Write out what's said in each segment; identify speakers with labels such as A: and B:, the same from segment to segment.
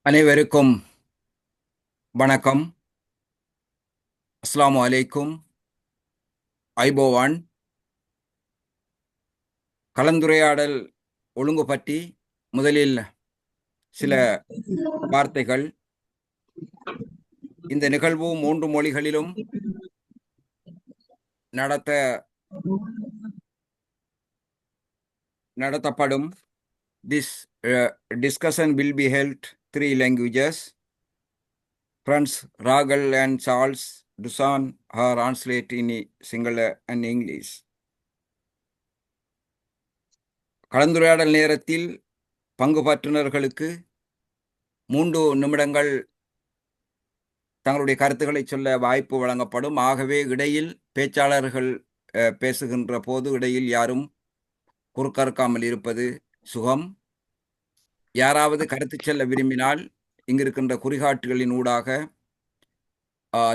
A: அனைவருக்கும் வணக்கம். அஸ்ஸலாமு அலைக்கும். ஐபோவான். கலந்துரையாடல் ஒழுங்கு பற்றி முதலில் சில வார்த்தைகள். இந்த நிகழ்வு 3 மொழிகளிலும் நடத்தப்படும். This discussion will be held 3 languages. Friends Ragal and Charles Dusan are translate in Sinhala and English. கலந்துரையாடல் நேரத்தில் பங்கு பற்றுனர்களுக்கு 3 நிமிடங்கள் தங்களுடைய கருத்துக்களை சொல்ல வாய்ப்பு வழங்கப்படும். ஆகவே இடையில் பேச்சாளர்கள் பேசுகின்ற போது இடையில் யாரும் குறுக்கறுக்காமல் இருப்பது சுகம். யாராவது கருத்து சொல்ல விரும்பினால் இங்கிருக்கின்ற குறிகாட்டிகளின் ஊடாக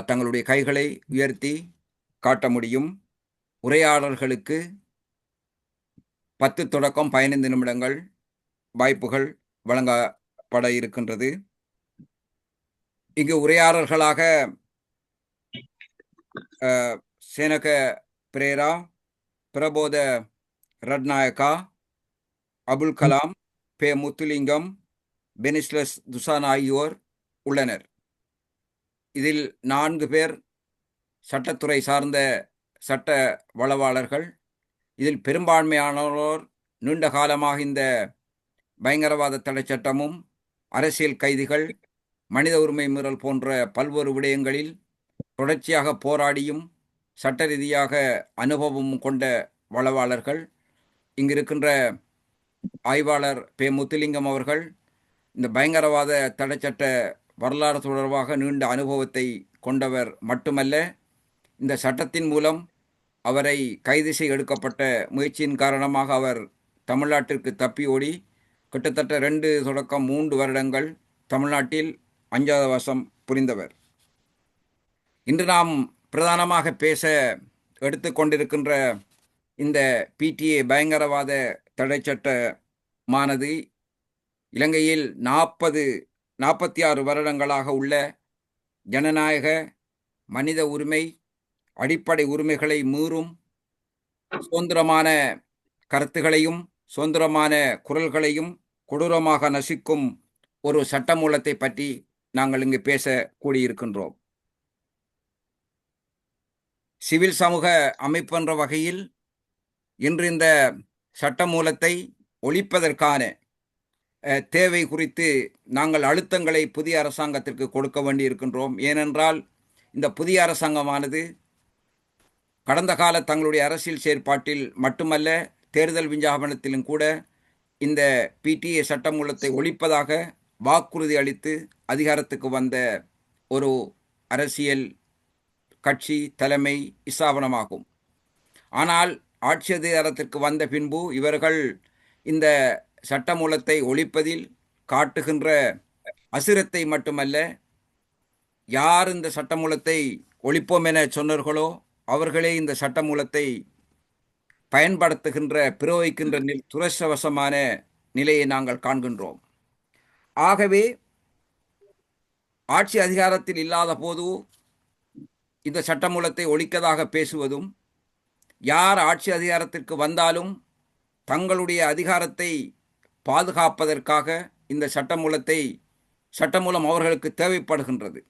A: தங்களுடைய கைகளை உயர்த்தி காட்ட முடியும். உரையாடல்களுக்கு 10 தொடக்கம் 15 நிமிடங்கள் வாய்ப்புகள் வழங்கப்பட இருக்கின்றது. இங்கு உரையாடல்களாக சேனக பிரேரா, பிரபோத ரட்நாயக்கா, அபுல் கலாம், பே முத்துலிங்கம், பெனிஸ்லஸ் துசான் ஆகியோர் உள்ளனர். இதில் 4 பேர் சட்டத்துறை சார்ந்த சட்ட வளவாளர்கள். இதில் பெரும்பான்மையானோர் நீண்ட காலமாக இந்த பயங்கரவாத தடை சட்டமும் அரசியல் கைதிகள் மனித உரிமை மீறல் போன்ற பல்வேறு விடயங்களில் தொடர்ச்சியாக போராடியும் சட்ட ரீதியாக அனுபவமும் கொண்ட வளவாளர்கள். இங்கிருக்கின்ற ஆய்வாளர் பே முத்துலிங்கம் அவர்கள் இந்த பயங்கரவாத தடை சட்ட வரலாறு தொடர்பாக நீண்ட அனுபவத்தை கொண்டவர் மட்டுமல்ல, இந்த சட்டத்தின் மூலம் அவரை கைது செய்ய எடுக்கப்பட்ட முயற்சியின் காரணமாக அவர் தமிழ்நாட்டிற்கு தப்பி ஓடி கிட்டத்தட்ட 2 தொடக்கம் 3 வருடங்கள் தமிழ்நாட்டில் அஞ்ஞாதவாசம் புரிந்தவர். இன்று நாம் பிரதானமாக பேச எடுத்துக்கொண்டிருக்கின்ற இந்த பிடிஏ பயங்கரவாத தடை சட்டமானது இலங்கையில் 46 வருடங்களாக உள்ள ஜனநாயக மனித உரிமை அடிப்படை உரிமைகளை மீறும் சுதந்திரமான கருத்துகளையும் சுதந்திரமான குரல்களையும் கொடூரமாக நசுக்கும் ஒரு சட்டமூலத்தை பற்றி நாங்கள் இங்கு பேச கூடியிருக்கின்றோம். சிவில் சமூக அமைப்பு என்ற வகையில் இன்று இந்த சட்டமூலத்தை ஒழிப்பதற்கான தேவை குறித்து நாங்கள் அழுத்தங்களை புதிய அரசாங்கத்திற்கு கொடுக்க வேண்டியிருக்கின்றோம். ஏனென்றால் இந்த புதிய அரசாங்கமானது கடந்த கால தங்களுடைய அரசியல் செயற்பாட்டில் மட்டுமல்ல, தேர்தல் விஞ்ஞாபனத்திலும் கூட இந்த பிடிஏ சட்டமூலத்தை ஒழிப்பதாக வாக்குறுதி அளித்து அதிகாரத்துக்கு வந்த ஒரு அரசியல் கட்சி தலைமை ஸ்தாபனமாகும். ஆனால் ஆட்சி அதிகாரத்திற்கு வந்த பின்பு இவர்கள் இந்த சட்டமூலத்தை ஒழிப்பதில் காட்டுகின்ற அசிரத்தை மட்டுமல்ல, யார் இந்த சட்டமூலத்தை ஒழிப்போம் என சொன்னார்களோ அவர்களே இந்த சட்டமூலத்தை பயன்படுத்துகின்ற பிரயோகிக்கின்ற துரஷ்டவசமான நிலையை நாங்கள் காண்கின்றோம். ஆகவே ஆட்சி அதிகாரத்தில் இல்லாத போது இந்த சட்டமூலத்தை ஒழிக்கதாக பேசுவதும், யார் ஆட்சி அதிகாரத்திற்கு வந்தாலும் தங்களுடைய அதிகாரத்தை பாதுகாப்பதற்காக இந்த சட்டமூலம் அவர்களுக்கு தேவைப்படுகின்றது.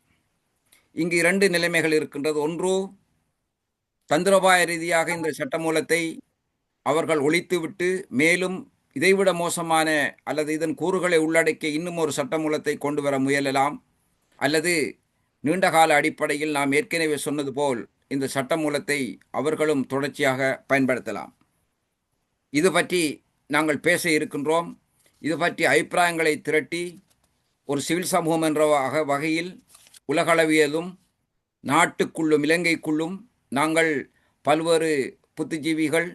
A: இங்கு 2 நிலைமைகள் இருக்கின்றது. ஒன்று, தந்திரோபாய ரீதியாக இந்த சட்டமூலத்தை அவர்கள் ஒழித்துவிட்டு மேலும் இதைவிட மோசமான அல்லது இதன் கூறுகளை உள்ளடக்கிய இன்னும் ஒரு சட்டமூலத்தை கொண்டு வர முயலலாம். அல்லது நீண்டகால அடிப்படையில் நாம் ஏற்கனவே சொன்னது போல் இந்த சட்டமூலத்தை அவர்களும் தொடர்ச்சியாக பயன்படுத்தலாம். இது பற்றி நாங்கள் பேச இருக்கின்றோம். இது பற்றி அபிப்பிராயங்களை திரட்டி ஒரு சிவில் சமூகம் என்ற வகையில் உலகளவியலும் நாட்டுக்குள்ளும் இலங்கைக்குள்ளும் நாங்கள் பல்வேறு புத்திஜீவிகள்,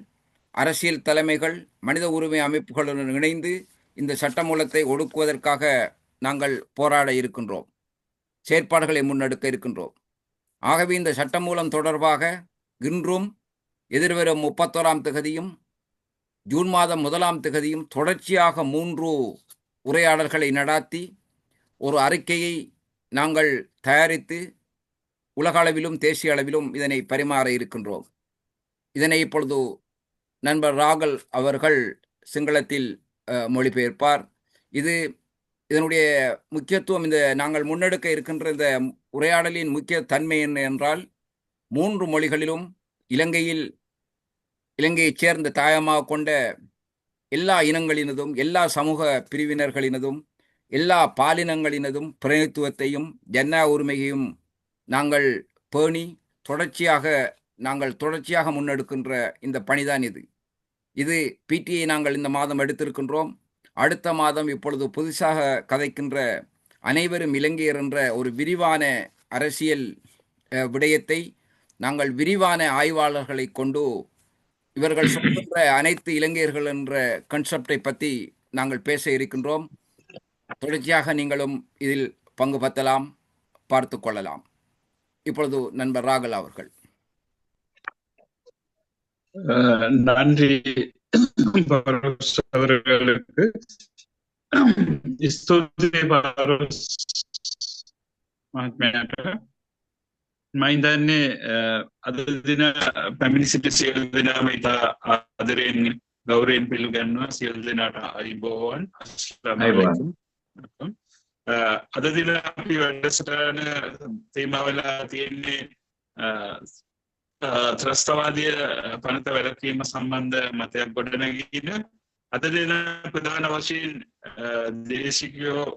A: அரசியல் தலைமைகள், மனித உரிமை அமைப்புகளுடன் இணைந்து இந்த சட்டமூலத்தை ஒடுக்குவதற்காக நாங்கள் போராட இருக்கின்றோம், செயற்பாடுகளை முன்னெடுக்க இருக்கின்றோம். ஆகவே இந்த சட்டமூலம் தொடர்பாக இன்றும் எதிர்வரும் 31ஆம் தேதியும் ஜூன் மாதம் 1ஆம் தேதியும் தொடர்ச்சியாக 3 உரையாடல்களை நடாத்தி ஒரு அறிக்கையை நாங்கள் தயாரித்து உலக அளவிலும் தேசிய அளவிலும் இதனை பரிமாற இருக்கின்றோம். இதனை இப்பொழுது நண்பர் ராகல் அவர்கள் சிங்களத்தில் மொழிபெயர்ப்பார். இதனுடைய முக்கியத்துவம், இந்த நாங்கள் முன்னெடுக்க இருக்கின்ற இந்த உரையாடலின் முக்கிய தன்மை என்ன என்றால், 3 மொழிகளிலும் இலங்கையைச் சேர்ந்த தாயமாக கொண்ட எல்லா இனங்களினதும், எல்லா சமூக பிரிவினர்களினதும், எல்லா பாலினங்களினதும் பிரதிநிதித்துவத்தையும் ஜனநாயக உரிமையையும் நாங்கள் பேணி தொடர்ச்சியாக முன்னெடுக்கின்ற இந்த பணிதான் இது பிடிஐ நாங்கள் இந்த மாதம் எடுத்திருக்கின்றோம். அடுத்த மாதம் இப்பொழுது புதுசாக கதைக்கின்ற அனைவரும் இலங்கையர் என்ற ஒரு விரிவான அரசியல் விடயத்தை நாங்கள் விரிவான ஆய்வாளர்களை கொண்டு இவர்கள் சொல்கின்ற அனைத்து இலங்கையர்கள் என்ற கன்செப்டை பற்றி நாங்கள் பேச இருக்கின்றோம். தொடர்ச்சியாக நீங்களும் இதில் பங்கு பற்றலாம், பார்த்து கொள்ளலாம். இப்பொழுது நண்பர் ராகல் அவர்கள்.
B: நன்றி அவர்களுக்கு. මයින්දන්නේ අද දින පැමිණි සිටි සියලු දෙනාම ඉතා ආදරයෙන් ගෞරවයෙන් පිළිගන්නවා. සියලු දෙනාට අයිබෝවන්. අද දින අපි වැඩසටහන තේමා වෙලා තියෙන්නේ ත්‍රස්තවාදී පනත වැළකීම සම්බන්ධ මතයක් ගොඩනැගීම. අද දින ප්‍රධාන වශයෙන් දේශිකයෝ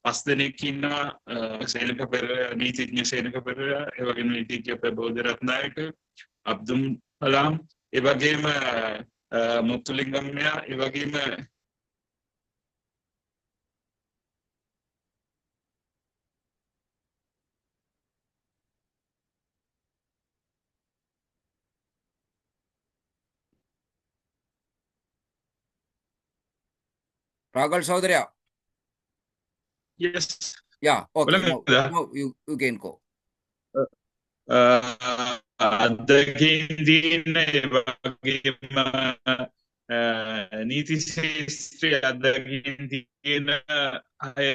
B: 5 දෙනෙක් ඉන්නවා. සේනක පෙරේරා, නීතිඥ සේනක පෙරේරා, ඒ වගේම නීතිඥ ප්‍රබෝධ රත්නායක, අබ්දුල් කලාම්, ඒ වගේම මුතුලිංගම්යා, ඒ වගේම
A: ராகல் சௌதரியா.
B: yes
A: Yeah, okay. Now you can go.
B: අදකින් දින ඒ වගේම නීති ශාස්ත්‍රය අදකින් තියෙන අය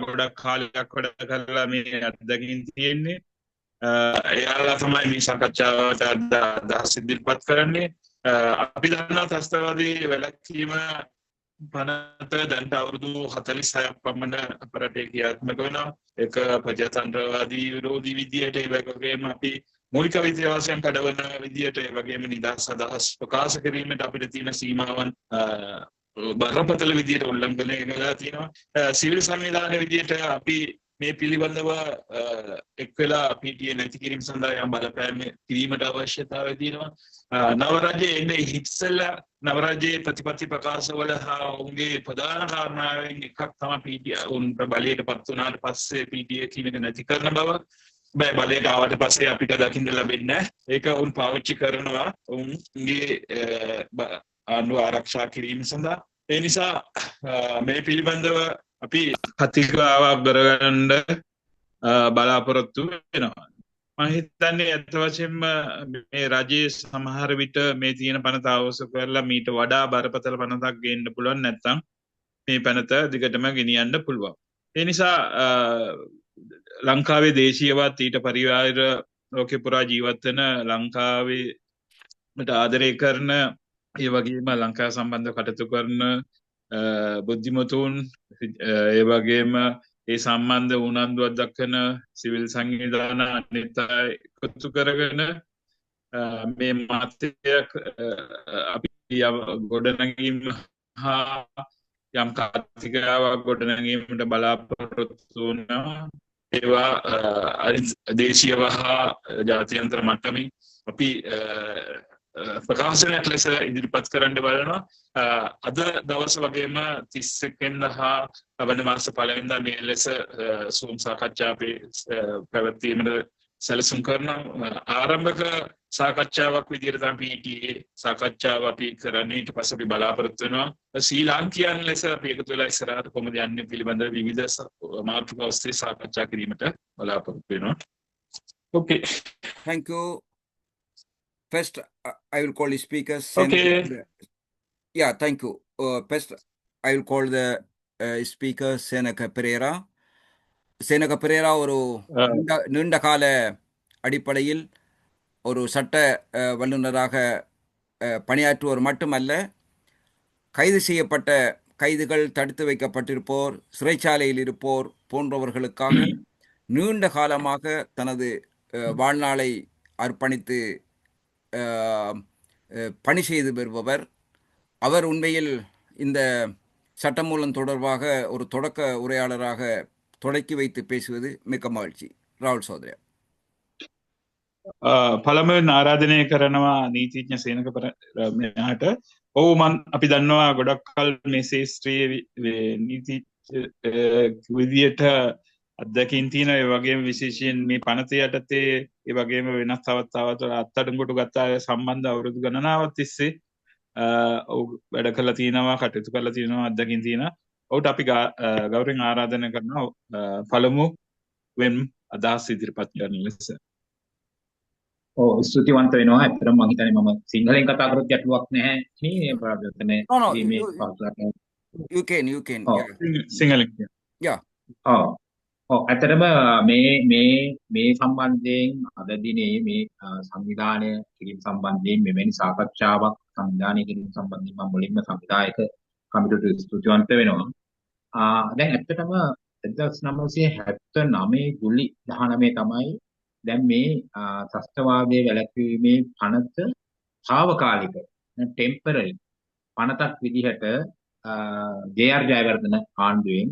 B: ගොඩක් කාලයක් වැඩ කරලා මේ අදකින් තියෙන්නේ. එයාලා තමයි මේ සාකච්ඡාවට අදහස් ඉදිරිපත් කරන්නේ. අපි දන්නා ත්‍රස්තවාදී වැළැක්වීම පනත දැන්ට අවුරුදු 46ක් පමණ අපරටේ ක්‍රියාත්මක වෙනවා. එක ප්‍රජාතන්ත්‍රවාදී විරෝධී විදියට, ඒ වගේම අපි මූලික විද්‍යාවයන් කඩවන විදියට, ඒ වගේම නිදහස් අදහස් ප්‍රකාශ කිරීමට අපිට තියෙන සීමාවන් බරපතල විදියට උල්ලංඝනය කරලා තියෙනවා. සිවිල් සංවිධාන විදියට අපි මේ පිළිබඳව එක් වෙලා PTA නැති කිරීම සඳහා යම් බලපෑම් කිරීමට අවශ්‍යතාවය තියෙනවා. නව රජයේ එන්නේ ඉස්සෙල්ලා නව රජයේ ප්‍රතිපත්ති ප්‍රකාශවල හා ඔවුන්ගේ ප්‍රධාන කාරණාවෙන් එකක් තමයි PTA උන්ට බලයට පත් වුණාට පස්සේ PTA කියන එක නැති කරන බව. බලයට ආවට පස්සේ අපිට දකින්න ලැබෙන්නේ නැහැ. ඒක උන් පාවිච්චි කරනවා උන්ගේ ආණ්ඩුව ආරක්ෂා කිරීම සඳහා. ඒ නිසා මේ පිළිබඳව අපි කතිකාවක් කරගන්න බලාපොරොත්තු වෙනවා. මම හිතන්නේ අත වශයෙන්ම මේ රජයේ සමහර විට මේ තියෙන පනත අවශ්‍ය කරලා මීට වඩා බරපතල පනතක් ගේන්න පුළුවන්, නැත්නම් මේ පනත දිගටම ගෙනියන්න පුළුවන්. ඒ නිසා ලංකාවේ දේශීයවත් ඊට පරිවාර ලෝකෙ පුරා ජීවත් වෙන ලංකාවේ මට ආදරය කරන, ඒ වගේම ලංකාව සම්බන්ධව කටයුතු කරන බුද්ධිමතුන්, ඒ වගේම ඒ සම්බන්ධ උනන්දුවක් දක්වන සිවිල් සංවිධාන අනිත් අය එකතු කරගෙන මේ මාතෘකාවක් අපි ගොඩනැගීම හා යම් කතිකාවක් ගොඩනැගීමට බලාපොරොත්තු වෙනවා. ඒවා දේශීයව හා ජාත්‍යන්තර මට්ටමින් අපි ප්‍රකාශනයක් ලෙස ඉදිරිපත් කරන්න බලනවා. අද දවස වගේම 31 වෙනිදා හා ලබන මාස පළවෙනිදා මේ ලෙස සූම් සාකච්ඡා අපි පැවැත්වීමට සැලසුම් කරනවා. ආරම්භක සාකච්ඡාවක් විදිහට තමයි PTA සාකච්ඡාව අපි කරන්නේ. ඊට පස්සේ අපි බලාපොරොත්තු වෙනවා ශ්‍රී ලාංකිකයන් ලෙස අපි එකතු වෙලා ඉස්සරහට කොහොමද යන්නේ පිළිබඳ විවිධ මාතෘකා ඔස්සේ සාකච්ඡා කිරීමට බලාපොරොත්තු වෙනවා. Okay.
A: Thank you. First, I will call the speakers.
B: Okay.
A: Yeah, thank you. First, I will call the speaker, Senaka Pereira. Senaka Perera ஒரு
B: அஹ்,
A: நீண்ட கால அடிப்படையில் ஒரு சட்ட வல்லுநராக பணியாற்றுவோர் மட்டுமல்ல, கைது செய்யப்பட்ட கைதுகள், தடுத்து வைக்கப்பட்டிருப்போர், சிறைச்சாலையில் இருப்போர் போன்றவர்களுக்காக நீண்ட காலமாக தனது வாழ்நாளை அர்ப்பணித்து அஹ், பணி செய்து வருபவர். அவர் உண்மையில் இந்த சட்டமூலம் தொடர்பாக ஒரு தொடக்க உரையாளராக தொடக்கி வைத்து பேசுவது மிக்க மகிழ்ச்சி. ராகுல் சௌத்ரியா.
B: පළමුවෙන් ආරාධනය කරනවා නීතිඥ සේනක මෙයාට. ඔව් අපි දන්නවා ගොඩක් කල් මේ ශේෂ්ත්‍රයේ නීති විදියට අත්දැකීම් තියෙන ඒ වගේම විශේෂයෙන් මේ පනත යටතේ ඒ වගේම වෙනස් අවස්ථාවල අත්අඩංගුවට ගත අය සම්බන්ධ අවුරුදු ගණනාවක් තිස්සේ ඔව් වැඩ කළා තියෙනවා, කටයුතු කළා තියෙනවා, අත්දැකීම් තියෙනවා. ඔව්ට අපි ගෞරවයෙන් ආරාධනය කරනවා පළමුවෙන් අදහස් ඉදිරිපත් කරන ලෙස.
C: ස්තුතිවන්ත වෙනවා. ඇත්තටම මම හිතන්නේ මම සිංහලෙන් කතා කරොත් ගැටලුවක් නැහැ නේ ප්‍රාර්ථන
A: No,
C: මේ
A: you can. Yeah.
B: සිංහලෙන්.
A: Yeah.
C: ඇත්තටම මේ සම්බන්ධයෙන් අද දිනේ මේ සංවිධානය කිරීම සම්බන්ධයෙන් මෙවැනි සාකච්ඡාවක් සංවිධානය කිරීම සම්බන්ධයෙන් මම මුලින්ම සංවිධායක කමිටුවට ස්තුතිවන්ත වෙනවා. දැන් ඇත්තටම 1979 ජූලි 19 තමයි දැන් මේ ත්‍රස්තවාදයේ වැළැක්වීමේ පනත తాවකාලික ටෙම්පරරි පනතක් විදිහට ජේ.ආර්. ජයවර්ධන ආණ්ඩුවෙන්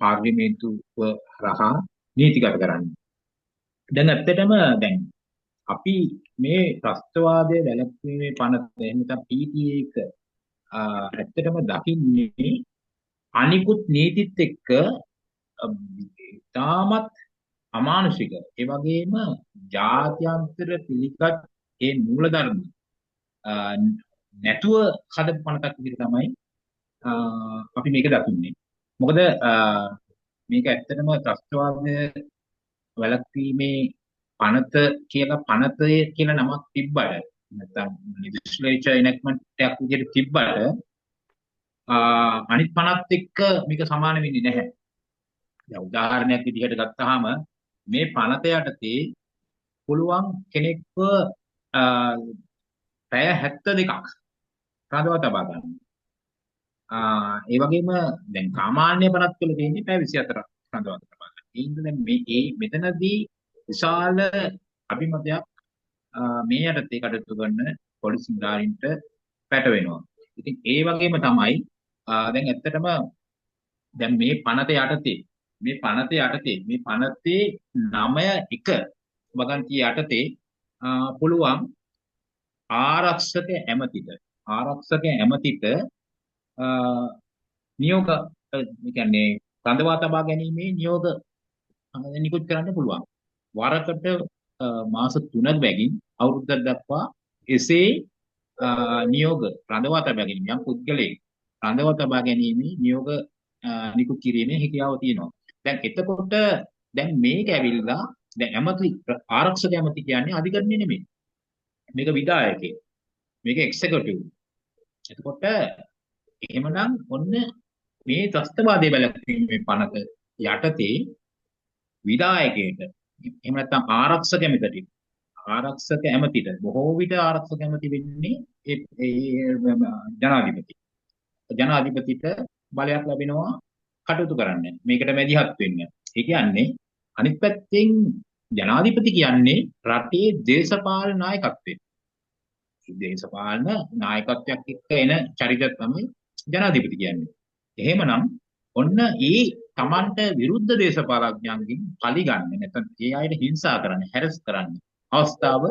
C: පාර්ලිමේන්තුව හරහා නීතිගත කරන්නේ. දැන් ඇත්තටම දැන් අපි මේ ත්‍රස්තවාදයේ වැළැක්වීමේ පනත එහෙම නැත්නම් PTA එක ඇත්තටම දකින්නේ අනිකුත් නීතිත් එක්ක තාමත් අමානුෂික ඒ වගේම ජාත්‍යන්තර පිළිගත් ඒ මූලධර්ම නැතුව හදපු පනතක් විදිහට තමයි අපි මේක දකින්නේ. මොකද මේක ඇත්තටම ත්‍රස්තවාදය වැළැක්වීමේ පනත කියලා නමක් තිබ්බට නැත්නම් legislature enactment එකක් විදිහට තිබ්බට අනිත් පනත් එක්ක මේක සමාන වෙන්නේ නැහැ. දැන් උදාහරණයක් විදිහට ගත්තාම මේ පනත යටතේ පුළුවන් කෙනෙක්ව පැය 72ක් රඳවා තබා ගන්න. ඒ වගේම දැන් සාමාන්‍ය පනත් වල තියෙන්නේ පැය 24ක් රඳවා තබා ගන්න. ඒ හින්දා දැන් මේ මෙතනදී විශාල අභිමතයක් මේ යටතේ කටයුතු කරන පොලිස් නිලධාරීන්ට පැටවෙනවා. ඉතින් ඒ වගේම තමයි දැන් ඇත්තටම දැන් මේ පනත යටතේ මේ පනතේ 9.1 වගන්තිය යටතේ පුළුවන් ආරක්ෂක ඇමතිට නියෝග කියන්නේ රඳවා තබා ගැනීමේ නියෝග නිකුත් කරන්න පුළුවන්. වරකට මාස 3ක් බැගින් අවුරුද්දක් දක්වා එසේ නියෝග රඳවා තබා ගැනීම යම් පුද්ගලයෙක් රඳවා තබා ගැනීමේ නියෝග නිකුත් කිරීමේ හැකියාව තියෙනවා. දැන් එතකොට දැන් මේක ඇවිල්ලා දැන් ඇමති ආරක්ෂක ඇමති කියන්නේ අධිකරණය නෙමෙයි. මේක විධායකයෙක්. මේක එක්සිකියුටිව්. එතකොට එහෙමනම් ඔන්න මේ ත්‍රස්තවාදයේ වැළැක්වීමේ පනත යටතේ විධායකයට එහෙම නැත්නම් ආරක්ෂක ඇමතිට බොහෝ විට ආරක්ෂක ඇමති වෙන්නේ ජනාධිපතිට බලයක් ලැබෙනවා කටයුතු කරන්න. මේකට මැදිහත් වෙන්න. ඒ කියන්නේ අනිත් පැත්තෙන් ජනාධිපති කියන්නේ රටේ දේශපාලන නායකත්වය. දේශපාලන නායකත්වයක් එක්ක එන චරිතය තමයි ජනාධිපති කියන්නේ. එහෙමනම් ඔන්න ඒ Tamanට විරුද්ධ දේශපාලඥයන්ගෙන් පරිගන්න නැත්නම් ඒ අයට හිංසා කරන්න, හැරස් කරන්න අවස්ථාව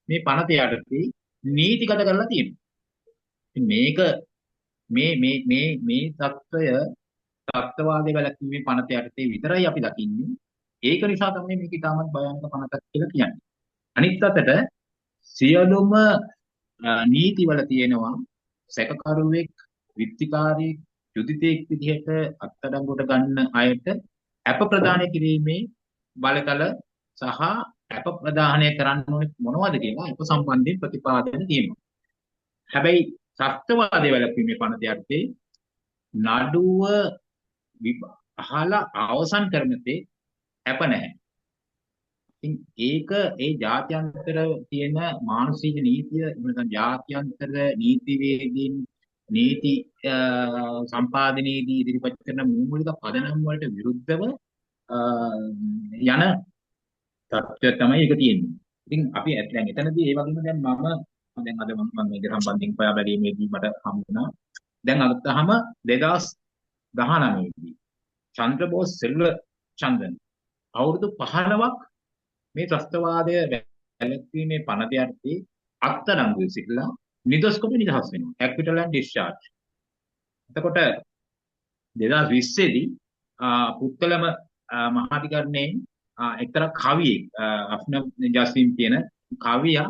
C: මේ පනත යටතේ නීතිගත කරලා තියෙනවා. මේක මේ தত্ত্বය ත්‍රස්තවාදයේ වැළැක්වීමේ පනත යටතේ විතරයි අපි දකින්නේ. ඒක නිසා තමයි මේක ඉතාමත් භයානක පනතක් කියලා කියන්නේ. අනිත් අතට සියලුම නීතිවල තියෙනවා සැකකරුවෙක්, විත්තිකාරයෙක්, යුදිතයෙක් විදිහට අත්අඩංගුවට ගන්න අයට අප ප්‍රදානය කිරීමේ බලතල සහ අප ප්‍රදානය කරන්න ඕනේ මොනවද කියලා අප සම්බන්ධයෙන් ප්‍රතිපාදන තියෙනවා. හැබැයි ත්‍රස්තවාදයේ වැළැක්වීමේ පනත යටතේ නඩුව අහලා අවසන් කරන තේ හැප නැහැ. ඉතින් ඒක ඒ ජාත්‍යන්තර තියෙන මානසික නීතිය නැත්නම් ජාත්‍යන්තර නීතිවේදීන් නීති සම්පාදනයේදී ඉදිරිපත් කරන මූලික පදනම් වලට විරුද්ධව යන තත්ත්වයක් තමයි ඒක තියෙන්නේ. ඉතින් අපි දැන් එතනදී ඒ වගේම දැන් දැන් අද මම මේක සම්බන්ධයෙන් හොයා බැලීමේදී මට හම්බුණා. දැන් අදතහම 2019 දී චන්ද්‍රබෝස් සෙල්ව චන්දන් අවුරුදු 15ක් මේ ත්‍රස්තවාදය වැළැක්වීමේ පනත යටතේ අත්අඩංගුවේ සිටලා නිදොස් කොට නිදහස් වෙනවා. acquittal and discharge. එතකොට 2020 දී පුත්තලම මහාධිකරණයෙන් එක්තරා කවියෙක් අෆ්නබ් ජාසිම් කියන කවියා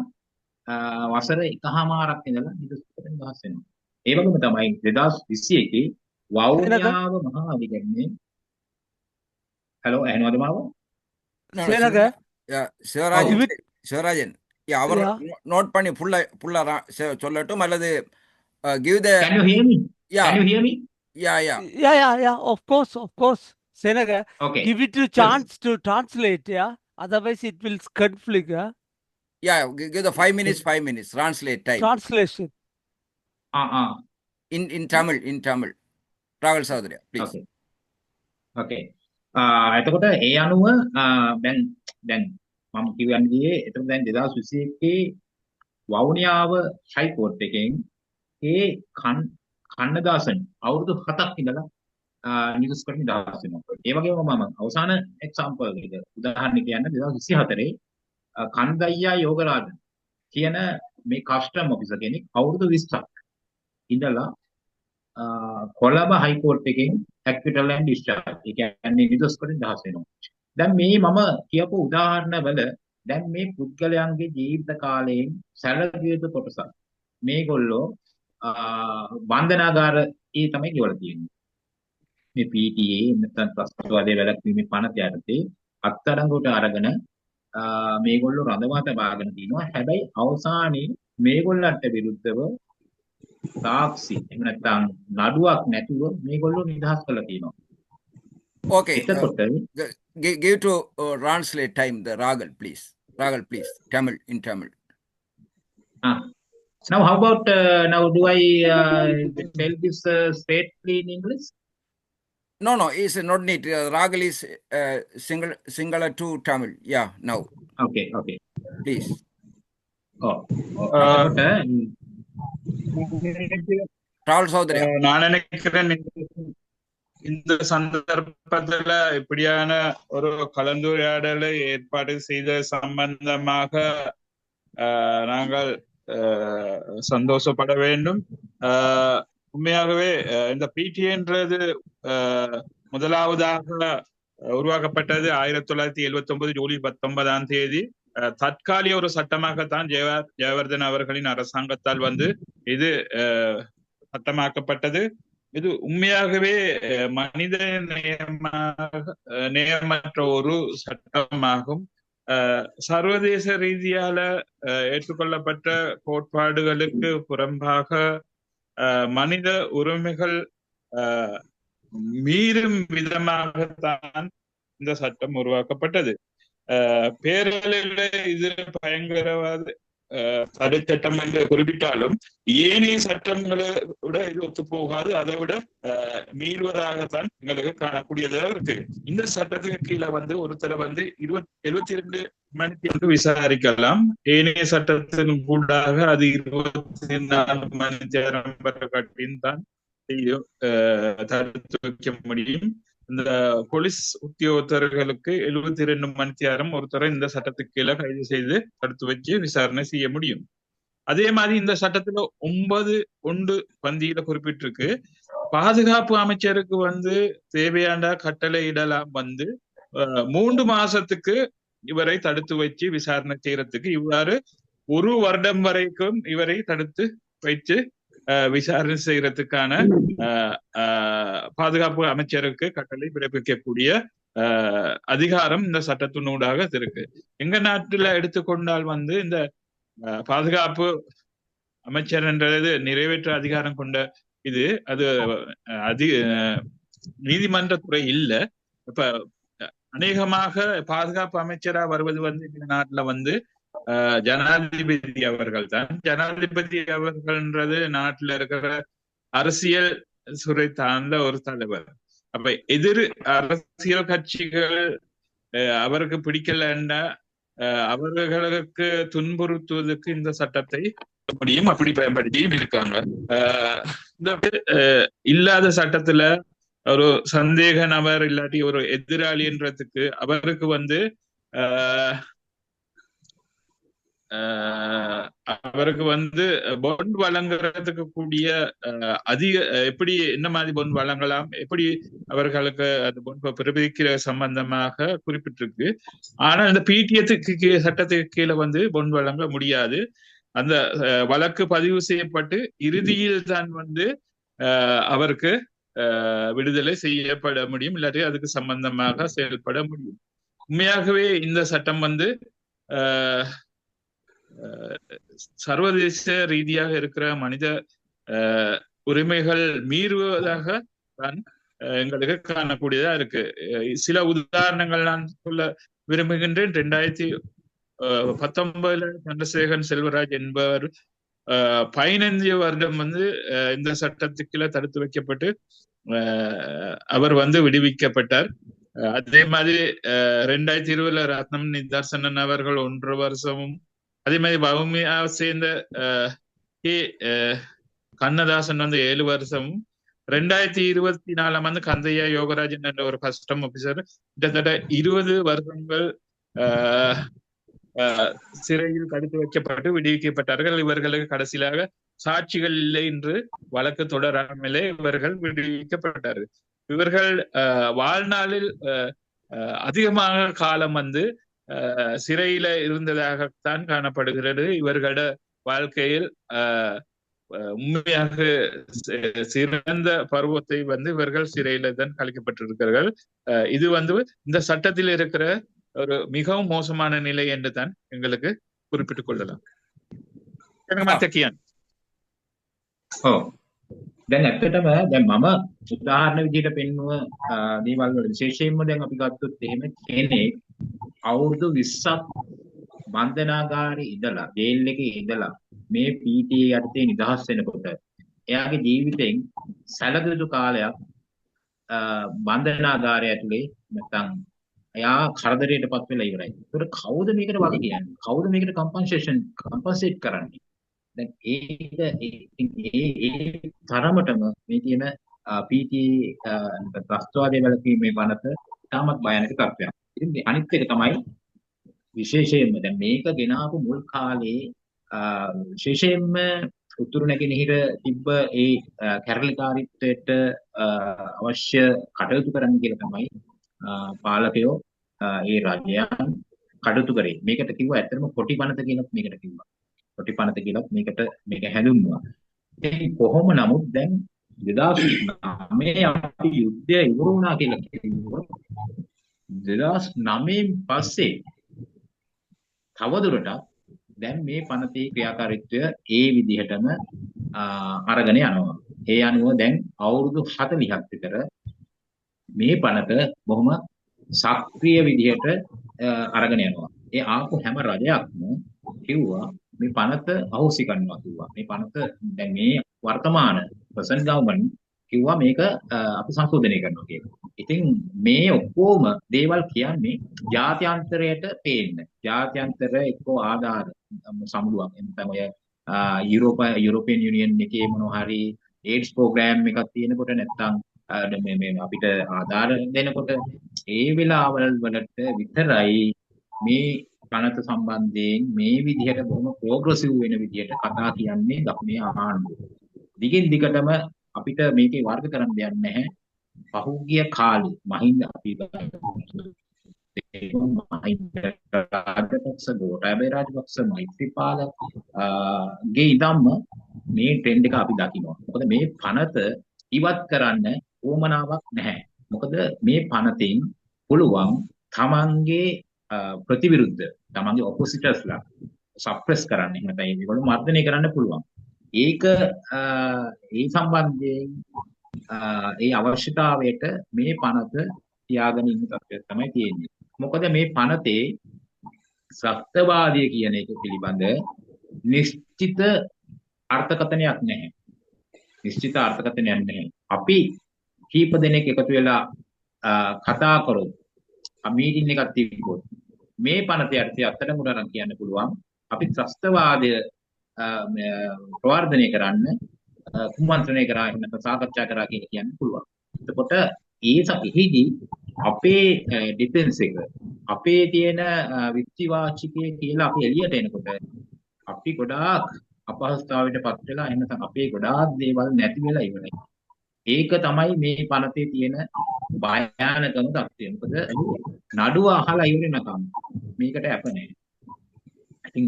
C: වසර එකහමාරක් ඉඳලා නිදොස් කොට නිදහස් වෙනවා. ඒ වගේම තමයි 2021 වවුනියාව මහාධිකරණයෙන් හලෝ ඇහෙනවද මාව?
A: No, no,
D: Senaka,
A: yeah, Sivarajan
D: give it,
A: Sivarajan yeah, அவர்
D: yeah,
A: நோட் பண்ணி ஃபுல்லா சொல்லட்டும் அல்லது give the
C: Can you hear me?
A: yeah
C: Can you hear me?
A: yeah
D: of course. Senaka,
C: Okay.
D: give it a chance to translate, yeah. Otherwise, it will conflict, yeah.
A: yeah give the 5 minutes translate time
D: Translation.
A: in Tamil Ragal Saudriya please.
C: Okay. Okay. එතකොට ඒ අනුව දැන් මම කියන්නේ එතකොට දැන් 2021 වවුනියාව හයි coat එකෙන් ඒ කන්නදාසන් අවුරුදු 7ක් ඉඳලා නිදහස් කරගෙන නිදහස් වෙනවා. ඒ වගේම මම අවසාන එක්සැම්පල් එක උදාහරණ කියන්න 2024 කන්දයියා යෝගරාජන් කියන මේ කස්ටම් ඔෆිසර් කෙනෙක් අවුරුදු 20ක් ඉඳලා කොළඹ හයි කෝට් එකෙන් acquittal and discharge ඒ කියන්නේ නිදොස් කොට නිදහස් වෙනවා. දැන් මේ මම කියපු උදාහරණ වල දැන් මේ පුද්ගලයන්ගේ ජීවිත කාලයෙන් සැලකිය යුතු කොටසක් මේගොල්ලෝ බන්ධනාගාරයේ තමයි ගෙවලා තියෙන්නේ. මේ PTA නැත්නම් ත්‍රස්තවාදයේ වැළැක්වීමේ පනත යටතේ අත්අඩංගුවට අරගෙන මේගොල්ලෝ රඳවා තබාගෙන තිනවා. හැබැයි අවසානයේ මේගොල්ලන්ට විරුද්ධව සාක්ෂි එහෙම නැත්නම් නඩුවක් නැතුව මේගොල්ලෝ නිදහස් කරලා තියෙනවා.
A: Okay,
C: එතකොට
A: give to translate time the Ragal please Tamil in Tamil.
C: Now how about now do I tell this straightly in English?
A: No, it's not need. Ragal is singular to Tamil. Yeah, now
C: Okay.
A: please.
C: එතකොට
A: Ragal Saudriya.
B: நான் நினைக்கிறேன் இந்த சந்தர்ப்பத்துல இப்படியான ஒரு கலந்துரையாடலை ஏற்பாடு செய்த சம்பந்தமாக நாங்கள் சந்தோஷப்பட வேண்டும். உண்மையாகவே இந்த பிடிஏன்றது முதலாவதாக உருவாக்கப்பட்டது 1979 ஜூலை 19 தற்காலிக ஒரு சட்டமாகத்தான் ஜெயவர்தன் அவர்களின் அரசாங்கத்தால் இது சட்டமாக்கப்பட்டது. இது உண்மையாகவே மனித நேயமற்ற ஒரு சட்டமாகும். சர்வதேச ரீதியால ஏற்றுக்கொள்ளப்பட்ட கோட்பாடுகளுக்கு புறம்பாக மனித உரிமைகள் மீறும் விதமாகத்தான் இந்த சட்டம் உருவாக்கப்பட்டது. பேரளவில் இது பயங்கரவாத தடை சட்டம் என்று குறிப்பிட்டாலும் ஏனைய சட்டங்களோட இது ஒத்து போகாது. அதை விட மீறுவதாகத்தான் எங்களுக்கு காணக்கூடியதாக இருக்கு. இந்த சட்டத்துக்கு கீழே ஒருத்தரை 72 மணிக்கு என்று விசாரிக்கலாம். ஏனைய சட்டத்தின் கூடாக அது 24 மணி நேரம் கட்டின் தான் தடுத்து வைக்க முடியும். இந்த போலீஸ் உத்தியோகத்தர்களுக்கு 72 மணி நேரம் ஒருத்தரை இந்த சட்டத்துக்கு கீழே கைது செய்து தடுத்து வச்சு விசாரணை செய்ய முடியும். அதே மாதிரி இந்த சட்டத்துல 9.1 பந்தியில குறிப்பிட்டிருக்கு, பாதுகாப்பு அமைச்சருக்கு தேவையான கட்டளை இடலாம் 3 மாசத்துக்கு இவரை தடுத்து வச்சு விசாரணை செய்யறதுக்கு, இவ்வாறு 1 வருடம் வரைக்கும் இவரை தடுத்து வைத்து விசாரணை செய்யறதுக்கான பாதுகாப்பு அமைச்சருக்கு கட்டளை பிறப்பிக்கக்கூடிய அதிகாரம் இந்த சட்டத்தினூடாக இருக்கு. எங்க நாட்டுல எடுத்துக்கொண்டால் இந்த பாதுகாப்பு அமைச்சர் என்றது நிறைவேற்ற அதிகாரம் கொண்ட அது நீதிமன்றத்துறை இல்ல. இப்ப அநேகமாக பாதுகாப்பு அமைச்சரா வருவது வந்து இந்த நாட்டுல வந்து ஜனாதிபதி அவர்கள் தான். ஜனாதிபதி அவர்கள்ன்றது நாட்டுல இருக்கிற அரசியல் துறை சார்ந்த ஒரு தலைவர். அப்ப எதிர் அரசியல் கட்சிகள் அவருக்கு பிடிக்கலன்னா அவர்களுக்கு துன்புறுத்துவதற்கு இந்த சட்டத்தை முடியும், அப்படி பயன்படுத்தியும் இருக்காங்க. இல்லாத சட்டத்துல ஒரு சந்தேக நபர் இல்லாட்டி ஒரு எதிராளின்றதுக்கு அவருக்கு வந்து அவருக்கு வந்து பொண்ட் வழங்குறதுக்கு கூடிய அதிக எப்படி என்ன மாதிரி பொண்ட் வழங்கலாம், எப்படி அவர்களுக்கு அந்த பொண்ட் பிறப்பிக்கிற சம்பந்தமாக குறிப்பிட்டிருக்கு. ஆனா இந்த பிடிஎத்துக்கு சட்டத்துக்கு கீழே வந்து பொண்ட் வழங்க முடியாது. அந்த வழக்கு பதிவு செய்யப்பட்டு இறுதியில் தான் வந்து அவருக்கு விடுதலை செய்யப்பட முடியும், இல்லாட்டி அதுக்கு சம்பந்தமாக செயல்பட முடியும். உண்மையாகவே இந்த சட்டம் வந்து சர்வதேச ரீதியாக இருக்கிற மனித உரிமைகள் மீறுவதாக தான் எங்களுக்கு காணக்கூடியதா இருக்கு. சில உதாரணங்கள் நான் சொல்ல விரும்புகின்றேன். 2019 சந்திரசேகரன் செல்வராஜ் என்பவர் 15 வருடம் வந்து இந்த சட்டத்துக்குள்ள தடுத்து வைக்கப்பட்டு அவர் வந்து விடுவிக்கப்பட்டார். அதே மாதிரி 2020 ரத்னம் நிதர்சனன் அவர்கள் 1 வருஷமும், அதே மாதிரி பவுமியா சேர்ந்த கண்ணதாசன் வந்து 7 வருஷமும், 2024 வந்து கந்தையா யோகராஜன் என்ற ஒரு கஸ்டம் ஆபீசர் கிட்டத்தட்ட 20 வருஷங்கள் சிறையில் தடுத்து வைக்கப்பட்டு விடுவிக்கப்பட்டார்கள். இவர்களுக்கு கடைசியாக சாட்சிகள் இல்லை என்று வழக்கு தொடராமலே இவர்கள் விடுவிக்கப்பட்டார்கள். இவர்கள் வாழ்நாளில் அதிகமாக காலம் வந்து சிறையில இருந்ததாகத்தான் காணப்படுகிறது. இவர்களோட வாழ்க்கையில் உண்மையாக சிறந்த பருவத்தை வந்து இவர்கள் சிறையில தான் கழிக்கப்பட்டிருக்கிறார்கள். இது வந்து இந்த சட்டத்தில் இருக்கிற ஒரு மிகவும் மோசமான நிலை என்று தான் எங்களுக்கு குறிப்பிட்டுக் கொள்ளலாம்.
C: දැන් ඇත්තටම දැන් මම උදාහරණ විදිහට පෙන්නුව දේවල් වල විශේෂයෙන්ම දැන් අපි ගත්තොත් එහෙම කෙනෙක් අවුරුදු 20ක් බන්ධනාගාරේ ඉඳලා ජේල් එකේ ඉඳලා මේ PTA යටතේ නිදහස් වෙනකොට එයාගේ ජීවිතෙන් සැලකිලි කාලයක් බන්ධනාගාරය ඇතුලේ නැත්නම් එයා කරදරයටපත් වෙලා ඉවරයි. ඒකට කවුද මේකට වග කියන්නේ? කවුද මේකට කම්පන්සේට් කරන්නේ? දැන් ඒක ඒ තරමටම මේ තියෙන PTA ත්‍රස්තවාදී වලකීමේ වනත තාමත් භයානක තත්ත්වයක්. ඉතින් අනිත් එක තමයි විශේෂයෙන්ම දැන් මේක ගෙනාවු මුල් කාලේ විශේෂයෙන්ම උතුරු නැගෙනහිර තිබ්බ ඒ කැරලිකාරීත්වයට අවශ්‍ය කටයුතු කරන්න කියලා තමයි පාලකයෝ ඒ රජයන් කටයුතු කරේ. මේකට කිව්වා ඇත්තටම කොටි පනත කියලා මේකට කිව්වා. කොටි පනත කියලා මේක හැඳුන්වුවා. ඉතින් කොහොම නමුත් දැන් 2009 අපි යුද්ධය ඉවර වුණා කියලා කිව්වා. 2009 පස්සේ තවදුරටත් දැන් මේ පනතේ ක්‍රියාකාරීත්වය ඒ විදිහටම අරගෙන යනවා. ඒ අනුව දැන් අවුරුදු 40ක් විතර මේ පනත බොහොම සක්‍රීය විදිහට අරගෙන යනවා. ඒ ආපු හැම රජයක්ම කිව්වා මේ පනත අහෝසි කරනවා කිව්වා. මේ පනත දැන් මේ වර්තමාන ප්‍රසන්ට් ගවර්න්මන්ට් කිව්වා මේක අපි සංශෝධනය කරනවා කියලා. ඉතින් මේ ඔක්කොම දේවල් කියන්නේ ජාත්‍යන්තරයට පේන්න. ජාත්‍යන්තර එක්කෝ ආධාර සමුළුවක් එතන ඔය යුරෝපියන් යුනියන් එකේ මොනවා හරි ඒඩ්ස් ප්‍රෝග්‍රෑම් එකක් තියෙනකොට නැත්නම් මේ අපිට ආධාර දෙනකොට ඒ වෙලාවල් වලට විතරයි මේ පනත සම්බන්ධයෙන් මේ විදිහට බොහොම ප්‍රෝග්‍රෙසිව් වෙන විදිහට කතා කියන්නේ දකුණේ ආණ්ඩුව. දිගින් දිගටම අපිට මේකේ වර්ග කරන්න දෙයක් නැහැ. පහුගිය කාලේ මහින්ද අපි රාජපක්ෂ ගෝඨාභය රාජපක්ෂ මෛත්‍රීපාල ගේ ඉදම්ම මේ ට්‍රෙන්ඩ් එක අපි දකිනවා. මොකද මේ පනත ඉවත් කරන්න උවමනාවක් නැහැ. මොකද මේ පනතෙන් පුළුවන් තමන්ගේ ප්‍රතිවිරුද්ධ තමන්ගේ ඔපොසිටර්ස්ලා සප්‍රෙස් කරන්න, එහෙම නැත්නම් ඒගොල්ලෝ මර්ධනය කරන්න පුළුවන්. ඒක ඒ සම්බන්ධයෙන් ඒ අවශ්‍යතාවයට මේ පනත තියාගෙන ඉන්න තත්ත්වයක් තමයි තියෙන්නේ. මොකද මේ පනතේ සත්‍යවාදී කියන එක පිළිබඳ නිශ්චිත අර්ථකථනයක් නැහැ. නිශ්චිත අර්ථකථනයක් නැහැ. අපි කීප දෙනෙක් එකතු වෙලා කතා කරොත් මීටින් එකක් තිබ්බොත් මේ පනතේ අර්ථය අත්අඩංගුවට අරන් කියන්න පුළුවන්. අපි ත්‍රස්තවාදය ප්‍රවර්ධනය කරන්න කුමන්ත්‍රණය කරා එහෙම නැත්නම් සාකච්ඡා කරා කියලා කියන්න පුළුවන්. එතකොට එහිදී අපේ ඩිෆෙන්ස් එක අපේ තියෙන විත්තිවාචිකයේ කියලා අපි එළියට එනකොට අපි ගොඩාක් අපහසුතාවයටපත් වෙලා එහෙම නැත්නම් අපේ ගොඩාක් දේවල් නැති වෙලා ඉවරයි. ඒක තමයි මේ පනතේ තියෙන භයානකම තත්ත්වය. මොකද නඩුව අහලා ඉවරනකම් මේකට අප නැහැ. ඉතින්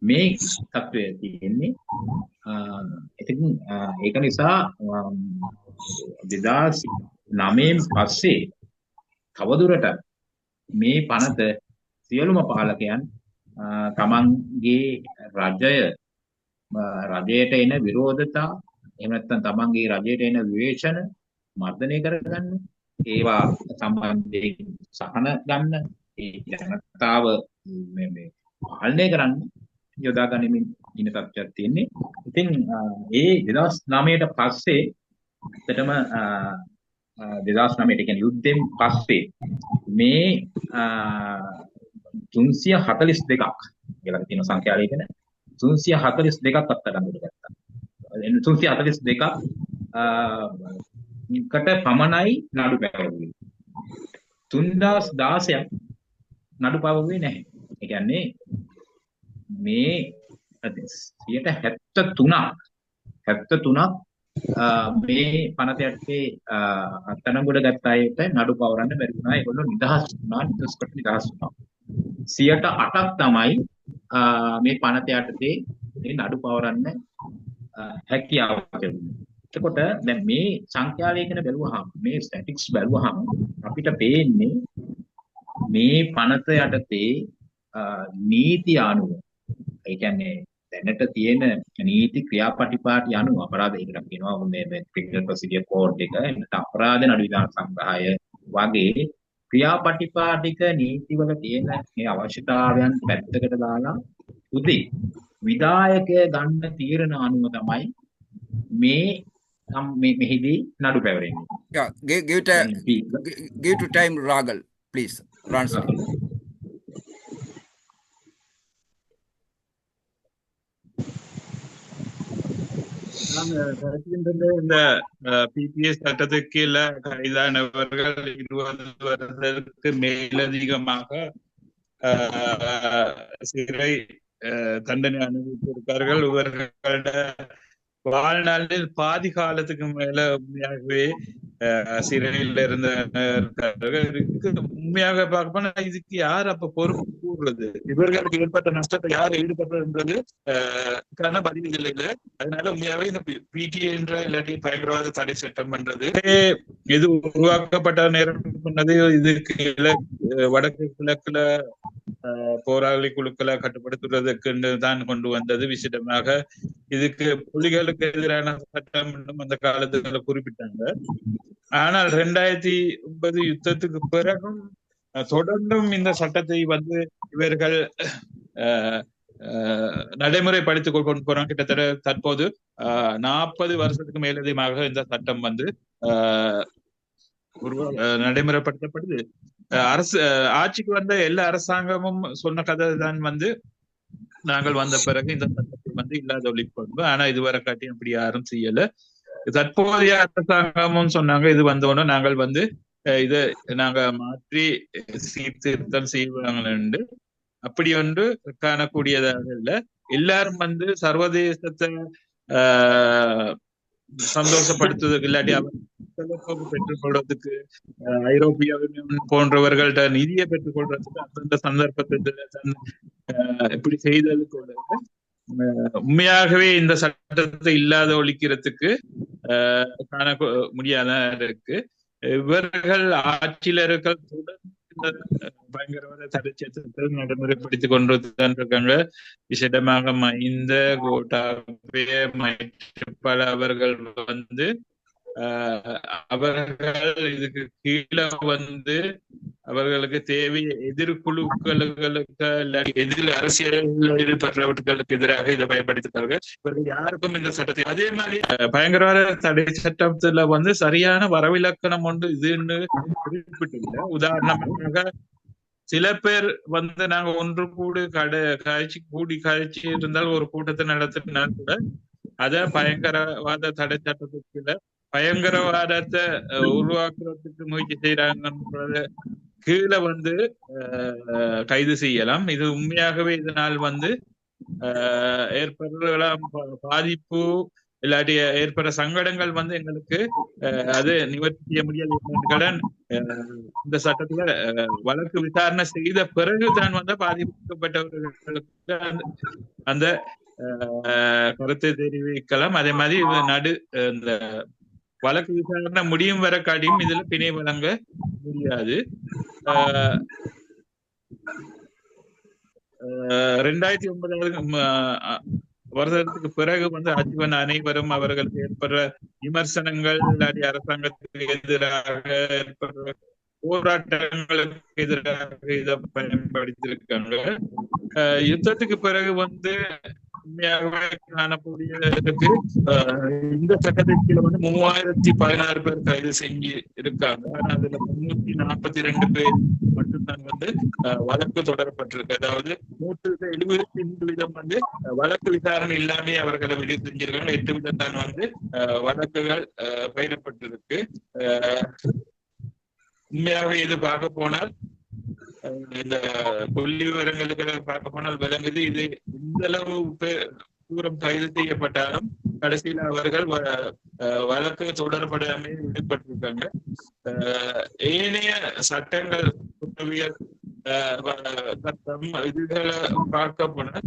C: මේ තත්ත්වය තියෙන්නේ ඉතින් ඒක නිසා 2009 පස්සේ තවදුරටත් මේ පනත සියලුම පාලකයන් තමන්ගේ රජයට එන විරෝධතා එහෙම නැත්නම් තමන්ගේ රජයට එන විවේචන මර්ධනය කරගන්න ඒවා සම්බන්ධයෙන් සහන ගන්න ඒ ජනතාව මේ පාලනය කරන්න යොදා ගනිමින් ඉන්න තත්ත්වයක් තියෙන්නේ. ඉතින් ඒ 2009ට පස්සේ ඇත්තටම 2009ට කියන්නේ යුද්ධෙන් පස්සේ මේ 342ක් කියලා තියෙන සංඛ්‍යාලයකන 342ක් අත්අඩංගුවට ගත්තා. 342ක් කට පමණයි නඩු පැවරුවේ. 3016ක් නඩු පැවරුවේ නැහැ. ඒ කියන්නේ මේ 73ක් මේ පනත යටතේ අත්අඩංගුවට ගත්ත අයට නඩු පවරන්න බැරි වුණා. ඒගොල්ලෝ නිදහස් වුණා. 8ක් තමයි මේ පනත යටතේ මේ නඩු පවරන්න හැකියාව තිබුණේ. එතකොට දැන් මේ සංඛ්‍යාලයකන බැලුවහම මේ ස්ටැටික්ස් බැලුවහම අපිට පේන්නේ මේ පනත යටතේ නීති අනුව ඒ කියන්නේ දැනට තියෙන නීති ක්‍රියාපටිපාටි අනුව අපරාධයකට කියනවා මේ ක්‍රිමිනල් ප්‍රොසීජර් කෝඩ් එක නැත්නම් අපරාධ නඩු විධාන සංග්‍රහය වගේ ක්‍රියාපටිපාටික නීතිවල තියෙන මේ අවශ්‍යතාවයන් පැත්තකට දාලා උදේ විධායකය ගන්න තීරණ අනුව තමයි මෙහිදී නඩු පැවරෙන්නේ.
A: Yeah, give to time Ragal, please. Translate.
B: இந்த பிபிஎஸ் சட்டத்துக்கு கீழே கைதானவர்கள் 20 வருடத்திற்கு மேலதிகமாக சிறை தண்டனை அனுபவித்திருக்கார்கள். இவர்களோட வாழ்நாளில் பாதி காலத்துக்கு மேல உண்மையாகவே சிறையில் இருந்திருக்கார்கள். உண்மையாக பார்க்க போனா இதுக்கு யார் அப்ப பொறுப்பு கூறுறது? இவர்களுக்கு ஏற்பட்ட நஷ்டத்தை யார் ஈடுபட்டது பதிவு இல்லை. அதனால உண்மையாவே இந்த பிடிஏ என்ற இல்லாட்டி பயங்கரவாத தடை சட்டம் பண்றது இது உருவாக்கப்பட்ட நேரம் சொன்னது இதுக்கு வடக்கு கிழக்குல போராளி குழுக்களை கட்டுப்படுத்துவதற்கு தான் கொண்டு வந்தது. விசிடமாக இதுக்கு புலிகளுக்கு எதிரான சட்டம் அந்த காலத்துல குறிப்பிட்டாங்க. ஆனால் 2009 யுத்தத்துக்கு பிறகும் தொடர்ந்தும் இந்த சட்டத்தை இவர்கள் நடைமுறைப்படுத்திக் கொண்டு போறாங்க. கிட்டத்தட்ட தற்போது 40 வருஷத்துக்கு மேலதிகமாக இந்த சட்டம் நடைமுறைப்படுத்தப்படுது. ஆட்சிக்கு வந்த எல்லா அரசாங்கமும் சொன்ன கதை தான் நாங்கள் வந்த பிறகு இந்த சட்டத்தை இல்லாத ஒழிப்பு. ஆனா இதுவரை காட்டி அப்படி யாரும் செய்யல. தற்போதைய அரசாங்கமும் சொன்னாங்க இது வந்தோன்னு நாங்கள் இதை நாங்க மாற்றி சீர்திருத்தம் செய்வாங்க. அப்படி ஒன்று காணக்கூடியதாக இல்லை. எல்லாரும் சர்வதேசத்தை சந்தோஷப்படுத்துவதற்கு இல்லாட்டி அவர் பெற்றுக் கொள்றதுக்கு ஐரோப்பிய போன்றவர்கள்ட்ட நிதியை பெற்றுக் கொள்றதுக்கு அந்த சந்தர்ப்பத்தை இப்படி செய்தது கூட உண்மையாகவே இந்த சட்டத்தை இல்லாத ஒழிக்கிறதுக்கு காண முடியாத இருக்கு. இவர்கள் ஆட்சியர்கள் பயங்கரவாத தடை சட்டத்தை நடைமுறைப்படுத்திக் கொண்டுதான் இருக்காங்க. விசேடமாக மஹிந்த, கோட்டாபய, மைத்ரிபால அவர்கள் அவர்கள் இதுக்கு கீழே வந்து அவர்களுக்கு தேவைய எதிர்குழுக்களுக்கு இல்லாட்டி எதிர் அரசியலில் ஈடுபடுறவர்களுக்கு எதிராக இதை பயன்படுத்தினார்கள். இவர்கள் யாருக்கும் இந்த சட்டத்தை அதே மாதிரி பயங்கரவாத தடை சட்டத்துல வந்து சரியான வரவிலக்கணம் ஒன்று இதுன்னு குறிப்பிட்டில்லை. உதாரணமாக சில பேர் வந்து நாங்க ஒன்று கூடி கழிச்சு இருந்தால் ஒரு கூட்டத்தை நடத்தினால் கூட அத பயங்கரவாத தடை சட்டத்துக்குள்ள பயங்கரவாதத்தை உருவாக்குறதுக்கு முயற்சி செய்யறாங்கன்றத கீழே வந்து கைது செய்யலாம். இது உண்மையாகவே இதனால் வந்து ஏற்படலாம் பாதிப்பு இல்லாட்டி ஏற்படுற சங்கடங்கள் வந்து எங்களுக்கு அது நிவர்த்தி செய்ய முடியாது. இந்த சட்டத்துல வழக்கு விசாரணை செய்த பிறகுதான் வந்து பாதிக்கப்பட்டவர்களுக்கு அந்த கருத்தை தெரிவிக்கலாம். அதே மாதிரி இந்த வழக்கு விசாரணை முடியும் வர காட்டியும் இதுல பிணை வழங்க முடியாது. 2009 வருஷத்துக்கு பிறகு வந்து அஜீவன் அனைவரும் அவர்களுக்கு ஏற்படுற விமர்சனங்கள் இல்லாட்டி அரசாங்கத்துக்கு எதிராக ஏற்படுற போராட்டங்களுக்கு எதிராக இதை பயன்படுத்தியிருக்காங்க. யுத்தத்துக்கு பிறகு வந்து உண்மையாகவே காணக்கூடியதுக்கு இந்த சட்டத்திற்கு வந்து 3016 பேர் கைது செஞ்சு இருக்காங்க. ஆனா அதுல 342 பேர் மட்டும்தான் வந்து வழக்கு தொடரப்பட்டிருக்கு. அதாவது 175% வந்து வழக்கு விசாரணை இல்லாமே அவர்களை விடுதலை செஞ்சிருக்காங்க. 8% தான் வந்து வழக்குகள் பயிரப்பட்டிருக்கு. உண்மையாகவே இது பார்க்க போனால் இந்த புள்ளி விவரங்களுக்கு பார்க்க போனால் விளங்குது இது இந்த அளவு தூரம் கைது செய்யப்பட்டாலும் கடைசியில் அவர்கள் வழக்கு தொடரப்படாமல் விடுபட்டிருக்காங்க. ஏனைய சட்டங்கள் குற்றவியல் சட்டம் இதுகளை பார்க்க போனால்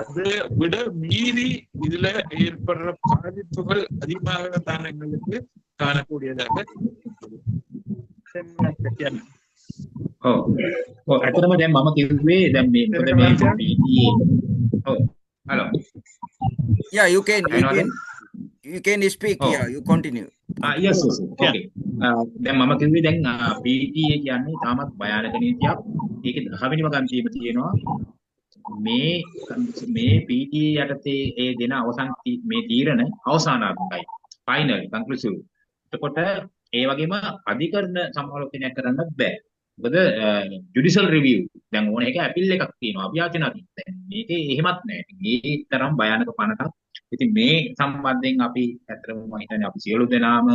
B: அதை விட மீறி இதுல ஏற்படுற பாதிப்புகள் அதிகமாகத்தான் எங்களுக்கு காணக்கூடியதாக.
C: ඇත්තටම දැන් මම කිව්වේ දැන් මේ මොකද මේ PTA hello
A: Yeah, you can speak. Yeah, you continue.
C: yes okay දැන් මම කිව්වේ දැන් PTA කියන්නේ තාමත් භයානක නීතියක්. ඒකේ 10 වෙනිම ගන්තියම තියෙනවා මේ PTA යටතේ ඒ දෙන අවසන් මේ තීරණ අවසානාත්මකයි final conclusive. එතකොට ඒ වගේම අධිකරණ සමාලෝචනය කරන්නත් බෑ. මොකද ජුඩිෂල් රිවිව් දැන් ඕන එක ඇපිල් එකක් තියෙනවා අභියාචනාවක්. දැන් මේකේ එහෙමත් නැහැ. මේ තරම් භයානක පනතක්. ඉතින් මේ සම්බන්ධයෙන් අපි ඇත්තටම මම හිතන්නේ අපි සියලු දෙනාම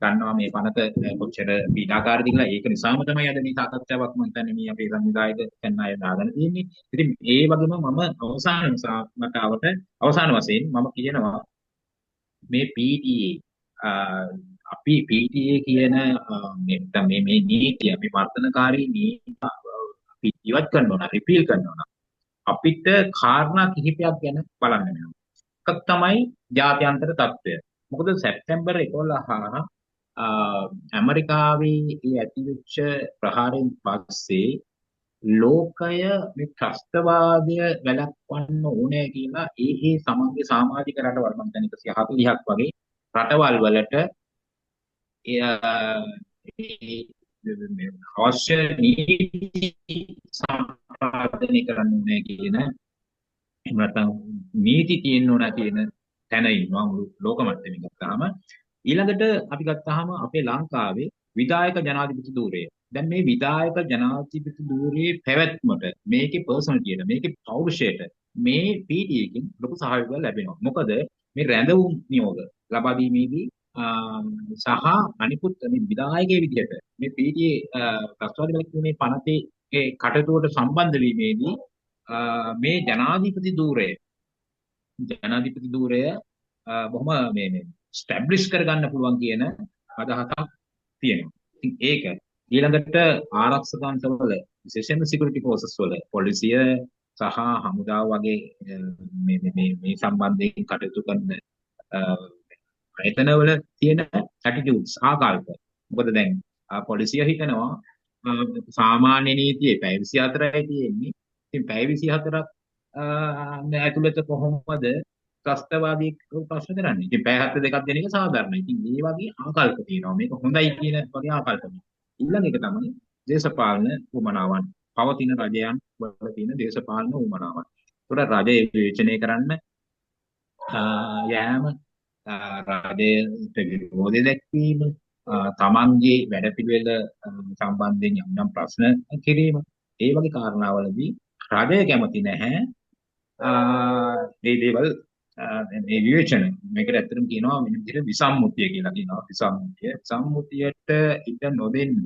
C: ගන්නවා මේ පනත කොච්චර පීඩාකාරීද කියලා. ඒක නිසාම තමයි අද මේ සාකච්ඡාවක් මම හිතන්නේ මේ අපේ සංවිධායක කරන අය දාගෙන තියෙන්නේ. ඉතින් ඒ වගේම මම අවසාන වශයෙන් මම කියනවා මේ PTA අපි PTA කියන මේ නීතිය අපි වර්තනකාරී නීති අපි ඉවත් කරනවා රිපීල් කරනවා අපිට කාරණා කිහිපයක් ගැන බලන්න වෙනවා. එකක් තමයි ජාත්‍යන්තර තත්ත්වය. මොකද සැප්තැම්බර් 11 ඇමරිකාවේ ඇතිවෙච්ච ප්‍රහාරයෙන් පස්සේ ලෝකය මේ ත්‍රස්තවාදය වැළැක්වන්න ඕනේ කියලා ඒ සමග සමාජික රටවල් මම දැන් 140ක් වගේ රටවල් වලට අවශ්‍ය නීති සම්පාදනය කරන්න ඕනේ කියන එහෙම නැත්නම් නීති තියෙන්න ඕන කියන තැන ඉන්නවා මුළු ලෝක මට්ටමින් ගත්තාම. ඊළඟට අපි ගත්තාම අපේ ලංකාවේ විධායක ජනාධිපති ධූරය. දැන් මේ විධායක ජනාධිපති ධූරයේ පැවැත්මට මේකේ පර්සනලිටියට මේකේ පෞරුෂයට මේ PTA එකෙන් ලොකු සහයෝගයක් ලැබෙනවා. මොකද මේ රැඳවුම් නියෝග ලබා දීමේදී සහ අනිකුත් මේ විධායකයේ විදිහට මේ PTA ත්‍රස්තවාදී වැළැක්වීමේ පනතේ කටයුතුවට සම්බන්ධ වීමේදී මේ ජනාධිපති ධූරය බොහොම මේ ස්ටැබ්ලිෂ් කරගන්න පුළුවන් කියන අදහසක් තියෙනවා. ඉතින් ඒක ඊළඟට ආරක්ෂක අංශවල විශේෂයෙන්ම සිකියුරිටි ෆෝසස් වල පොලිසිය සහ හමුදාව වගේ මේ සම්බන්ධයෙන් කටයුතු කරන ආයතනවල තියෙන ඇටිටියුඩ්ස් ආකල්ප. මොකද දැන් පොලිසිය හිතනවා සාමාන්‍ය නීතියේ පැය 24යි තියෙන්නේ. ඉතින් පැය 24ක් ඇතුළත කොහොමද ත්‍රස්තවාදී ප්‍රශ්න කරන්නේ. ඉතින් පැය 72ක් දෙන එක සාධාරණයි. ඉතින් මේ වගේ ආකල්ප තියෙනවා. මේක හොඳයි කියන වගේ ආකල්ප. ඊළඟ එක තමයි දේශපාලන උමනාවන්. පවතින රජයන් වල තියෙන දේශපාලන උමනාවන්. ඒකට රජය විවේචනය කරන්න යෑම, රජයට විරෝධය දැක්වීම, තමන්ගේ වැඩපිළිවෙල සම්බන්ධයෙන් යම් යම් ප්‍රශ්න කිරීම, ඒ වගේ කාරණාවලදී රජය කැමති නැහැ මේ දේවල් මේ විවේචන. මේකට ඇත්තටම කියනවා වෙන විදිහට විසම්මුතිය කියලා කියනවා. විසම්මුතියට ඉඩ නොදෙන්න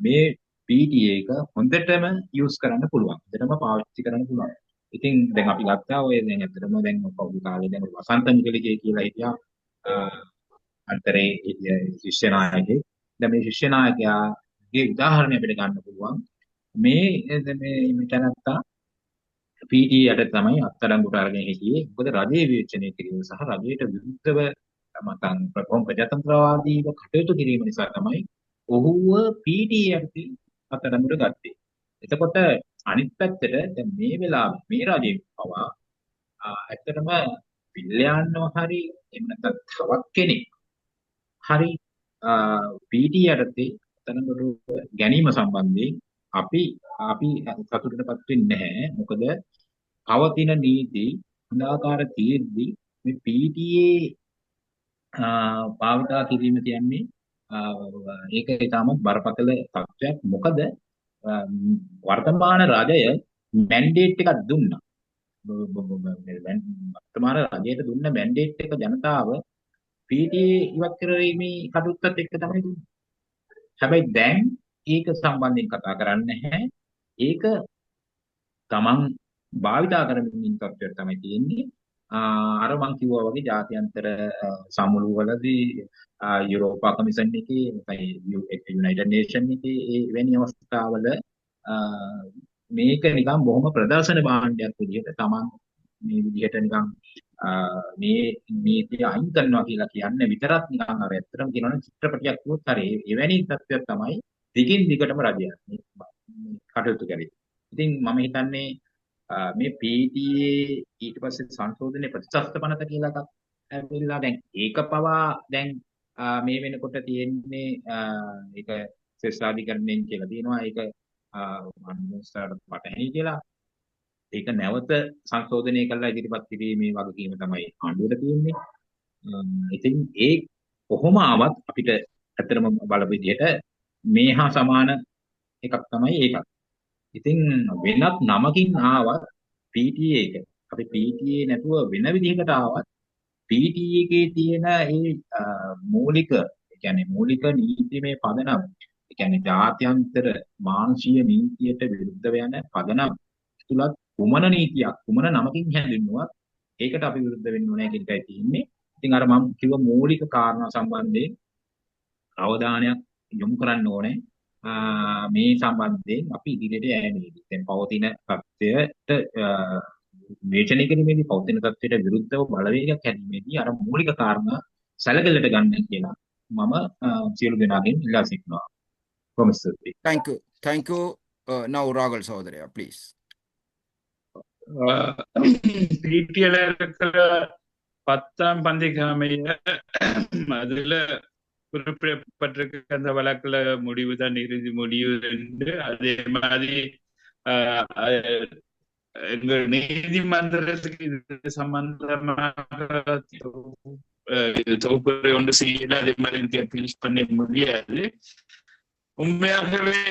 C: මේ PTA එක හොඳටම යූස් කරන්න පුළුවන්. හොඳටම පාවිච්චි කරන්න පුළුවන්. ඉතින් දැන් අපි ගත්තා ඔය දැන් ඇත්තටම දැන් පෞද්ගල කාලේ දැන් වසන්ත මුදලිගේ කියලා හිටියා අන්තරේ ශිෂ්‍ය නායකයෙක්. දැන් මේ ශිෂ්‍ය නායකයාගේ උදාහරණය අපිට ගන්න පුළුවන්. මේ තැනත්තා PTA යට තමයි අත්අඩංගුවට අරගෙන හිටියේ. මොකද රජයේ විවේචනය කිරීම සහ රජයට විරුද්ධව මතන් ප්‍රජාතන්ත්‍රවාදීව කටයුතු කිරීම නිසා තමයි ඔහුව PTA යටතේ අත්අඩංගුවට ගත්තේ. එතකොට අනිත් පැත්තට දැන් මේ වෙලාවේ මේ රජයේ පවා ඇත්තටම පිල්ලයන්ව හරි එහෙම නැත්නම් තවත් කෙනෙක් හරි PTA යටතේ අත්අඩංගුවට ගැනීම සම්බන්ධයෙන් අපි සතුටටපත් වෙන්නේ නැහැ. මොකද පවතින නීති හොඳාකාර තියෙද්දි මේ PTA භාවිතා කිරීම කියන්නේ ඒක ඉතාමත් බරපතල තත්ත්වයක්. මොකද වර්තමාන රජය මැන්ඩේට් එකක් දුන්නා. වර්තමාන රජයට දුන්න මැන්ඩේට් එක ජනතාව PTA ඉවත් කිරීමේ කටයුත්තත් එක්ක තමයි දුන්නේ. හැබැයි දැන් ඒක සම්බන්ධයෙන් කතා කරන්නේ නැහැ. ඒක තමන් භාවිතා කරමින් ඉන්න තත්ත්වයක් තමයි තියෙන්නේ. අර මං කිව්වා වගේ ජාත්‍යන්තර සමුළු වලදී යුරෝපා කමිෂන් එකේ යුනයිටඩ් නේෂන් එකේ එවැනි අවස්ථාවල මේක නිකන් බොහොම ප්‍රදර්ශන භාණ්ඩයක් විදිහට තමන් මේ විදිහට නිකන් මේ නීතිය අයින් කරනවා කියලා කියන්නේ විතරක් නිකන් අර ඇත්තටම කියනවනේ චිත්‍රපටයක් වුත් හරි එවැනි තත්ත්වයක් තමයි දිගින් දිගටම රජය කටයුතු කරේ. ඉතින් මම හිතන්නේ මේ PTA ඊට පස්සේ සංශෝධනයේ ප්‍රතිශස්ත පනත කියලා එකක් ඇවිල්ලා දැන් ඒක පවා දැන් මේ වෙනකොට තියෙන්නේ ඒක ශේෂ්ඨාධිකරණයෙන් කියලා තියෙනවා. ඒක මනුස්සයාට පටහැනි කියලා. ඒක නැවත සංශෝධනය කරලා ඉදිරිපත් කිරීමේ වගකීම තමයි ආණ්ඩුවට තියෙන්නේ. ඉතින් ඒ කොහොම ආවත් අපිට ඇත්තටම බලපු විදිහට මේ හා සමාන එකක් තමයි ඒක. ඉතින් වෙනත් නමකින් ආවත් PTA එක අපි PTA නැතුව වෙන විදිහකට ආවත් PTA එකේ තියෙන ඒ මූලික නීතිමය පදනම ඒ කියන්නේ ජාත්‍යන්තර මානුෂීය නීතියට විරුද්ධව යන පදනම තුලත් කුමන නීතියක් කුමන නමකින් හැඳින්වුවත් ඒකට අපි විරුද්ධ වෙන්න ඕනේ කියන එකයි තියෙන්නේ. ඉතින් අර මම කිව්ව මූලික කාරණා සම්බන්ධයෙන් අවධානයක් යොමු කරන්න ඕනේ. මේ සම්බන්ධයෙන් අපි ඉදිරියට යෑමේදී දැන් පවතින තත්ත්වයට විවේචනය කිරීමේදී පවතින තත්ත්වයට විරුද්ධව බලවේගයක් හැදීමේදී අර මූලික කාරණා සැලකිල්ලට ගන්න කියලා මම සියලු දෙනාගෙන් ඉල්ලා සිටිනවා. කොමිස්ටර්.
A: Thank you. Now Ragal Sahodariya, please.
B: PTA இருக்கிற 10ஆம் பந்திக்காமைய அதுல குறிப்பிடப்பட்டிருக்க அந்த வழக்குல முடிவு தான் இறுதி முடிவு என்று அதே மாதிரி எங்க நீதிமன்றத்துக்கு இது சம்பந்தமாக தொகுப்புரை ஒன்று செய்யல. அதே மாதிரி எனக்கு அப்பீல் பண்ண முடியாது. உண்மையாகவே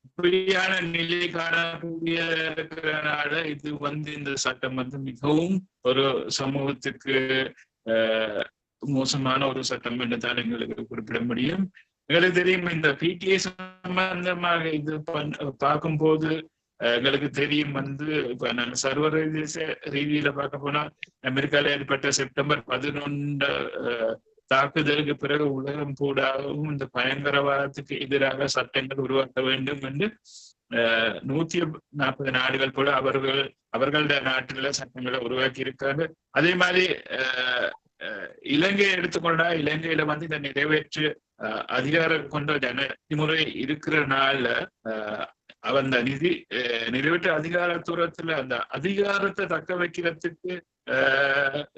B: இப்படியான நிலை காணக்கூடிய இருக்கிறனால இது இந்த சட்டம் மிகவும் ஒரு சமூகத்துக்கு மோசமான ஒரு சட்டம் என்று தான் எங்களுக்கு குறிப்பிட முடியும். எங்களுக்கு தெரியும் இந்த PTA சம்பந்தமாக இது பார்க்கும்போது எங்களுக்கு தெரியும் இப்ப நான் சர்வதேச ரீதியில பார்க்க போனா அமெரிக்கால ஏற்பட்ட செப்டம்பர் 11 தாக்குதலுக்கு பிறகு உலகம் கூடாகவும் இந்த பயங்கரவாதத்துக்கு எதிராக சட்டங்கள் உருவாக்க வேண்டும் என்று 140 நாடுகள் போல அவர்களோட நாட்டுல சட்டங்களை உருவாக்கி இருக்காங்க. அதே மாதிரி இலங்கையை எடுத்துக்கொண்டா இலங்கையில இந்த நிறைவேற்று அதிகாரம் கொண்ட ஜனமுறை இருக்கிறனால அந்த நிறைவேற்று அதிகாரத்துவத்துல அந்த அதிகாரத்தை தக்க வைக்கிறதுக்கு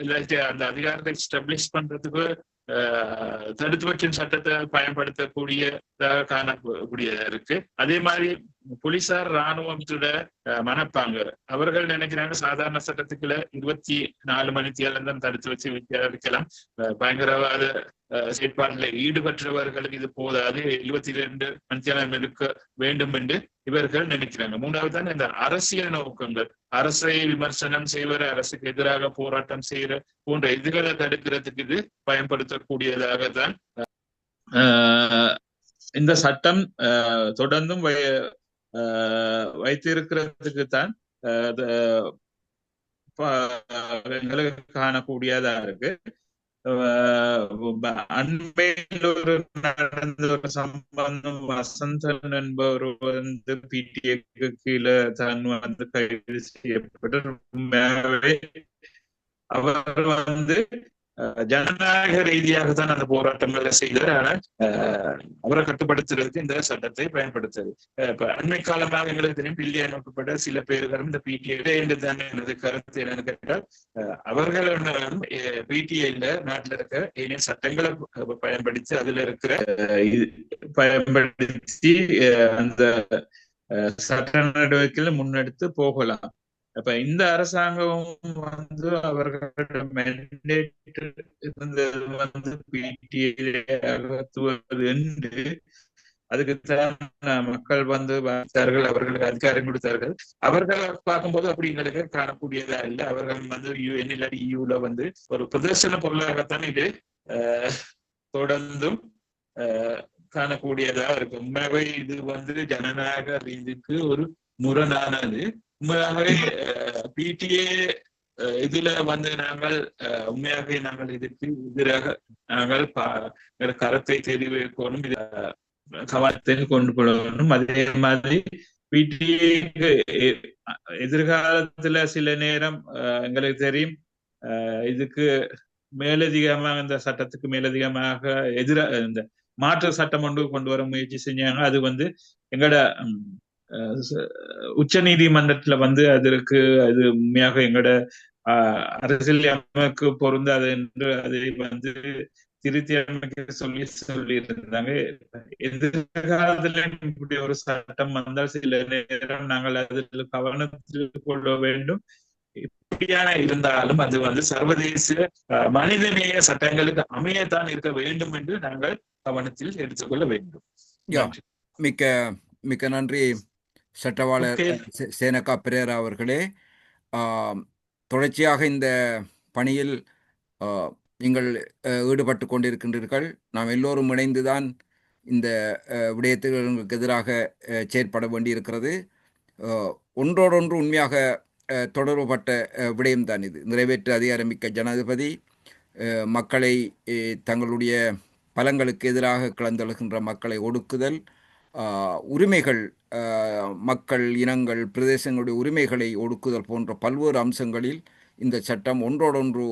B: இல்லாட்டி அந்த அதிகாரத்தை எஸ்டாப்ளிஷ் பண்றதுக்கு தடுத்து வைக்கும் சட்டத்தை பயன்படுத்தக்கூடியதாக காணக்கூடியதா இருக்கு. அதே மாதிரி போலீசார் இராணுவத்தோட மனப்பாங்க அவர்கள் நினைக்கிறாங்க சாதாரண சட்டத்துக்குள்ள 24 மணித்தியாலம் தான் தடுத்து வச்சு விசாரிக்கலாம், பயங்கரவாத செயற்பாட்டில் ஈடுபட்டவர்களுக்கு இது போதாது 22 மணித்தியாலம் இருக்க வேண்டும் என்று இவர்கள் நினைக்கிறாங்க. மூன்றாவது தான் இந்த அரசியல் நோக்கங்கள், அரசை விமர்சனம் செய்வர், அரசுக்கு எதிராக போராட்டம் செய்யற போன்ற இதுகளை தடுக்கிறதுக்கு இது பயன்படுத்தக்கூடியதாகத்தான் இந்த சட்டம் தொடர்ந்தும் வைத்திருக்கிறதுக்கு தான் எங்களுக்கு காணக்கூடியதா இருக்கு. அண்மையில் நடந்த ஒரு சம்பந்தம், வசந்தன் என்பவர் வந்து பிடிஏக்கு கீழே தான் வந்து கைது செய்யப்பட்டு அவர் வந்து ஜனநாயக ரீதியாக தான் அந்த போராட்டங்களை செய்தார். ஆனால் அவரை கட்டுப்படுத்துறதுக்கு இந்த சட்டத்தை பயன்படுத்துறது. இப்ப அண்மை காலமாக எங்களுக்கு தெரியும் பில்லி அனுப்பப்பட்ட சில பேர்களும் இந்த பிடிஏ என்று தான் எனது கருத்து என்னன்னு கேட்டால், அவர்கள் பிடிஏல நாட்டில் இருக்க ஏனைய சட்டங்களை பயன்படுத்தி அதுல இருக்கிற பயன்படுத்தி அந்த சட்ட நடவடிக்கைகளை முன்னெடுத்து போகலாம். அப்ப இந்த அரசாங்கம் வந்து அவர்களோட மெண்டேட் இருந்தது வந்து பிடிஏ அகற்றுவது என்று அதுக்குத்தான் மக்கள் வந்து பார்த்தார்கள், அவர்களுக்கு அதிகாரம் கொடுத்தார்கள். அவர்களை பார்க்கும்போது அப்படி எங்களுக்கு காணக்கூடியதா இல்லை. அவர்கள் வந்து யுஎன் இல்லாட்டி இயூல வந்து ஒரு பிரதர்சன பொருளாகத்தான் இது தொடர்ந்தும் காணக்கூடியதா இருக்கு. உண்மையாகவே இது வந்து ஜனநாயக ரீதிக்கு ஒரு முரணானது. உண்மையாகவே பிடிஏ இதுல வந்து நாங்கள் உண்மையாகவே நாங்கள் இதற்கு எதிராக நாங்கள் கருத்தை தெரிவிக்கணும், கவனத்தில் கொண்டு போடணும். அதே மாதிரி பிடிஏக்கு எதிர்காலத்துல சில நேரம் எங்களுக்கு தெரியும் இதுக்கு மேலதிகமாக இந்த சட்டத்துக்கு மேலதிகமாக இந்த மாற்று சட்டம் கொண்டு வர முயற்சி செஞ்சாங்க. அது வந்து எங்களோட உச்ச நீதிமன்றத்துல வந்து அதற்கு அது உண்மையாக எங்களோட அரசியல் அமைக்கு பொருந்தாது என்று அதை வந்து திருத்தி அமைக்க சொல்லி இருந்தாங்க. எதிர்காலத்துல இப்படி ஒரு சட்டம் வந்தால் சில நேரம் நாங்கள் அதில் கவனத்தில் கொள்ள வேண்டும். இப்படியான இருந்தாலும் அது வந்து சர்வதேச மனிதநேய சட்டங்களுக்கு அமையத்தான் இருக்க வேண்டும் என்று நாங்கள் கவனத்தில் எடுத்துக்கொள்ள வேண்டும்.
A: மிக்க நன்றி சட்டவாளர் சேனகா பெரேரா அவர்களே. தொடர்ச்சியாக இந்த பணியில் நீங்கள் ஈடுபட்டு கொண்டிருக்கின்றீர்கள். நாம் எல்லோரும் இணைந்துதான் இந்த விடயத்துக்கு எதிராக செயற்பட வேண்டியிருக்கிறது. ஒன்றோடொன்று உண்மையாக தொடர்புபட்ட விடயம்தான் இது. நிறைவேற்று அதிகாரமிக்க ஜனாதிபதி மக்களை தங்களுடைய பலங்களுக்கு எதிராக கலந்தெழுகின்ற மக்களை ஒடுக்குதல், உரிமைகள், மக்கள் இனங்கள் பிரதேசங்களுடைய உரிமைகளை ஒடுக்குதல் போன்ற பல்வேறு அம்சங்களில் இந்த சட்டம் ஒன்றோடொன்று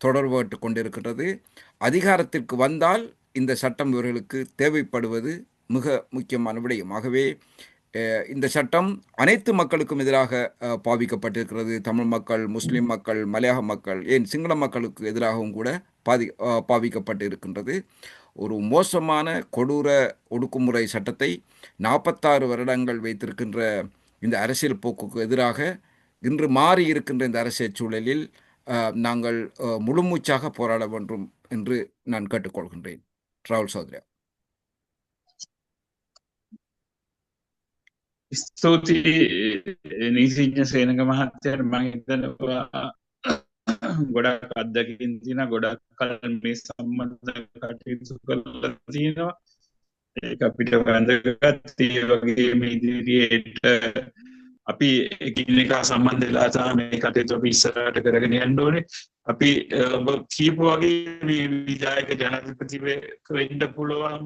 A: தொடர்பட்டு கொண்டிருக்கிறது. அதிகாரத்திற்கு வந்தால் இந்த சட்டம் இவர்களுக்கு தேவைப்படுவது மிக முக்கியமான விடயம். ஆகவே இந்த சட்டம் அனைத்து மக்களுக்கும் எதிராக பாவிக்கப்பட்டிருக்கிறது. தமிழ் மக்கள், முஸ்லிம் மக்கள், மலையாள மக்கள், ஏன் சிங்கள மக்களுக்கு எதிராகவும் கூட பாவிக்கப்பட்டு இருக்கின்றது. ஒரு மோசமான கொடூர ஒடுக்குமுறை சட்டத்தை 46 வருடங்கள் வைத்திருக்கின்ற இந்த அரசியல் போக்குக்கு எதிராக இன்று மாறி இருக்கின்ற இந்த அரசியல் சூழலில் நாங்கள் முழுமூச்சாக போராட வேண்டும் என்று நான் கேட்டுக்கொள்கின்றேன். ராகுல் சௌத்ரியா.
B: ස්තුති නීතිඥ සේනක මහත්තයාට. මම හිතනවා ගොඩක් අත්දැකීම් තියෙනවා, ගොඩක් කල් මේ සම්බන්ධ කටයුතු කරලා තියෙනවා. ඒක අපිට වැදගත්. ඒ වගේම ඉදිරියට අපි එකිනෙකා සම්බන්ධ වෙලා තමයි මේ කටයුතු අපි ඉස්සරහට කරගෙන යන්න ඕනේ. අපි ඔබ කියපු වගේ මේ විධායක ජනාධිපති වෙන්න පුළුවන්,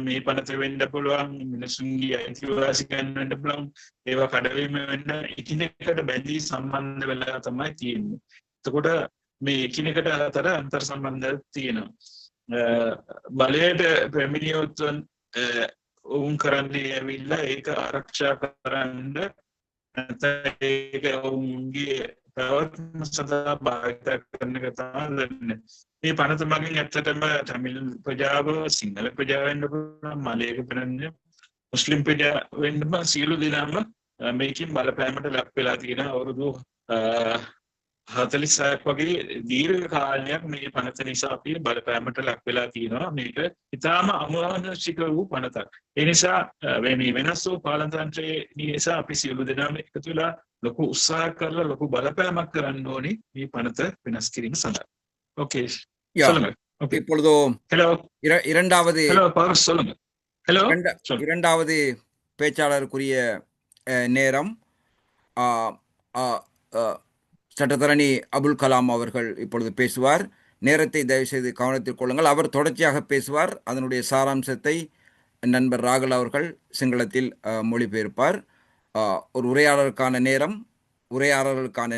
B: මේ පනත වෙන්න පුළුවන්, මිනිසුන්ගේ අයිතිවාසිකම් වෙන්න පුළුවන්, ඒවා කඩවීම වෙන්න එකිනෙකට බැඳී සම්බන්ධ වෙලා තමයි තියෙන්නේ. එතකොට මේ එකිනෙකට අතර අන්තර් සම්බන්ධයක් තියෙනවා. බලයට පැමිණියොත් ඔවුන් කරන්නේ ඇවිල්ලා ඒක ආරක්ෂා කරන්න, ඒක ඔවුන්ගේ පැවැත්ම සඳහා භාවිත කරන එක තමයි දන්නේ. මේ පනත මගින් ඇත්තටම තමිල් ප්‍රජාව සිංහල ප්‍රජාව වෙන්න පුළුවන්, මලයක වෙන්න, මුස්ලිම් ප්‍රජාව වෙන්න සියලු දෙනාම මේකෙන් බලපෑමට ලක් වෙලා තියෙන අවුරුදු 46ක් වගේ දීර්ඝ කාලයක් මේ පනත නිසා අපි බලපෑමට ලක් වෙලා තියෙනවා. මේක ඉතාම අමානුෂික වූ පනතක්. ඒ නිසා මේ වෙනස් වූ පාලන තන්ත්‍රයේ නිසා අපි සියලු දෙනාම එකතු වෙලා ලොකු උත්සාහ කරලා ලොකු බලපෑමක් කරන්න ඕනේ මේ පනත වෙනස් කිරීම සඳහා. ஓகே சொல்லுங்க. ஓகே
A: இப்பொழுது
B: ஹலோ
A: இரண்டாவது
B: ஹலோ பவர் சொல்லுங்க. ஹலோ
A: இரண்டாவது பேச்சாளருக்குரிய நேரம் சட்டத்தரணி அபுல் கலாம் அவர்கள் இப்பொழுது பேசுவார். நேரத்தை தயவுசெய்து கவனத்தில் கொள்ளுங்கள். அவர் தொடர்ச்சியாக பேசுவார். அதனுடைய சாராம்சத்தை நண்பர் ராகுல் அவர்கள் சிங்களத்தில் மொழிபெயர்ப்பார். ஒரு உரையாடலுக்கான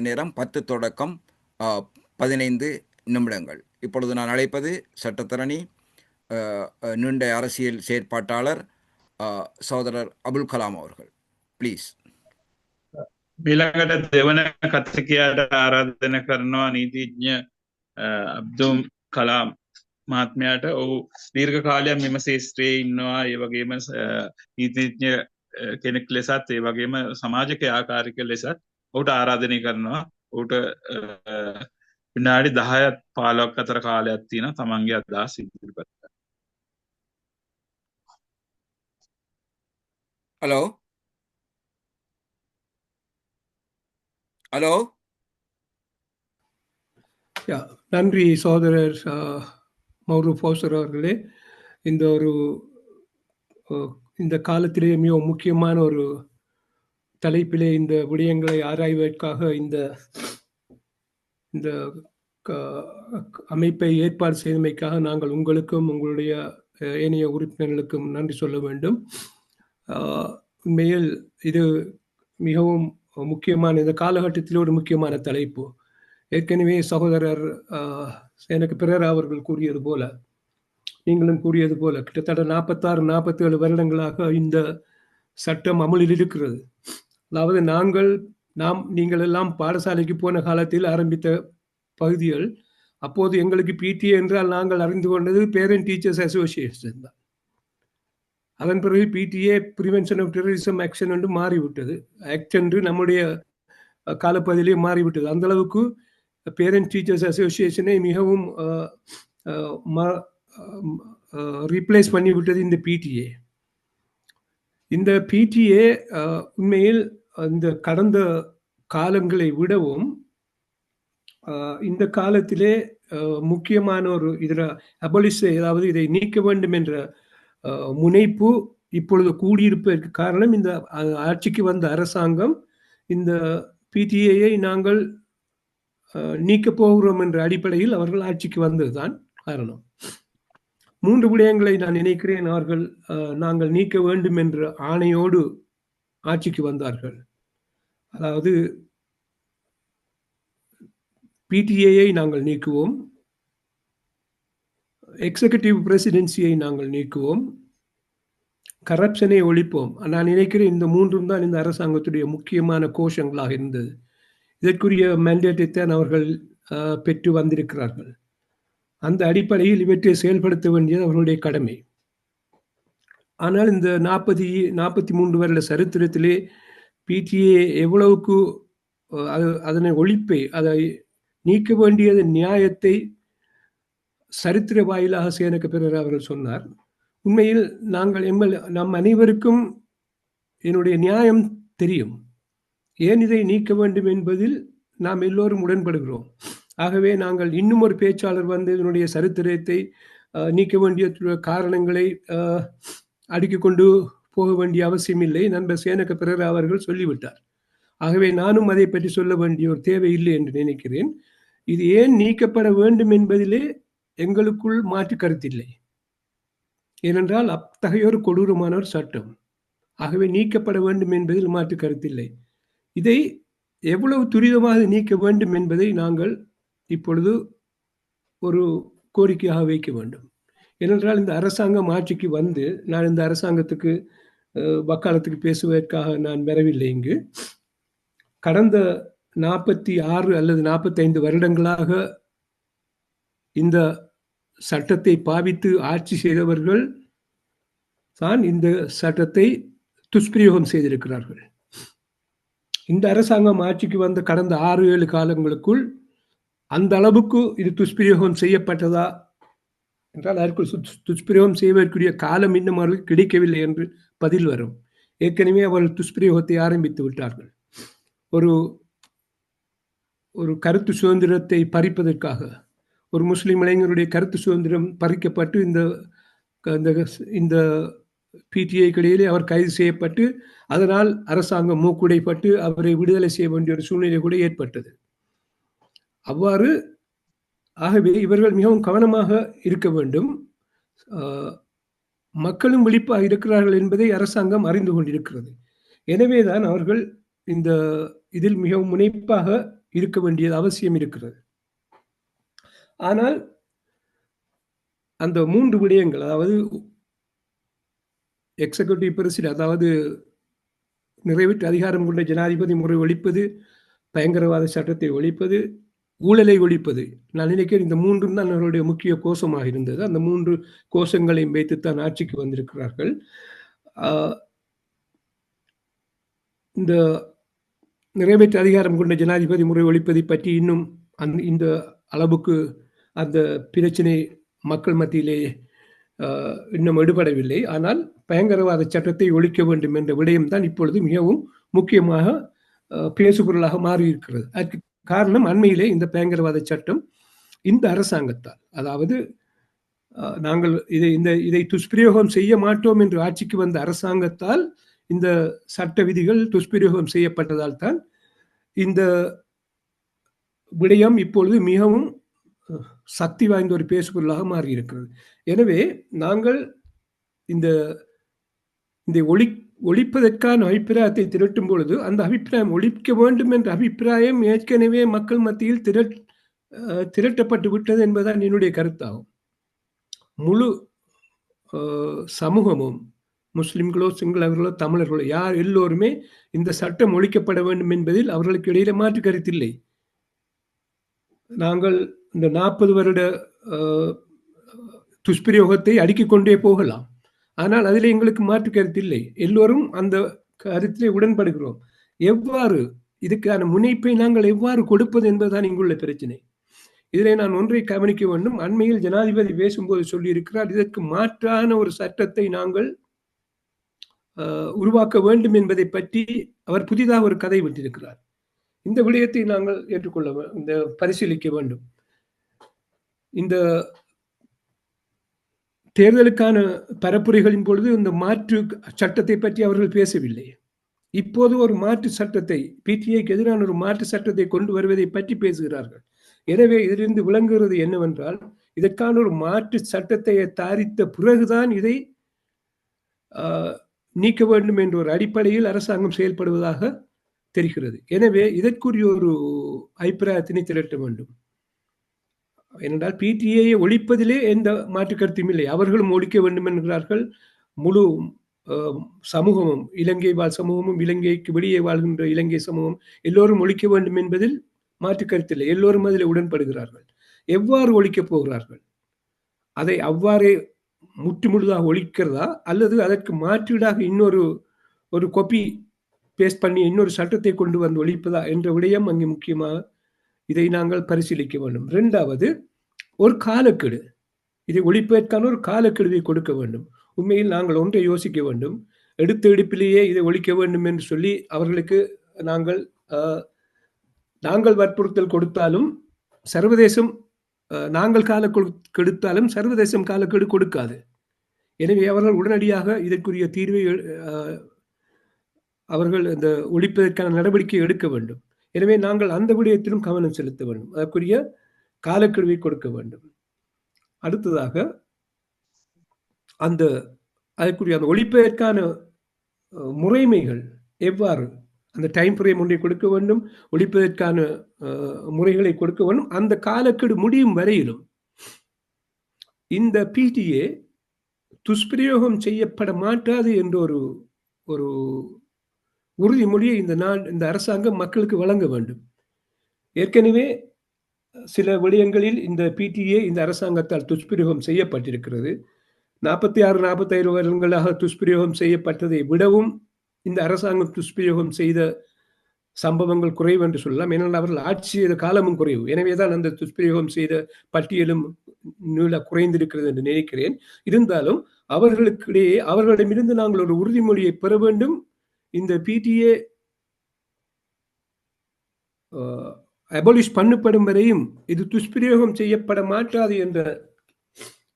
A: நேரம் 10 தொடக்கம் 15 நிமிடங்கள். இப்பொழுது நான் அழைப்பது சட்டத்தரணி நீண்ட அரசியல் செயற்பாட்டாளர் சகோதரர் அபுல் கலாம் அவர்கள். ப்ளீஸ்.
B: ඊළඟට දෙවන කථකයාට ආරාධනා කරනවා නීතිඥ අබ්දුල් කලාම් මහත්මයාට. ඔහු දීර්ඝ කාලයක් මෙම ශාස්ත්‍රයේ ඉන්නවා. ඒ වගේම නීතිඥ කෙනෙක් ලෙසත් ඒ වගේම සමාජික ආකාරික ලෙසත් ඔහුට ආරාධනය කරනවා. ඔහුට විනාඩි 10ක් 15ක් අතර කාලයක් තියෙනවා තමන්ගේ අදහස් ඉදිරිපත් කරන්න.
A: Hello hello.
E: நன்றி சகோதரர் மௌரூப் ஃபௌசர் அவர்களே. இந்த காலத்திலே மிக முக்கியமான ஒரு தலைப்பிலே இந்த விடயங்களை ஆராய்வதற்காக இந்த அமைப்பை ஏற்பாடு செய்தமைக்காக நாங்கள் உங்களுக்கும் உங்களுடைய ஏனைய உறுப்பினர்களுக்கும் நன்றி சொல்ல வேண்டும். உண்மையில் இது மிகவும் முக்கியமான இந்த காலகட்டத்தில் ஒரு முக்கியமான தலைப்பு. ஏற்கனவே சகோதரர் எனக்கு பிறர் அவர்கள் கூறியது போல, நீங்களும் கூறியது போல, கிட்டத்தட்ட 46-47 வருடங்களாக இந்த சட்டம் அமலில் இருக்கிறது. அதாவது நீங்கள் எல்லாம் பாடசாலைக்கு போன காலத்தில் ஆரம்பித்த பகுதிகள். அப்போது எங்களுக்கு பிடிஏ என்றால் நாங்கள் அறிந்து கொண்டது பேரண்ட் டீச்சர்ஸ் அசோசியேஷன் தான். அதன் பிறகு PTA prevention of terrorism action என்று மாறிவிட்டது. ஆக்ட் என்று நம்முடைய காலப்பகுதியிலே மாறிவிட்டது. அந்த அளவுக்கு பேரண்ட் டீச்சர்ஸ் அசோசியேஷனை மிகவும் ரீப்ளேஸ் பண்ணிவிட்டது இந்த பிடிஏ. இந்த பிடிஏ உண்மையில் இந்த கடந்த காலங்களை விடவும் இந்த காலத்திலே முக்கியமான ஒரு இதில் அபலிஷ், அதாவது இதை நீக்க வேண்டும் என்ற முனைப்பு இப்பொழுது கூடியிருப்பதற்கு காரணம் இந்த ஆட்சிக்கு வந்த அரசாங்கம் இந்த பிடிஏயை நாங்கள் நீக்கப் போகிறோம் என்ற அடிப்படையில் அவர்கள் ஆட்சிக்கு வந்ததுதான் காரணம். 3 விடயங்களை நான் நினைக்கிறேன் அவர்கள் நாங்கள் நீக்க வேண்டும் என்ற ஆணையோடு ஆட்சிக்கு வந்தார்கள். அதாவது பிடிஏயை நாங்கள் நீக்குவோம், எக்ஸிகியூட்டிவ் பிரசிடென்சியை நாங்கள் நீக்குவோம், கரப்ஷனை ஒழிப்போம். நான் நினைக்கிறேன் இந்த 3ம் தான் இந்த அரசாங்கத்துடைய முக்கியமான கோஷங்களாக இருந்தது. இதற்குரிய மேண்டேட்டை தான் அவர்கள் பெற்று வந்திருக்கிறார்கள். அந்த அடிப்படையில் இவற்றை செயல்படுத்த வேண்டியது அவர்களுடைய கடமை. ஆனால் இந்த 43 வருட சரித்திரத்திலே பிடிஏ எவ்வளவுக்கு அதனை ஒழிப்பை, அதை நீக்க வேண்டியது நியாயத்தை சரித்திர வாயிலாக சேனக பிறர் அவர்கள் சொன்னார். உண்மையில் நம் அனைவருக்கும் என்னுடைய நியாயம் தெரியும். ஏன் இதை நீக்க வேண்டும் என்பதில் நாம் எல்லோரும் உடன்படுகிறோம். ஆகவே நாங்கள் இன்னும் ஒரு பேச்சாளர் வந்து இதனுடைய சரித்திரத்தை நீக்க வேண்டிய காரணங்களை அடுக்கிக் கொண்டு போக வேண்டிய அவசியம் இல்லை. நண்பர் சேனக பிறர் அவர்கள் சொல்லிவிட்டார். ஆகவே நானும் அதை பற்றி சொல்ல வேண்டிய ஒரு தேவை இல்லை என்று நினைக்கிறேன். இது ஏன் நீக்கப்பட வேண்டும் என்பதிலே எங்களுக்குள் மாற்று கருத்தில்லை. ஏனென்றால் அத்தகைய ஒரு கொடூரமான ஒரு சட்டம். ஆகவே நீக்கப்பட வேண்டும் என்பதில் மாற்று கருத்தில்லை. இதை எவ்வளவு துரிதமாக நீக்க வேண்டும் என்பதை நாங்கள் இப்பொழுது ஒரு கோரிக்கையாக வைக்க வேண்டும். ஏனென்றால் இந்த அரசாங்கம் ஆட்சிக்கு வந்து, நான் இந்த அரசாங்கத்துக்கு வக்காலத்துக்கு பேசுவதற்காக நான் வரவில்லை இங்கு. கடந்த 46 அல்லது 45 வருடங்களாக இந்த சட்டத்தை பாவித்து ஆட்சி செய்தவர்கள் தான் இந்த சட்டத்தை துஷ்பிரயோகம் செய்திருக்கிறார்கள். இந்த அரசாங்கம் ஆட்சிக்கு வந்த கடந்த 6-7 காலங்களுக்குள் அந்த அளவுக்கு இது துஷ்பிரயோகம் செய்யப்பட்டதா என்றால் அதற்கு துஷ்பிரயோகம் செய்வதற்குரிய காலம் இன்னும் அவர்களுக்கு கிடைக்கவில்லை என்று பதில் வரும். ஏற்கனவே அவர்கள் துஷ்பிரயோகத்தை ஆரம்பித்து விட்டார்கள். ஒரு ஒரு கருத்து சுதந்திரத்தை பறிப்பதற்காக ஒரு முஸ்லிம் இளைஞருடைய கருத்து சுதந்திரம் பறிக்கப்பட்டு இந்த பிடிஐக்கிடையிலே அவர் கைது செய்யப்பட்டு அதனால் அரசாங்கம் மூக்குடைப்பட்டு அவரை விடுதலை செய்ய வேண்டிய ஒரு சூழ்நிலை கூட ஏற்பட்டது. அவ்வாறு ஆகவே இவர்கள் மிகவும் கவனமாக இருக்க வேண்டும். மக்களும் விழிப்பாக இருக்கிறார்கள் என்பதை அரசாங்கம் அறிந்து கொண்டிருக்கிறது. எனவேதான் அவர்கள் இதில் மிகவும் முனைப்பாக இருக்க வேண்டியது அவசியம் இருக்கிறது. ஆனால் அந்த 3 விடயங்கள், அதாவது எக்ஸிகியூட்டிவ் பிரசிடென்ட், அதாவது நிறைவேற்று அதிகாரம் கொண்ட ஜனாதிபதி முறை ஒழிப்பது, பயங்கரவாத சட்டத்தை ஒழிப்பது, ஊழலை ஒழிப்பது, நான் நினைக்கிறேன் இந்த 3 தான் அவர்களுடைய முக்கிய கோஷமாக இருந்தது. அந்த 3 கோஷங்களையும் வைத்துத்தான் ஆட்சிக்கு வந்திருக்கிறார்கள். இந்த நிறைவேற்று அதிகாரம் கொண்ட ஜனாதிபதி முறை ஒழிப்பதை பற்றி இன்னும் இந்த அளவுக்கு அந்த பிரச்சனை மக்கள் மத்தியிலே இன்னும் எடுபடவில்லை. ஆனால் பயங்கரவாத சட்டத்தை ஒழிக்க வேண்டும் என்ற விடயம்தான் இப்பொழுது மிகவும் முக்கியமாக பேசுபொருளாக மாறியிருக்கிறது. அதற்கு காரணம் அண்மையிலே இந்த பயங்கரவாத சட்டம் இந்த அரசாங்கத்தால், அதாவது நாங்கள் இதை துஷ்பிரயோகம் செய்ய மாட்டோம் என்று ஆட்சிக்கு வந்த அரசாங்கத்தால் இந்த சட்ட விதிகள் துஷ்பிரயோகம் செய்யப்பட்டதால் தான் இந்த விடயம் இப்பொழுது மிகவும் சக்தி வாய்ந்த ஒரு பேசுபொருளாக மாறியிருக்கிறது. எனவே நாங்கள் இந்த ஒழிப்பதற்கான அபிப்பிராயத்தை திரட்டும் பொழுது அந்த அபிப்பிராயம் ஒழிக்க வேண்டும் என்ற அபிப்பிராயம் ஏற்கனவே மக்கள் மத்தியில் திரட்டப்பட்டு விட்டது என்பதுதான் என்னுடைய கருத்தாகும். முழு சமூகமும், முஸ்லிம்களோ சிங்களவர்களோ தமிழர்களோ யார் எல்லோருமே இந்த சட்டம் ஒழிக்கப்பட வேண்டும் என்பதில் அவர்களுக்கு இடையில மாற்று கருத்தில்லை. நாங்கள் இந்த 40 வருட துஷ்பிரயோகத்தை அடுக்கிக் கொண்டே போகலாம். ஆனால் அதில் எங்களுக்கு மாற்று கருத்தில்லை. எல்லோரும் அந்த கருத்திலே உடன்படுகிறோம். எவ்வாறு இதுக்கான முனைப்பை நாங்கள் எவ்வாறு கொடுப்பது என்பதுதான் இங்குள்ள பிரச்சனை. இதிலே நான் ஒன்றை கவனிக்க வேண்டும். அண்மையில் ஜனாதிபதி பேசும்போது சொல்லியிருக்கிறார், இதற்கு மாற்றான ஒரு சட்டத்தை நாங்கள் உருவாக்க வேண்டும் என்பதை பற்றி அவர் புதிதாக ஒரு கதை விட்டிருக்கிறார். இந்த விடயத்தை நாங்கள் ஏற்றுக்கொள்ள பரிசீலிக்க வேண்டும். இந்த தேர்தலுக்கான பரப்புரைகளின் பொழுது இந்த மாற்று சட்டத்தை பற்றி அவர்கள் பேசவில்லை. இப்போது ஒரு மாற்று சட்டத்தை, பிடிஐக்கு எதிரான ஒரு மாற்று சட்டத்தை கொண்டு வருவதை பற்றி பேசுகிறார்கள். எனவே இதிலிருந்து விளங்குகிறது என்னவென்றால், இதற்கான ஒரு மாற்று சட்டத்தை தயாரித்த பிறகுதான் இதை நீக்க வேண்டும் என்ற ஒரு அடிப்படையில் அரசாங்கம் செயல்படுவதாக தெரிகிறது. எனவே இதற்குரிய ஒரு அபிப்பிராயத்தினை திரட்ட வேண்டும். ஏனென்றால் பிடிஐயை ஒழிப்பதிலே எந்த மாற்று கருத்தும் இல்லை. அவர்களும் ஒழிக்க வேண்டும் என்கிறார்கள். முழு சமூகமும், இலங்கை வாழ் சமூகமும், இலங்கைக்கு வெளியே வாழ்கின்ற இலங்கை சமூகம் எல்லோரும் ஒழிக்க வேண்டும் என்பதில் மாற்று கருத்தில்லை. எல்லோரும் அதில் உடன்படுகிறார்கள். எவ்வாறு ஒழிக்கப் போகிறார்கள்? அதை அவ்வாறே முற்றுமுழுதாக ஒழிக்கிறதா, அல்லது அதற்கு மாற்றீடாக ஒரு காப்பி பேஸ்ட் பண்ணி இன்னொரு சட்டத்தை கொண்டு வந்து ஒழிப்பதா என்ற விடயம் அங்கே முக்கியமாக இதை நாங்கள் பரிசீலிக்க வேண்டும். 2வது, ஒரு காலக்கெடு, இதை ஒழிப்பதற்கான ஒரு காலக்கெடுவை கொடுக்க வேண்டும். உண்மையில் நாங்கள் ஒன்றை யோசிக்க வேண்டும். எடுத்த எடுப்பிலேயே இதை ஒழிக்க வேண்டும் என்று சொல்லி அவர்களுக்கு நாங்கள் வற்புறுத்தல் கொடுத்தாலும் சர்வதேசம், நாங்கள் காலக்கெடுத்தாலும் சர்வதேசம் காலக்கெடு கொடுக்காது. எனவே அவர்கள் உடனடியாக இதற்குரிய தீர்வை அவர்கள் இந்த ஒழிப்பதற்கான நடவடிக்கை எடுக்க வேண்டும். எனவே நாங்கள் அந்த விடயத்திலும் கவனம் செலுத்த வேண்டும். அதற்குரிய காலக்கெடுவை கொடுக்க வேண்டும். அடுத்ததாக அதற்குரிய அந்த ஒழிப்பதற்கான முறைமைகள் எவ்வாறு, அந்த டைம் ஃப்ரேம் ஒன்றை கொடுக்க வேண்டும், ஒழிப்பதற்கான முறைகளை கொடுக்க வேண்டும். அந்த காலக்கெடு முடியும் வரையிலும் இந்த பிடிஏ துஷ்பிரயோகம் செய்யப்பட மாட்டாது என்ற ஒரு உறுதிமொழியை இந்த அரசாங்கம் மக்களுக்கு வழங்க வேண்டும். ஏற்கனவே சில விடயங்களில் இந்த பிடிஏ இந்த அரசாங்கத்தால் துஷ்பிரயோகம் செய்யப்பட்டிருக்கிறது. 46, 45 வருடங்களாக துஷ்பிரயோகம் செய்யப்பட்டதை விடவும் இந்த அரசாங்கம் துஷ்பிரயோகம் செய்த சம்பவங்கள் குறைவு என்று சொல்லலாம். ஏனென்றால் அவர்கள் ஆட்சி செய்த காலமும் குறைவு. எனவேதான் அந்த துஷ்பிரயோகம் செய்த பட்டியலும் குறைந்திருக்கிறது என்று நினைக்கிறேன். இருந்தாலும் அவர்களுக்கிடையே அவர்களிடமிருந்து நாங்கள் ஒரு உறுதிமொழியை பெற வேண்டும். இந்த பிடிஏ அபாலிஷ் பண்ணப்படும் வரையும் இது துஷ்பிரயோகம் செய்யப்பட மாட்டாது என்ற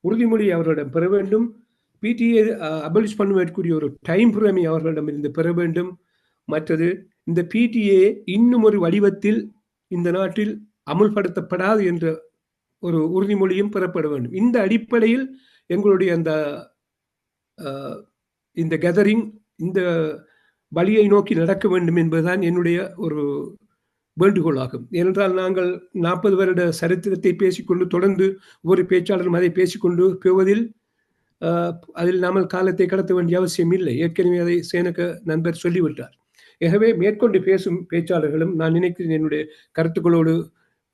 E: உறுதிமொழி அவர்களிடம் பெற வேண்டும். பிடிஏ அபாலிஷ் பண்ணுவதற்குரிய ஒரு டைம் ஃப்ரேமை அவர்களிடம் இருந்து பெற வேண்டும். மற்றது இந்த பிடிஏ இன்னும் ஒரு வடிவத்தில் இந்த நாட்டில் அமுல்படுத்தப்படாது என்ற ஒரு உறுதிமொழியும் பெறப்பட வேண்டும். இந்த அடிப்படையில் எங்களுடைய அந்த இந்த கேதரிங் இந்த வழியை நோக்கி நடக்க வேண்டும் என்பதுதான் என்னுடைய ஒரு வேண்டுகோளாகும். ஏனென்றால் நாங்கள் 40 வருட சரித்திரத்தை பேசிக்கொண்டு தொடர்ந்து ஒவ்வொரு பேச்சாளரும் அதை பேசிக்கொண்டு போவதில் அதில் நாமல் காலத்தை கடத்த வேண்டிய அவசியம் இல்லை. ஏற்கனவே அதை சேனக நண்பர் சொல்லிவிட்டார். ஆகவே மேற்கொண்டு பேசும் பேச்சாளர்களும் நான் நினைக்கிறேன் என்னுடைய கருத்துக்களோடு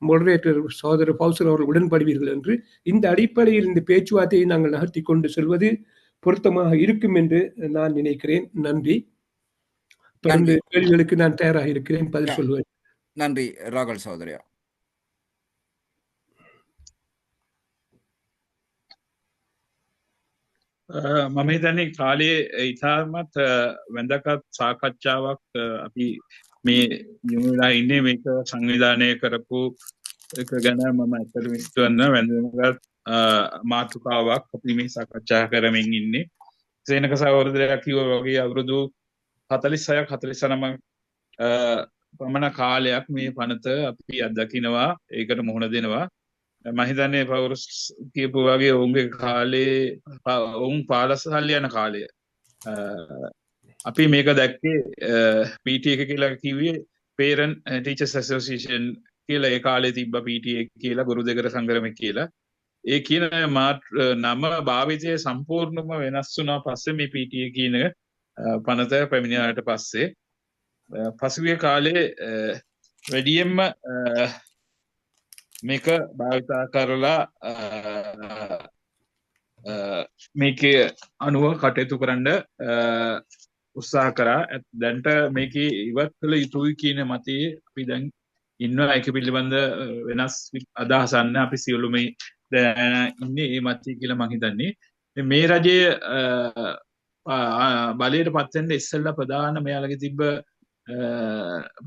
E: மொடரேட்டர் சகோதரர் பவுசர் அவர்கள் உடன்படுவீர்கள் என்று. இந்த அடிப்படையில் இந்த பேச்சுவார்த்தையை நாங்கள் நகர்த்தி கொண்டு செல்வது பொருத்தமாக இருக்கும் என்று நான் நினைக்கிறேன். நன்றி. தொடர்ந்து கேள்விகளுக்கு நான் தயாராக இருக்கிறேன், பதில் சொல்வேன்.
A: நன்றி ராகல் சகோதரியா.
B: මම හිතන්නේ කාලයේ ඉතාමත් වැදගත් සාකච්ඡාවක් අපි මේ යොමුලා ඉන්නේ. මේක සංවිධානය කරපු එක ගැන මම ඇත්තටම හිතන්න වැදගත් මාතෘකාවක් අපි මේ සාකච්ඡා කරමින් ඉන්නේ. සේනක සහෝදරයා කිව්වා වගේ අවුරුදු 46ක් 49ක් පමණ කාලයක් මේ පනත අපි අත්දකිනවා, ඒකට මුහුණ දෙනවා. මම හිතන්නේ පෞරස් කියපු වගේ ඔවුන්ගේ කාලේ ඔවුන් පාලසල් යන කාලය අපි මේක දැක්කේ PTA එක කියලා කිව්වේ Parent Teachers Association කියලා. ඒ කාලේ තිබ්බ PTA කියලා ගුරු දෙකර සංගරමය කියලා. ඒ කියන නම භාවිතය සම්පූර්ණයෙන්ම වෙනස් වුණා පස්සේ මේ PTA කියන පනත පැමිණියාට පස්සේ. පසුගිය කාලේ වැඩියෙන්ම මේක භාවිතා කරලා මේකේ අනුව කටයුතු කරන්න උත්සාහ කරා. දැන්ට මේකේ ඉවත් කළ යුතුයි කියන මතයේ අපි දැන් ඉන්නවා. ඒක පිළිබඳ වෙනස් අදහසක් නැහැ. අපි සියලුම ඉන්නේ මේ මතය කියලා මම හිතන්නේ. මේ රජය බලයට පත් වෙන්න ඉස්සෙල්ලා ප්‍රධාන මෙයාලගේ තිබ්බ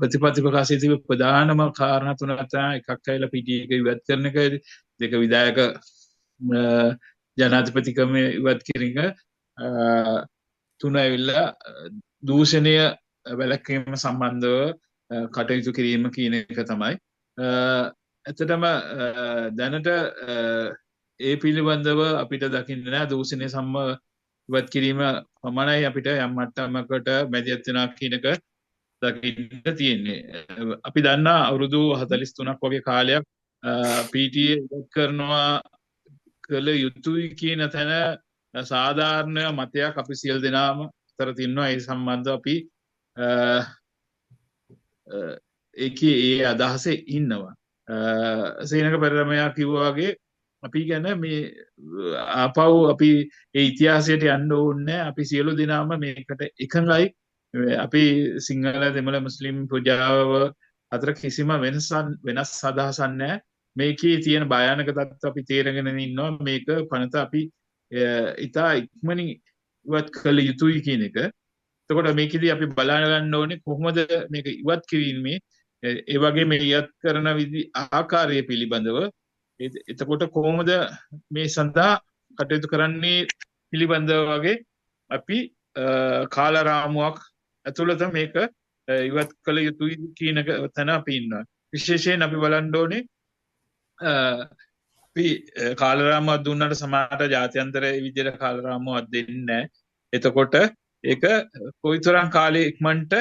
B: ප්‍රතිපත්ති ප්‍රකාශයේ තිබෙන ප්‍රධානම කාරණා තුනක් තමයි. එකක් ඇවිල්ලා PTA එක ඉවත් කරන එක, දෙක විධායක ජනාධිපතිකම ඉවත් කිරීම, තුන ඇවිල්ලා දූෂණය වැළැක්වීම සම්බන්ධව කටයුතු කිරීම කියන එක තමයි. ඇත්තටම දැනට ඒ පිළිබඳව අපිට දකින්න නෑ. දූෂණය ඉවත් කිරීම පමණයි අපිට යම් මට්ටමකට මැදිහත් වෙනවා කියන එක දකින්න තියෙන්නේ. අපි දන්නා අවුරුදු 43ක් වගේ කාලයක් PTA ඉවත් කරනවා කළ යුතුයි කියන තැන සාධාරණ මතයක් අපි සියලු දෙනාම අතර තියෙනවා. ඒ සම්බන්ධව අපි ඒකේ ඒ අදහසේ ඉන්නවා. සේනක පෙරමයා කිව්වා වගේ අපි ගැන මේ ආපහු අපි ඒ ඉතිහාසයට යන්න ඕනේ. අපි සියලු දෙනාම මේකට එකඟයි. අපි සිංහල, දෙමළ, මුස්ලිම් ප්‍රජාව අතර කිසිම වෙනස් අදහසක් නැහැ. මේකේ තියෙන භයානක තත්ත්ව අපි තේරගෙන ඉන්නවා. මේක පනත අපි ඉතා ඉක්මනින් ඉවත් කළ යුතුයි කියන එක. එතකොට මේකෙදී අපි බලා ගන්න ඕනේ කොහොමද මේක ඉවත් කිරීමේ ඒ වගේ මේ ඉවත් කරන ආකාරය පිළිබඳව. එතකොට කොහොමද මේ සඳහා කටයුතු කරන්නේ පිළිබඳව වගේ අපි කාලරාමුවක් ඇතුළත මේක ඉවත් කළ යුතුයි කියන තැන අපි ඉන්නවා. විශේෂයෙන් අපි බලන්න ඕනේ අපි කාලරාමුවක් දුන්නට සමහරට ජාත්‍යන්තර විද්‍යාල කාලරාමුවක් දෙන්නේ නැහැ. එතකොට ඒක කොයිතරම් කාලෙ ඉක්මනට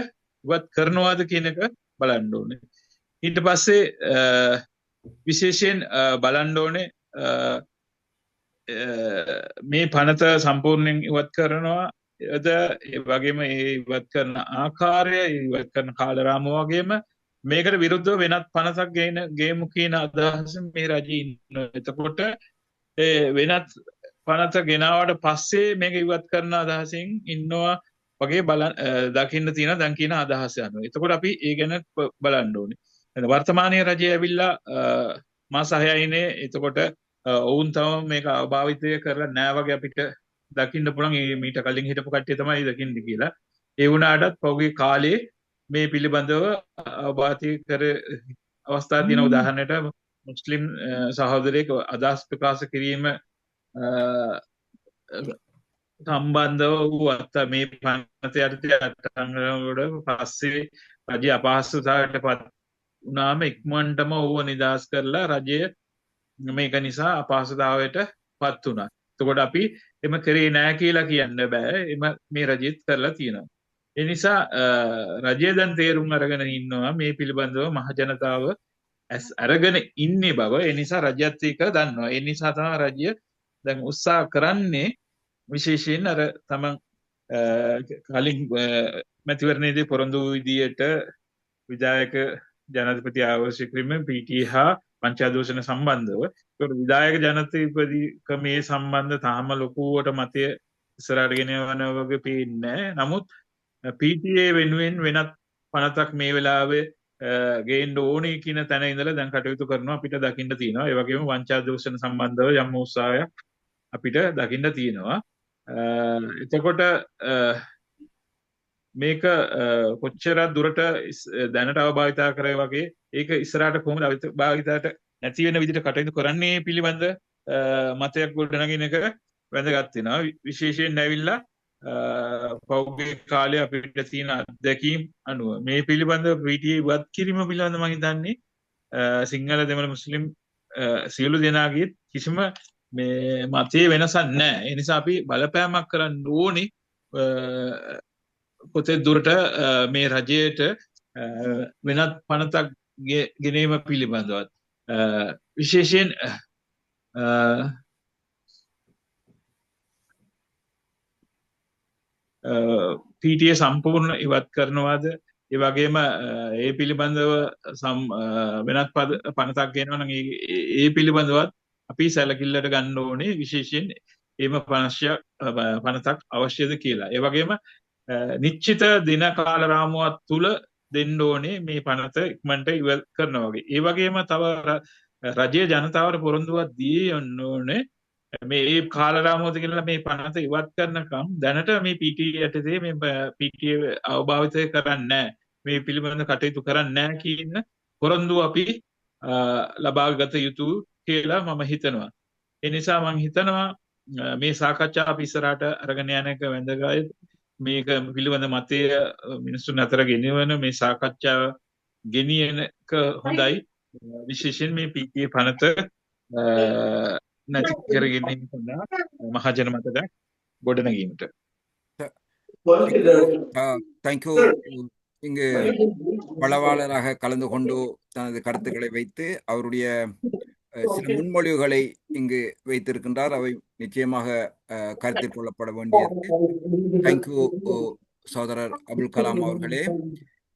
B: ඉවත් කරනවාද කියන එක බලන්න ඕනේ. ඊට පස්සේ විශේෂයෙන් බලන්න ඕනේ මේ පනත සම්පූර්ණයෙන් ඉවත් කරනවා ඒ වගේම ඒ ඉවත් කරන ආකාරය, ඉවත් කරන කාලරාමුව වගේම මේකට විරුද්ධව වෙනත් 50ක් ගේමු කියන අදහස මේ රජයේ ඉන්නවා. එතකොට වෙනත් 50 ගෙනාවට පස්සේ මේක ඉවත් කරන අදහසින් ඉන්නවා වගේ දකින්න තියෙන දැන් කියන අදහස යනවා. එතකොට අපි ඒ ගැන බලන්න ඕනේ. වර්තමානයේ රජය ඇවිල්ලා මාස 6යිනේ. එතකොට ඔවුන් තම මේක අභාවිතය කරලා නෑ වගේ අපිට දකින්න පුළුවන්. මීට කලින් හිටපු කට්ටිය තමයි දකින්නේ කියලා. ඒ වුණාටත් පෞගේ කාලේ මේ පිළිබඳව අවබෝධය කර අවස්ථා තියෙන උදාහරණයට මුස්ලිම් සහෝදරයෙක් අදහස් ප්‍රකාශ කිරීම සම්බන්ධව වූ මේ පනත යටතේ අටංගනවල පස්සේ රජය අපහසුතාවයට පත් වුණාම ඉක්මනටම ඌව නිදහස් කරලා රජය මේක නිසා අපහසුතාවයට පත් වුණා. එතකොට අපි එම කරේ නෑ කියලා කියන්න බෑ. එම මේ රජෙත් කරලා තියෙනවා. ඒ නිසා රජය දැන් තේරුම් අරගෙන ඉන්නවා මේ පිළිබඳව මහ ජනතාව අරගෙන ඉන්නේ බව. ඒ නිසා රජයත් ඒක දන්නවා. ඒ නිසා තමයි රජය දැන් උත්සාහ කරන්නේ විශේෂයෙන් අර තමන් කලින් මැතිවරණයේදී පොරොන්දු විදියට විධායක ජනාධිපති ආවශ්‍ය කිරීම PTA හා පංචාදෝෂණ සම්බන්ධව. ඒකට විධායක ජනාධිපතිකමේ සම්බන්ධ තාම ලොකුවට මතය ඉස්සරහට ගෙන යන වගේ පේන්නේ නැහැ. නමුත් PTA වෙනුවෙන් වෙනත් පනතක් මේ වෙලාවේ ගේන්න ඕනේ කියන තැන ඉඳලා දැන් කටයුතු කරනවා අපිට දකින්න තියෙනවා. ඒ වගේම වංචා දූෂණ සම්බන්ධව යම් උත්සාහයක් අපිට දකින්න තියෙනවා. එතකොට මේක කොච්චර දුරට දැනට අවභාවිතා කරේ වගේ ඒක ඉස්සරහට කොහොමද අවභාවිතයට නැති වෙන විදිහට කටයුතු කරන්නේ පිළිබඳ මතයක් ගොඩනගන එක වැදගත් වෙනවා. විශේෂයෙන් ඇවිල්ලා පෞද්ගලික කාලේ අපිට තියෙන අත්දැකීම් අනුව මේ පිළිබඳ PTA ඉවත් කිරීම පිළිබඳ මම හිතන්නේ සිංහල දෙමළ මුස්ලිම් සියලු දෙනාගේ කිසිම මේ මතයේ වෙනසක් නැහැ. ඒ නිසා අපි බලපෑමක් කරන්න ඕනේ කොතේ දුරට මේ රජයට වෙනත් පනතක් ගෙනීම පිළිබඳවත් විශේෂයෙන් PTA සම්පූර්ණ ඉවත් කරනවාද? ඒ වගේම ඒ පිළිබඳව වෙනත් පනතක් ගෙනනවා නම් ඒ පිළිබඳවත් අපි සැලකිල්ලට ගන්න ඕනේ. විශේෂයෙන් එහෙම පනතක් අවශ්‍යද කියලා. ඒ වගේම නිශ්චිත දින කාල රාමුවක් තුල දෙන්න ඕනේ මේ පනත ඉක්මනට ඉවත් කරනවා වගේ. ඒ වගේම තව රජයේ ජනතාවට පොරොන්දුවක් දී යන්න ඕනේ. මේ කාල රාමුවද කියලා මේ පනත ඉවත් කරනකම් දැනට මේ PTA යටතේ මේ PTA අවභාවිතය කරන්නේ නැහැ. මේ පිළිබඳ කටයුතු කරන්නේ නැහැ කියන පොරොන්දුව අපි ලබා ගත යුතු කියලා මම හිතනවා. ඒ නිසා මම හිතනවා මේ සාකච්ඡා අපි ඉස්සරහට අරගෙන යන එක වැදගත්. මේක පිළිබඳ මතය මිනිස්සුන් අතර ගෙනවන මේ සාකච්ඡාව ගෙනියනක හොඳයි. විශේෂයෙන් මේ PTA පනත නැති කරගෙන සඳහා මහජන මතයක් ගොඩනැගීමට.
A: தேங்க்யூ. இங்கு பலவாளராக கலந்து கொண்டு தனது கருத்துக்களை வைத்து அவருடைய சில முன்மொழிவுகளை இங்கு வைத்திருக்கின்றார். அவை நிச்சயமாக கருத்தில் கொள்ளப்பட வேண்டியது. தேங்க்யூ சகோதரர் அபுல் கலாம் அவர்களே.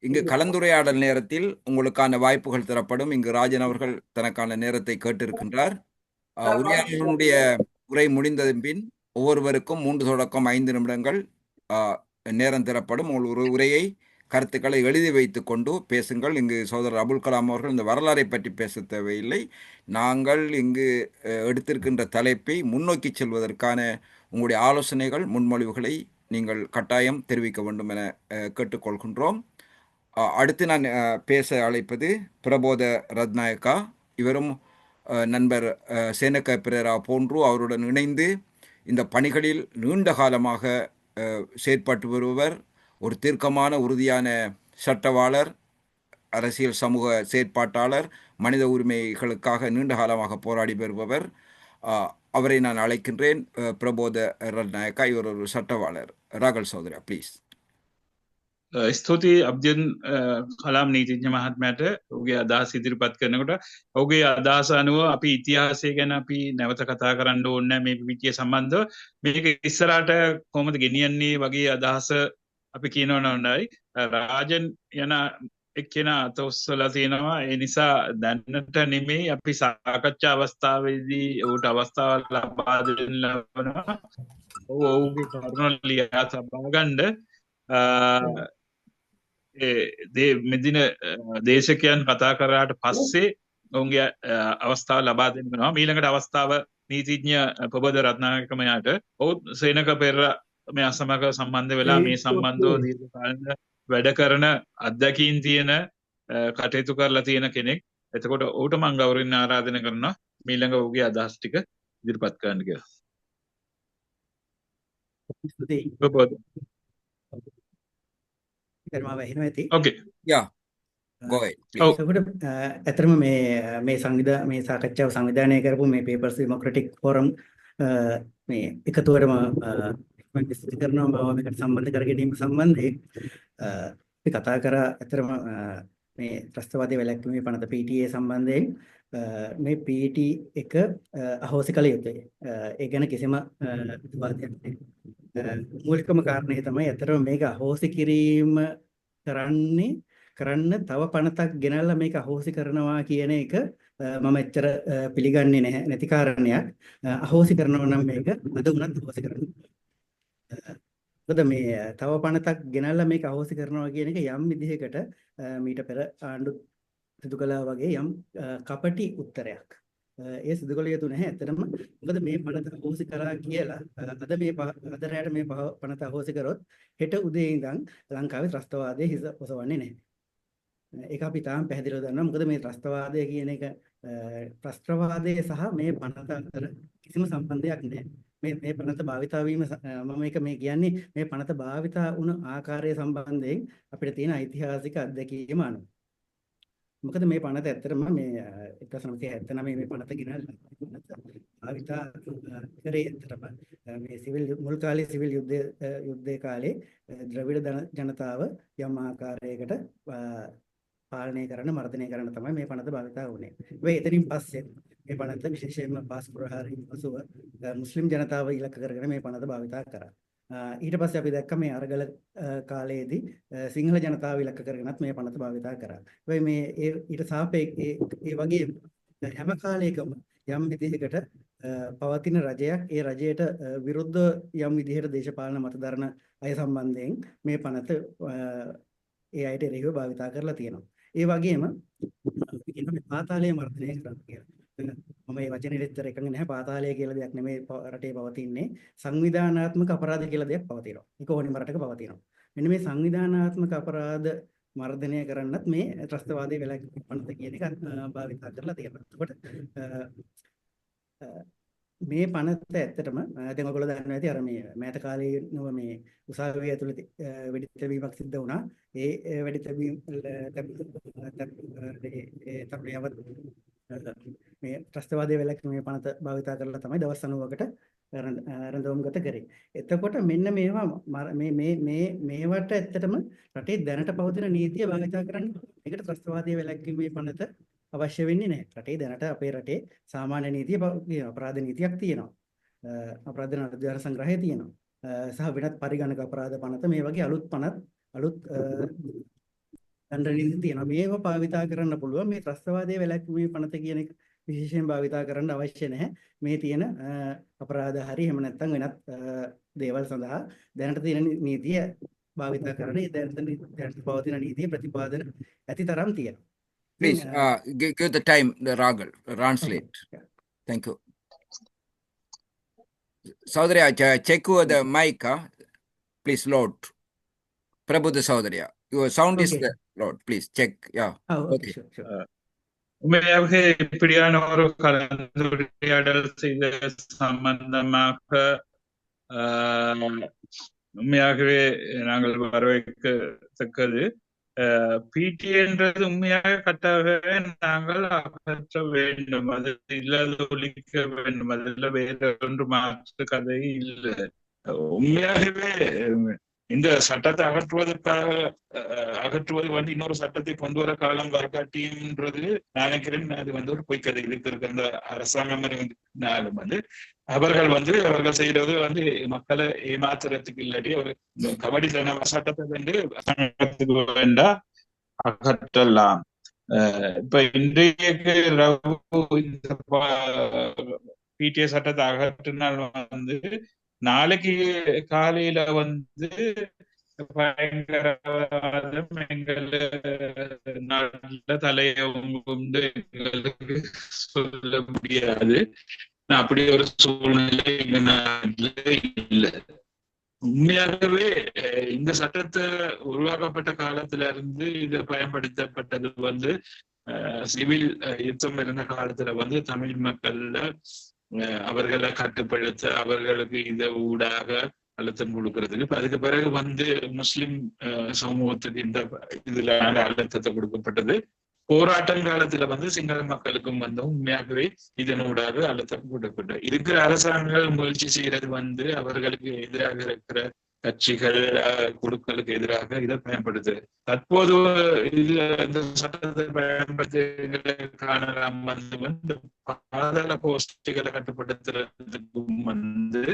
A: இங்கு கலந்துரையாடல் நேரத்தில் உங்களுக்கான வாய்ப்புகள் தரப்படும். இங்கு ராஜன் அவர்கள் தனக்கான நேரத்தை கேட்டிருக்கின்றார். உரையாடலுடைய உரை முடிந்ததன் பின் ஒவ்வொருவருக்கும் 3 தொடக்கம் 5 நிமிடங்கள் நேரம் தரப்படும். ஒரு உரையை கருத்துக்களை எழுதி வைத்து கொண்டு பேசுங்கள். இங்கு சகோதரர் அபுல் கலாம் அவர்கள் இந்த வரலாறை பற்றி பேச தேவையில்லை. நாங்கள் இங்கு எடுத்திருக்கின்ற தலைப்பை முன்னோக்கி செல்வதற்கான உங்களுடைய ஆலோசனைகள் முன்மொழிவுகளை நீங்கள் கட்டாயம் தெரிவிக்க வேண்டும் என கேட்டுக்கொள்கின்றோம். அடுத்து நான் பேச அழைப்பது பிரபோத ரத்நாயக்கா. இவரும் நண்பர் சேனக்க பிரேரா போன்று அவருடன் இணைந்து இந்த பணிகளில் நீண்ட காலமாக செயற்பட்டு வருபவர். ஒரு தீர்க்கமான உறுதியான சட்டவாளர், அரசியல் சமூக செயற்பாட்டாளர், மனித உரிமைகளுக்காக நீண்ட காலமாக போராடி வருபவர். அவரை நான் அழைக்கின்றேன். பிரபோத ரத்நாயக்கா. இவர் ஒரு சட்டவாளர். ராகல் சௌதரியா ப்ளீஸ்.
B: ස්තුතියි අබ්දුල් කලාම් නීතිඥ මහත්මයාට ඔහුගේ අදහස් ඉදිරිපත් කරනකොට ඔහුගේ අදහස අනුව අපි ඉතිහාසය ගැන අපි නැවත කතා කරන්න ඕනේ මේ PTA සම්බන්ධව. මේක ඉස්සරහට කොහොමද ගෙනියන්නේ වගේ අදහස අපි කියනවා නෝනයි. රාජන් යන එක්කෙනා අත ඔස්සලා තියෙනවා. ඒ නිසා දැනට නෙමෙයි අපි සාකච්ඡා අවස්ථාවේදී ඌට අවස්ථාව ලබා දෙන්න ලබනවා. ඔවුගේ කරුණ ලියා තබා ගන්න මෙදින දේශකයන් කතා කරාට පස්සේ ඔවුන්ගේ අවස්ථාව ලබා දෙන්න වෙනවා. ඊළඟට අවස්ථාව නීතිඥ ප්‍රබෝධ රත්නායක මයාට ඔව් සේනක පෙරේරා මෙයා සමග සම්බන්ධ වෙලා මේ සම්බන්ධව දීර්ඝ කාලීන වැඩ කරන අත්දැකීම් තියෙන කටයුතු කරලා තියෙන කෙනෙක්. එතකොට ඌට මම ගෞරවයෙන් ආරාධනා කරනවා ඊළඟ ඌගේ අදහස් ටික ඉදිරිපත් කරන්න කියලා. ප්‍රබෝධ.
A: Okay. Yeah. Go ahead.
F: එතකොට ඇත්තටම මේ සාකච්ඡාව සංවිධානය කරපු මේ People's Democratic Forum මේ එකතුවටම විස්තර කරනවා මම මේකට සම්බන්ධ කර ගැනීම සම්බන්ධයෙන් අපි කතා කරා ඇත්තටම මේ ත්‍රස්තවාදී වැළැක්වීමේ පනත PTA සම්බන්ධයෙන් මේ PT එක අහෝසි කළ යුතුයි. ඒ ගැන කිසිම විවාදයක් නැහැ. මූලිකම කාරණේ තමයි ඇත්තටම මේක අහෝසි කිරීම කරන්න තව පනතක් ගෙනල්ලා මේක අහෝසි කරනවා කියන එක මම එච්චර පිළිගන්නේ නැහැ. නැති කාරණයක්. අහෝසි කරනවා නම් මේක අද උනත් අහෝසි කරනවා. මොකද මේ තව පනතක් ගෙනල්ලා මේක අහෝසි කරනවා කියන එක යම් විදිහකට මීට පෙර ආණ්ඩු සිදු කළා වගේ යම් කපටි උත්තරයක්. ඒ සිදු කළ යුතු නැහැ ඇත්තටම. මොකද මේ පනත අහෝසි කරා කියලා අද රැට මේ පනත අහෝසි කරොත් හෙට උදේ ඉඳන් ලංකාවේ ත්‍රස්තවාදයේ හිස ඔසවන්නේ නැහැ. ඒක අපි තාම පැහැදිලිව දන්නවා. මොකද මේ ත්‍රස්තවාදය කියන එක ත්‍රස්තවාදයේ සහ මේ පනත අතර කිසිම සම්බන්ධයක් නැහැ. මේ පනත භාවිතා වීම මම මේ කියන්නේ මේ පනත භාවිතා වුණ ආකාරය සම්බන්ධයෙන් අපිට තියෙන ඓතිහාසික අත්දැකීම අනුව. මොකද මේ පනත ඇත්තටම මේ 1979 මේ පනත ගෙනල්ලා භාවිතා කරේ ඇත්තටම මේ මුල් කාලේ සිවිල් යුද්ධයේ කාලේ ද්‍රවිඩ ජනතාව යම් ආකාරයකට පාලනය කරන මර්ධනය කරන තමයි මේ පනත භාවිතා වුණේ. ඒ එතනින් පස්සේ මේ පනත විශේෂයෙන්ම පාස්පුරහාරින් පසුව මුස්ලිම් ජනතාව ඉලක්ක කරගෙන මේ පනත භාවිතා කරා. ඊට පස්සේ අපි දැක්ක මේ අරගල කාලයේදී සිංහල ජනතාව ඉලක්ක කරගෙනත් මේ පනත භාවිතා කරා. වෙයි මේ ඊට සාපේක්ෂ ඒ වගේ හැම කාලයකම යම් විදිහකට පවතින රජයක් ඒ රජයට විරුද්ධ යම් විදිහකට දේශපාලන මත දරන අය සම්බන්ධයෙන් මේ පනත ඒ අයට එරෙහිව භාවිතා කරලා තියෙනවා. ඒ වගේම අපි කියන මේ පාතාලයේ මර්ධනය කරනවා කියලා. මම මේ වචනේ දෙතර එකඟ නැහැ. පාතාලය කියලා දෙයක් නෙමෙයි රටේ පවතින්නේ. සංවිධානාත්මක අපරාධ කියලා දෙයක් පවතිනවා. ඒක ඕනෙම රටක පවතිනවා. මෙන්න මේ සංවිධානාත්මක අපරාධ මර්ධනය කරන්නත් මේ ත්‍රස්තවාදී වැළැක්වීම පනත කියන එක භාවිතා කරලා තියෙනවා. එතකොට මේ පනත ඇත්තටම දැන් ඔයගොල්ලෝ දන්නවා ඇති අර මේ මෑත කාලේ නෝ මේ උසාවිය ඇතුළත වෙඩි තැබීමක් සිද්ධ වුණා. ඒ වෙඩි තැබීම මේ ත්‍රස්තවාදී වැළැක්වීමේ පනත භාවිතා කරලා තමයි දවස් 90කට රැඳවුම්ගත කරේ. එතකොට මෙන්න මේවා මේවට ඇත්තටම රටේ දැනට පවතින නීතිය භාවිතා කරන්නේ. ඒකට ත්‍රස්තවාදී වැළැක්වීමේ පනත අවශ්‍ය වෙන්නේ නැහැ. රටේ දැනට අපේ රටේ සාමාන්‍ය නීතිය අපරාධ නීතියක් තියෙනවා. අපරාධ නඩු සංග්‍රහය තියෙනවා. සහ වෙනත් පරිගණක අපරාධ පනත මේ වගේ අලුත් දඬ නීති තියෙනවා. මේව භාවිතා කරන්න පුළුවන්. මේ ත්‍රස්තවාදයේ වැළැක්වීමේ පනත කියන එක විශේෂයෙන් භාවිතා කරන්න අවශ්‍ය නැහැ. මේ තියෙන අපරාධ හරි එහෙම නැත්නම් වෙනත් දේවල් සඳහා දැනට තියෙන නීතිය භාවිතා කරන දැනට පවතින නීතිය ප්‍රතිපාදන ඇති තරම් තියෙනවා.
A: Please give the time, the Ragal, translate.
F: Okay.
A: Thank you. Saudariya, check the mic. Please load. Prabhuda Saudariya, your sound is
F: Okay.
A: the load. Please check. Yeah.
F: Okay. Sure.
B: உண்மையாகவே இப்படியான ஒரு கலந்துரையாடல் செய்த சம்பந்தமாக உண்மையாகவே நாங்கள் வரவேற்கத்தக்கது. பிடிஎன்றது உண்மையாக கட்டாக நாங்கள் அகற்ற வேண்டும், அது இல்லாத ஒழிக்க வேண்டும். அதில் வேற ஒன்று மாற்று கதை இல்லை. உண்மையாகவே இந்த சட்டத்தை அகற்றுவது வந்து இன்னொரு சட்டத்தை கொண்டு வர காலம் வரக்காட்டின்றது நினைக்கிறேன். அது வந்து ஒரு பொய்க்கதை. இதுக்கு இருக்க அந்த அரசாங்கம் வந்து அவர்கள் செய்யறது வந்து மக்களை ஏமாத்துறதுக்கு இல்லாட்டி ஒரு கபடி சட்டத்தை வந்து அரசாங்கத்துக்கு வேண்டாம், அகற்றலாம். இப்ப இன்றைக்கு ரவு இந்த பிடிஏ சட்டத்தை அகற்றினால் வந்து நாளைக்கு காலையில வந்து பயங்கரவாதம் எங்கள் நாட்டுல தலையை கொண்டு எங்களுக்கு சொல்ல முடியாது. அப்படி ஒரு சூழ்நிலை எங்க நாட்டுல இல்லை. உண்மையாகவே இந்த சட்டத்தை உருவாக்கப்பட்ட காலத்துல இருந்து இது பயன்படுத்தப்பட்டது வந்து சிவில் யுத்தம் இருந்த காலத்துல வந்து தமிழ் மக்கள்ல அவர்களை கட்டுப்படுத்த அவர்களுக்கு இதை ஊடாக அழுத்தம் கொடுக்கறதுக்கு. இப்ப அதுக்கு பிறகு வந்து முஸ்லிம் சமூகத்துக்கு இந்த இதுல அழுத்தத்தை கொடுக்கப்பட்டது. போராட்டம் காலத்துல வந்து சிங்கள மக்களுக்கும் வந்து உண்மையாகவே இதனூடாக அழுத்தம் கொடுக்கப்பட்டது. இருக்கிற அரசாங்கங்கள் முயற்சி செய்யறது வந்து அவர்களுக்கு எதிராக இருக்கிற கட்சிகள் குழுக்களுக்கு எதிராக இதை பயன்படுத்து. தற்போது இது இந்த சட்டத்தை பயன்படுத்துவதற்கான வந்து பாதாள கோஷ்டிகளை கட்டுப்படுத்துறதுக்கும் வந்து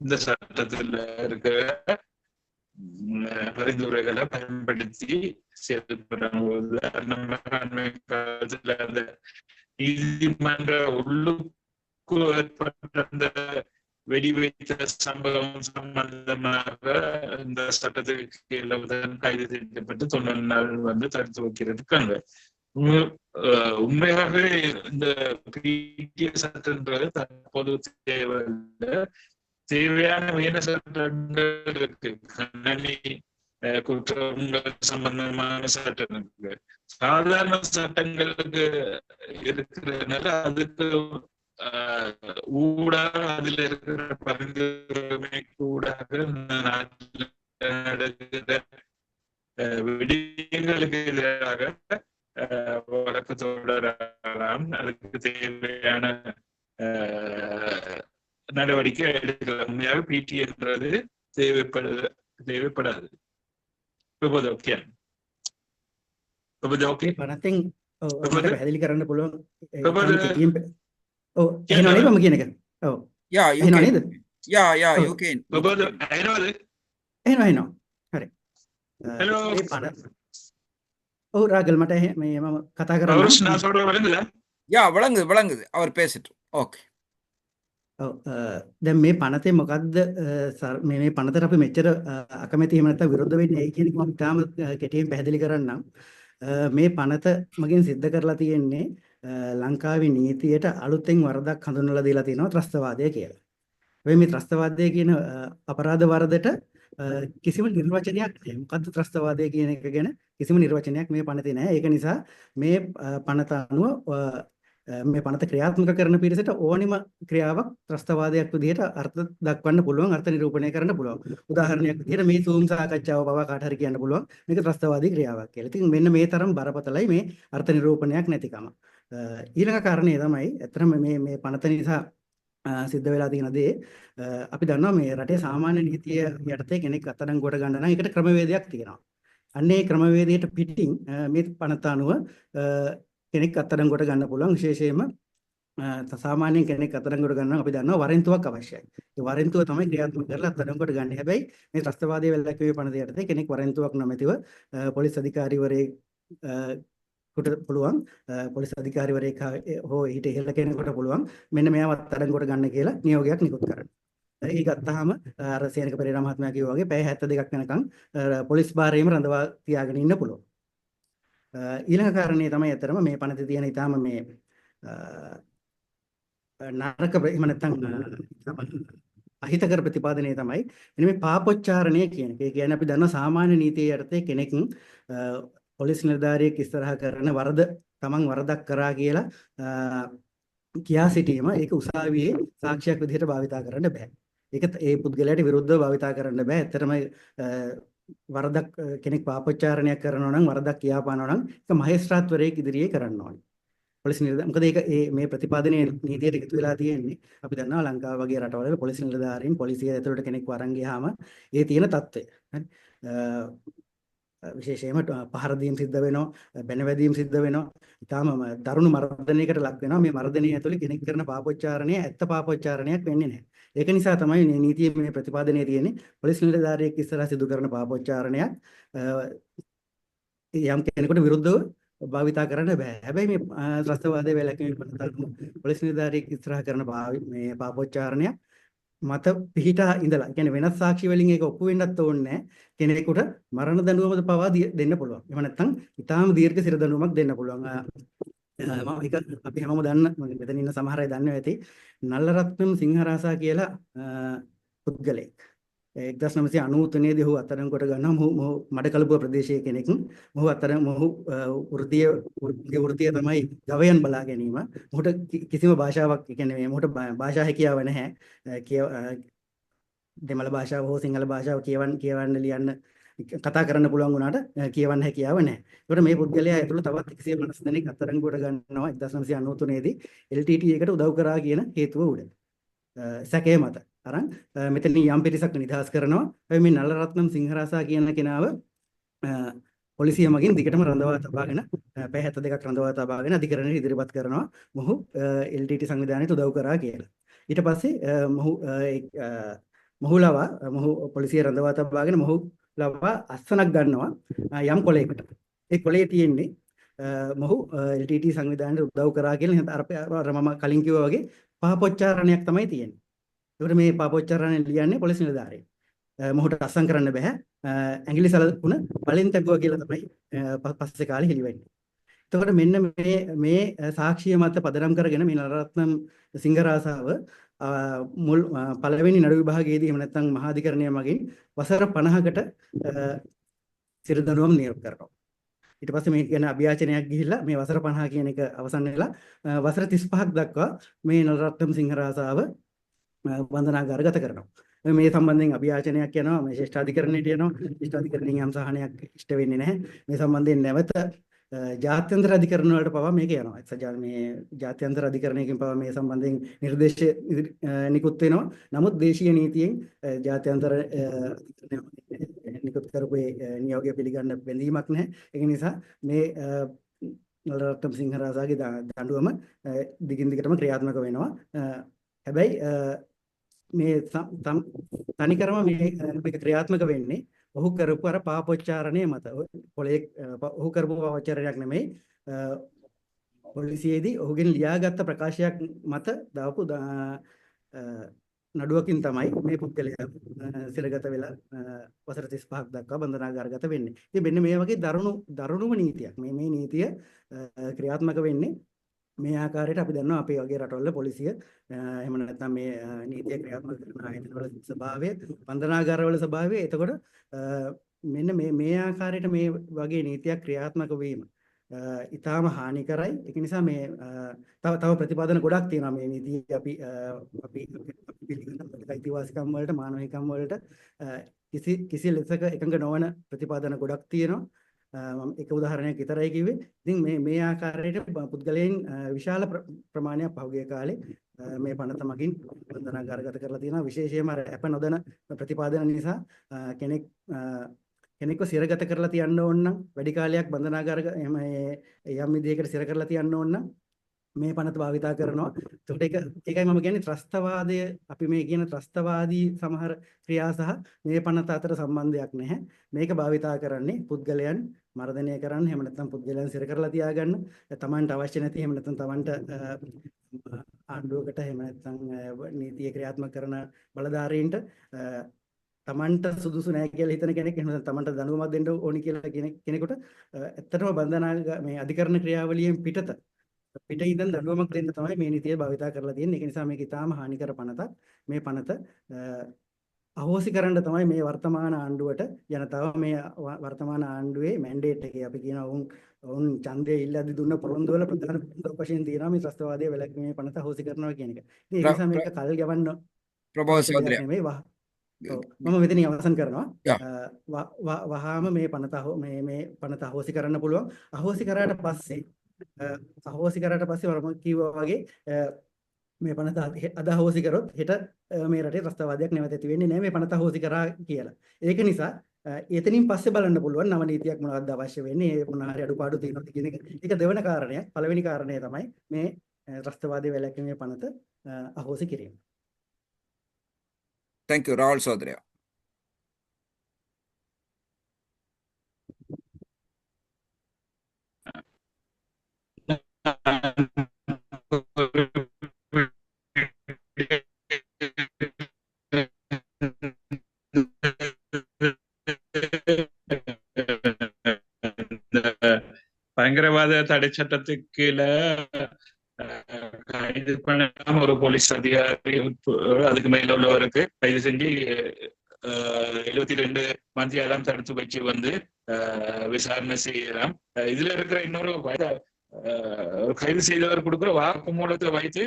B: இந்த சட்டத்துல இருக்கிற பரிந்துரைகளை பயன்படுத்தி செயல்படுறாங்க. காலத்துல அந்த நீதிமன்ற உள்ளுக்கு ஏற்பட்ட அந்த வெடி வைத்த சம்பவம் சம்பந்தமாக இந்த சட்டத்துக்கு கைது செய்யப்பட்டு 90 நாள் வந்து தடுத்து வைக்கிறதுக்காங்க. உண்மையாகவே இந்த பிடிஏ சட்டன்றது தற்போது தேவையில்லை. தேவையான வேத சட்டங்கள் இருக்கு. கண்ணனி குற்றங்கள் சம்பந்தமான சட்டம் இருக்கு. சாதாரண சட்டங்களுக்கு இருக்கிறதுனால அதுக்கு ஊடாக அதுல இருக்கிற பரிந்துரைமைக்கு ஊடாக நாட்டில் நடக்கிற விடயங்களுக்கு எதிராக வழக்கு தொடரலாம். அதுக்கு தேவையான நடவடிக்கை எடுக்கலாம். உண்மையாக பிடிஏன்றது தேவைப்படாது. ஓகே
F: පනතෙන් පැදිලි කරන්න පුළුවන් එහෙනම් මම කියන එක. ඔව්
A: Yeah, you
F: එහෙනම්
A: can.
F: නේද?
A: Yeah,
F: Oh.
A: you can.
F: එහෙනම් හරි.
B: Hello.
F: මේ පන ඔව් රාගල් මට මේ මම කතා කරන්න.
B: நான் சொல்ற வருதுல
A: Yeah, விளங்குது அவர் பேசிட்டு. ஓகே.
F: ඔව් දැන් මේ පනතේ මොකද්ද මේ පනතට අපි මෙච්චර අකමැති එහෙම නැත්නම් විරුද්ධ වෙන්නේ ඇයි කියන එක මම තාම කෙටියෙන් පැහැදිලි කරන්නම්. මේ පනත මගෙන් සිද්ධ කරලා තියෙන්නේ ලංකාවේ නීතියට අලුතෙන් වරදක් හඳුන්වලා දීලා තියෙනවා ත්‍රස්තවාදය කියලා. වෙයි මේ ත්‍රස්තවාදය කියන අපරාධ වරදට කිසිම නිර්වචනයක් නැහැ. මොකද්ද ත්‍රස්තවාදය කියන එක ගැන කිසිම නිර්වචනයක් මේ පනතේ නැහැ. ඒක නිසා මේ පනත අනුව මේ පනත ක්‍රියාත්මක කරන පිරිසට ඕනිම ක්‍රියාවක් ත්‍රස්තවාදයක් විදිහට අර්ථ දක්වන්න පුළුවන්, අර්ථ නිරූපණය කරන්න පුළුවන්. උදාහරණයක් විදිහට මේ Zoom සාකච්ඡාව පවා කාට හරි කියන්න පුළුවන් මේක ත්‍රස්තවාදී ක්‍රියාවක් කියලා. ඉතින් මෙන්න මේ තරම් බරපතලයි මේ අර්ථ නිරූපණයක් නැතිකම. ඊළඟ කාරණේ තමයි ඇත්තටම මේ පනත නිසා සිද්ධ වෙලා තියෙන දේ අපි දන්නවා මේ රටේ සාමාන්‍ය නීතිය යටතේ කෙනෙක් අත්අඩංගුවට ගන්න නම් ඒකට ක්‍රමවේදයක් තියෙනවා. අන්නේ ක්‍රමවේදයට පිටින් මේ පනත අනුව කෙනෙක් අත්අඩංගුවට ගන්න පුළුවන්. විශේෂයෙන්ම සාමාන්‍යයෙන් කෙනෙක් අත්අඩංගුවට ගන්න නම් අපි දන්නවා වරෙන්තුවක් අවශ්‍යයි. ඒ වරෙන්තුව තමයි ක්‍රියාත්මක කරලා අත්අඩංගුවට ගන්න. හැබැයි මේ ත්‍රස්තවාදයේ වැළැක්වීමේ පනත යටතේ කෙනෙක් වරෙන්තුවක් නොමැතිව පොලිස් අධිකාරිවරයෙක් කොට පුළුවන් පොලිස් අධිකාරිවරයෙක් හෝ ඊට ඉහළ කෙනෙකුට පුළුවන් මෙන්න මෙයාව අත්අඩංගුවට ගන්න කියලා නියෝගයක් නිකුත් කරන්න. ඒක ගත්තාම අර සේනක පෙරේරා මහත්මයා කිව්වා වගේ පැය 72ක් වෙනකන් පොලිස් භාරයේම රඳවා තියාගෙන ඉන්න පුළුවන්. ඊළඟ කාරණේ තමයි අතරම මේ පනතේ තියෙන ඊටාම මේ නරක එහෙම නැත්නම් අහිතකර ප්‍රතිපාදනය තමයි මෙන්න මේ පාපොච්චාරණය කියන එක. ඒ කියන්නේ අපි දන්නවා සාමාන්‍ය නීතියේ යටතේ කෙනෙක් පොලිස් නිලධාරියෙක් ඉස්සරහා කරන වරද තමන් වරදක් කරා කියලා කියා සිටීම ඒක උසාවියේ සාක්ෂියක් විදිහට භාවිතා කරන්න බෑ. ඒක ඒ පුද්ගලයාට විරුද්ධව භාවිතා කරන්න බෑ. ඇත්තටම වරදක් කෙනෙක් පාපොච්චාරණයක් කරනවා නම් වරදක් කියාපානවා නම් ඒක මහේස්ත්‍රාත්වරයෙක් ඉදිරියේ කරන්න ඕනේ. පොලිස් නිලධාරීන් මොකද ඒක මේ ප්‍රතිපාදනයේ නීතියට එකතු වෙලා තියෙන්නේ. අපි දන්නවා ලංකාව වගේ රටවල පොලිස් නිලධාරීන් පොලිසිය ඇතුළට කෙනෙක් වරන් ගියාම ඒ තියෙන තත්ත්වය. හරි. විශේෂයෙන්ම පහර දීම් සිද්ධ වෙනවා, බැනවැදීම් සිද්ධ වෙනවා. ඊටාම දරුණු මර්ධනයකට ලක් වෙනවා. මේ මර්ධනය ඇතුළේ කෙනෙක් කරන පාපොච්චාරණය ඇත්ත පාපොච්චාරණයක් වෙන්නේ නැහැ. ඒක නිසා තමයි මේ නීතියේ මේ ප්‍රතිපාදනයේ තියෙන්නේ පොලිස් නිලධාරියෙක් ඉස්සරහා සිදු කරන පාපොච්චාරණයක් යම් කෙනෙකුට විරුද්ධව භාවිතා කරන්න බෑ. හැබැයි මේ ත්‍රස්තවාදයේ වැළැක්වීමේ පනත පොලිස් නිලධාරියෙක් ඉස්සරහ කරන මේ පාපෝච්චාරණය මත පිහිටා ඉඳලා කියන්නේ වෙනස් සාක්ෂි වලින් ඒක ඔප්පු වෙන්නත් ඕනේ නැහැ. කෙනෙකුට මරණ දඬුවමද පවා දෙන්න පුළුවන්. එහෙම නැත්නම් ඊටාම දීර්ඝ සිර දඬුවමක් දෙන්න පුළුවන්. මම ඒක අපි හැමෝම දන්න මෙතන ඉන්න සමහර අය දන්නවා ඇති. නල්ලරත්නම් සිංහරාසා කියලා පුද්ගලෙක්. 1993 දී ඔහු අත්අඩංගුවට ගන්නවා. මොහු මඩකලපුව ප්‍රදේශයේ කෙනෙක්. මොහු වෘත්තිය තමයි ගවයන් බලා ගැනීම. මොහුට කිසිම භාෂාවක් කියන්නේ මොහුට භාෂා හැකියාව නැහැ. දෙමළ භාෂාව හෝ සිංහල භාෂාව කියවන්න ලියන්න කතා කරන්න පුළුවන් වුණාට කියවන්න හැකියාව නැහැ. ඒකට මේ පුද්ගලයා ඇතුළු තවත් 150 දෙනෙක් අත්අඩංගුවට ගන්නවා 1993 දී LTT එකට උදව් කරා කියන හේතුව උඩ. සැකය මත අරන් මෙතන යම් පිරිසක් නිදහස් කරනවා. හැබැයි මේ නලරත්නම් සිංහරාසා කියන කෙනාව පොලිසිය මගින් දිගටම රඳවා තබාගෙන පැය 72ක් රඳවා තබාගෙන අධිකරණයට ඉදිරිපත් කරනවා. මොහු LTT සංවිධානයට උදව් කරා කියලා. ඊට පස්සේ මොහු පොලිසිය රඳවා තබාගෙන මොහු ලවා අස්සනක් ගන්නවා යම් කොලයකට. ඒ කොලේ තියෙන්නේ මොහු LTT සංවිධානයට උදව් කරා කියලා අර මම කලින් කිව්වා වගේ පාපොච්චාරණයක් තමයි තියෙන්නේ. ඒකට මේ පාපොච්චාරණය ලියන්නේ පොලිස් නිලධාරියෙක්. මොහුට අස්සම් කරන්න බෑ. ඇඟිලි සලකුණ බලෙන් තැබුවා කියලා තමයි පස්සේ කාලේ හෙළිවෙන්නේ. එතකොට මෙන්න මේ සාක්ෂිය මත පදනම් කරගෙන මේ නලරත්නම් සිංහරාසාව මුල් පළවෙනි නඩු විභාගයේදී එහෙම නැත්නම් මහාධිකරණය මගින් වසර 50කට සිර දඬුවම් නියම කරනවා. ඊට පස්සේ මේ ගැන අභියාචනයක් ගිහිල්ලා මේ වසර 50 කියන එක අවසන් වෙලා වසර 35ක් දක්වා මේ නලරත්නම් සිංහරාසාව බන්ධනාගාරගත කරනවා. මේ සම්බන්ධයෙන් අභියාචනයක් යනවා මේ ශ්‍රේෂ්ඨාධිකරණයට යනවා. ශ්‍රේෂ්ඨාධිකරණයෙන් යම් සහනයක් ඉෂ්ට වෙන්නේ නැහැ. මේ සම්බන්ධයෙන් නැවත ජාත්‍යන්තර අධිකරණ වලට පවා මේක යනවා. මේ ජාත්‍යන්තර අධිකරණයකින් පවා මේ සම්බන්ධයෙන් නිර්දේශ නිකුත් වෙනවා. නමුත් දේශීය නීතියෙන් ජාත්‍යන්තර නිකුත් කරපු නියෝගය පිළිගන්න බැඳීමක් නැහැ. ඒක නිසා මේ නලරත්නම් සිංහරාසාගේ දඬුවම දිගින් දිගටම ක්‍රියාත්මක වෙනවා. හැබැයි මේ තනිකරම මේක ක්‍රියාත්මක වෙන්නේ ඔහු කරපු අර පාපොච්චාරණය මත. ඔහු කරපු පාපොච්චාරණයක් නෙමෙයි පොලිසියේදී ඔහුගෙන් ලියාගත්ත ප්‍රකාශයක් මත දාපු නඩුවකින් තමයි මේ පුද්ගලයා සිරගත වෙලා වසර 35ක් දක්වා බන්ධනාගාරගත වෙන්නේ. ඉතින් මෙන්න මේ වගේ දරුණුම නීතියක්. මේ නීතිය ක්‍රියාත්මක වෙන්නේ මේ ආකාරයට අපි දන්නවා අපේ වගේ රටවල පොලිසිය එහෙම නැත්නම් මේ නීතිය ක්‍රියාත්මක කරන ආයතනවල ස්වභාවය බන්ධනාගාරවල ස්වභාවය. එතකොට මෙන්න මේ ආකාරයට මේ වගේ නීතියක් ක්‍රියාත්මක වීම ඉතාම හානිකරයි. ඒක නිසා මේ තව ප්‍රතිපාදන ගොඩක් තියෙනවා මේ නීතිය අපි පිළිගන්න අයිතිවාසිකම් වලට මානවිකම් වලට කිසි ලෙසක එකඟ නොවන ප්‍රතිපාදන ගොඩක් තියෙනවා. මම එක උදාහරණයක් විතරයි කිව්වේ. ඉතින් මේ ආකාරයට පුද්ගලයන් විශාල ප්‍රමාණයක් පහුගිය කාලේ මේ පනත මගින් බන්ධනාගාරගත කරලා තියෙනවා. විශේෂයෙන්ම අප නොදැන ප්‍රතිපාදන නිසා කෙනෙක්ව සිරගත කරලා තියන්න ඕන නම් වැඩි කාලයක් යම් විදිහකට සිර කරලා තියන්න ඕන නම් මේ පනත භාවිතා කරනවා. ඒකට ඒකයි මම කියන්නේ ත්‍රස්තවාදය අපි මේ කියන ත්‍රස්තවාදී සමහර ක්‍රියා සහ මේ පනත අතර සම්බන්ධයක් නැහැ. මේක භාවිතා කරන්නේ පුද්ගලයන් මර්ධනය කරන්න, එහෙම නැත්නම් පුද්ගලයන් සිර කරලා තියාගන්න, තමන්ට අවශ්‍ය නැති එහෙම නැත්නම් තමන්ට ආණ්ඩුවකට එහෙම නැත්නම් නීතිය ක්‍රියාත්මක කරන බලධාරීන්ට තමන්ට සුදුසු නැහැ කියලා හිතන කෙනෙක් එහෙම නැත්නම් තමන්ට දඬුවමක් දෙන්න ඕනි කියලා කෙනෙකුට ඇත්තටම මේ අධිකරණ ක්‍රියාවලියෙන් පිට ඉඳන් දඬුවමක් දෙන්න තමයි මේ නීතිය භාවිතා කරලා තියෙන්නේ. ඒක නිසා මේක ඉතාම හානිකර පනතක්. මේ පනත අහෝසි කරන්න තමයි මේ වර්තමාන ආණ්ඩුවට ජනතාව මේ වර්තමාන ආණ්ඩුවේ මැන්ඩේට් එකේ අපි කියන ඔවුන් ඡන්දය ඉල්ලද්දි දුන්න පොරොන්දු වල ප්‍රධාන පොරොන්දුවක් වශයෙන් තියෙනවා මේ ත්‍රස්තවාදයේ වැළැක්වීමේ පනත අහෝසි කරනවා කියන එක. ඉතින් ඒ නිසා මේක කල් ගවන්න
A: ප්‍රබෝධ
F: මම මෙතනින් අවසන් කරනවා. වහාම මේ පනත අහෝසි කරන්න පුළුවන්. අහෝසි කරාට පස්සේ මම කිව්වා වගේ මේ පනත අද අහෝසි කරොත් හෙට මේ රටේ ත්‍රස්තවාදයක් නැවත ඇති වෙන්නේ නැහැ මේ පනත අහෝසි කරා කියලා. ඒක නිසා එතනින් පස්සේ බලන්න පුළුවන් නව නීතියක් මොනවද අවශ්‍ය වෙන්නේ, මොන හරි අඩුපාඩු තියෙනවද කියන එක. ඒක දෙවන කාරණයක්. පළවෙනි කාරණය තමයි මේ ත්‍රස්තවාදයේ වැළැක්වීමේ පනත අහෝසි කිරීම.
A: Thank you, Rahul Sodria.
B: பயங்கரவாத தடை சட்டத்துக்கு கீழே கைது பண்ண ஒரு போலீஸ் அதிகாரி அதுக்கு மேல உள்ளவருக்கு கைது செஞ்சு 72 மந்தியாலாம் தடுத்து வச்சு வந்து விசாரணை செய்யலாம். இதுல இருக்கிற இன்னொரு கைது செய்தவர் கொடுக்குற வாக்குமூலத்தை வைத்து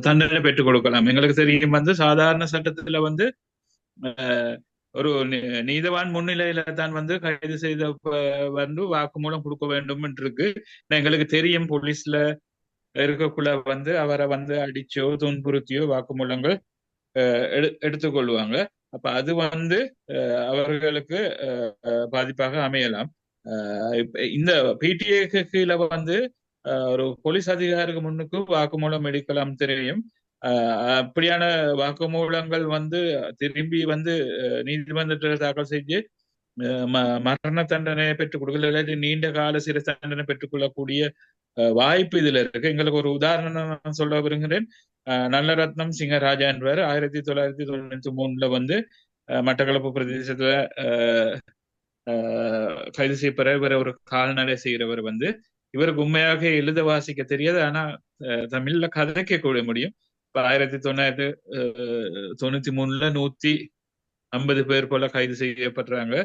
B: தண்டனை பெற்றுக் கொடுக்கலாம். எங்களுக்கு தெரியும் வந்து சாதாரண சட்டத்துல வந்து ஒரு நீதவான் முன்னிலையில தான் வந்து கைது செய்த வந்து வாக்குமூலம் கொடுக்க வேண்டும் இருக்கு. எங்களுக்கு தெரியும் போலீஸ்ல இருக்கக்குள்ள வந்து அவரை வந்து அடிச்சோ துன்புறுத்தியோ வாக்குமூலங்கள் எடுத்துக்கொள்வாங்க. அப்ப அது வந்து அவர்களுக்கு பாதிப்பாக அமையலாம். இந்த பிடிஏக்கு கீழே வந்து ஒரு போலீஸ் அதிகாரிக்கு முன்னுக்கு வாக்குமூலம் எடுக்கலாம் தெரியும். அப்படியான வாக்குமூலங்கள் வந்து திரும்பி வந்து நீதிமன்றத்தில் தாக்கல் செஞ்சு மரண தண்டனை பெற்றுக் கொடுக்கல, இல்லாட்டி நீண்ட கால சிறை தண்டனை பெற்றுக்கொள்ளக்கூடிய வாய்ப்பு இதுல இருக்கு. எங்களுக்கு ஒரு உதாரணம் சொல்ல விரும்புகிறேன். நல்லரத்னம் சிங்கராஜா என்பவர் 1993 வந்து மட்டக்களப்பு பிரதேசத்துல கைது செய்யப்படுற இவர் ஒரு கால்நடை செய்கிறவர் வந்து இவருக்கு உண்மையாக எழுத வாசிக்க தெரியாது, ஆனா தமிழ்ல கதைக்க கூட முடியும். இப்ப 1993 150 பேர் போல கைது செய்யப்படுறாங்க.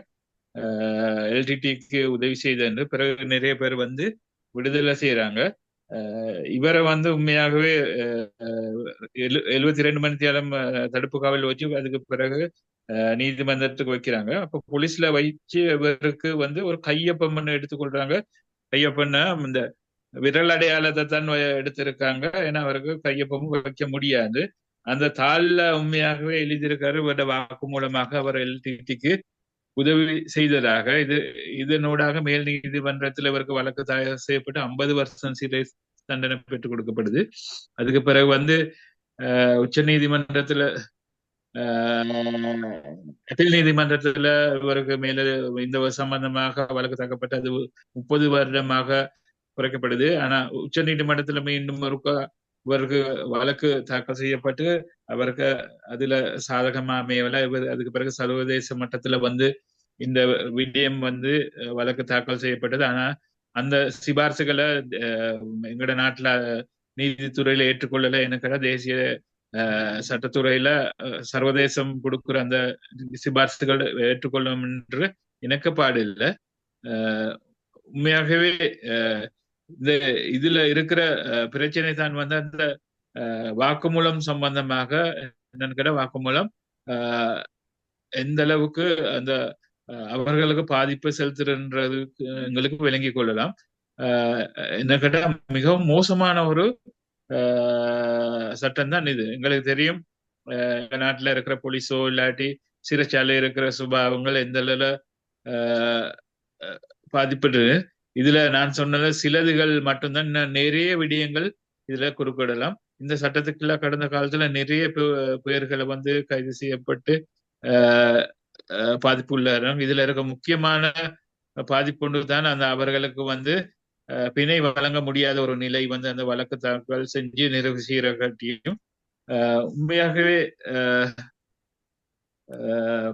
B: எல்டிடிக்கு உதவி செய்த பிறகு நிறைய பேர் வந்து விடுதலை செய்யறாங்க. இவரை வந்து உண்மையாகவே 72 மணி நேரம் தடுப்பு காவல் வச்சு அதுக்கு பிறகு நீதிமன்றத்துக்கு வைக்கிறாங்க. அப்ப போலீஸ்ல வச்சு இவருக்கு வந்து ஒரு கையொப்பம் எடுத்துக்கொள்றாங்க. கையொப்பம்னா இந்த விரல் அடையாளத்தை தான் எடுத்திருக்காங்க. ஏன்னா அவருக்கு கையொப்பமும் வைக்க முடியாது. அந்த தாள்ல உண்மையாகவே எழுதியிருக்காரு இவரோட வாக்கு மூலமாக அவர் எல்டிடிக்கு உதவி செய்ததாக. இதனூடாக மேல் நீதிமன்றத்தில் இவருக்கு வழக்கு தாக்கல் செய்யப்பட்டு 50 வருஷம் சிறை தண்டனை பெற்றுக் கொடுக்கப்படுது. அதுக்கு பிறகு வந்து உச்ச நீதிமன்றத்துல அப்பீல் நீதிமன்றத்துல இவருக்கு மேல இந்த சம்பந்தமாக வழக்கு தாக்கப்பட்டு அது 30 வருடமாக குறைக்கப்படுது. ஆனா உச்ச நீதிமன்றத்துல மீண்டும் இவருக்கு வழக்கு தாக்கல் செய்யப்பட்டு அவருக்கு அதுல சாதகமா அமையவில்லை. அதுக்கு பிறகு சர்வதேச மட்டத்துல வந்து இந்த விடயம் வந்து வழக்கு தாக்கல் செய்யப்பட்டது. ஆனா அந்த சிபார்சுகளை எங்கட நாட்டுல நீதித்துறையில ஏற்றுக்கொள்ளல. எனக்கு தேசிய சட்டத்துறையில சர்வதேசம் கொடுக்குற அந்த சிபார்சுகள் ஏற்றுக்கொள்ளும் என்று இணக்கப்பாடு இல்லை. உண்மையாகவே இந்த இதுல இருக்கிற பிரச்சனை தான் வந்து அந்த வாக்குமூலம் சம்பந்தமாக என்னன்னு வாக்குமூலம் எந்த அளவுக்கு அந்த அவர்களுக்கு பாதிப்பு செலுத்துறதுக்கு எங்களுக்கு விளங்கி கொள்ளலாம். என்ன கேட்டா மிகவும் மோசமான ஒரு சட்டம் தான் இது. எங்களுக்கு தெரியும் நாட்டுல இருக்கிற போலீஸோ இல்லாட்டி சிறைச்சாலை இருக்கிற சுபாவங்கள் எந்த அளவுல பாதிப்பட்டு இதுல நான் சொன்னது சிலதுகள் மட்டும்தான், நிறைய விடயங்கள் இதுல குறுக்கிடலாம். இந்த சட்டத்துக்குள்ள கடந்த காலத்துல நிறைய பேர்களை வந்து கைது செய்யப்பட்டு பாதிப்பு உள்ளார்கள். இதுல இருக்க முக்கியமான பாதிப்பு தான் அந்த அவர்களுக்கு வந்து பிணை வழங்க முடியாத ஒரு நிலை வந்து அந்த வழக்கு தாக்கல் செஞ்சு நிறைவு செய்கிற கட்டியும் உண்மையாகவே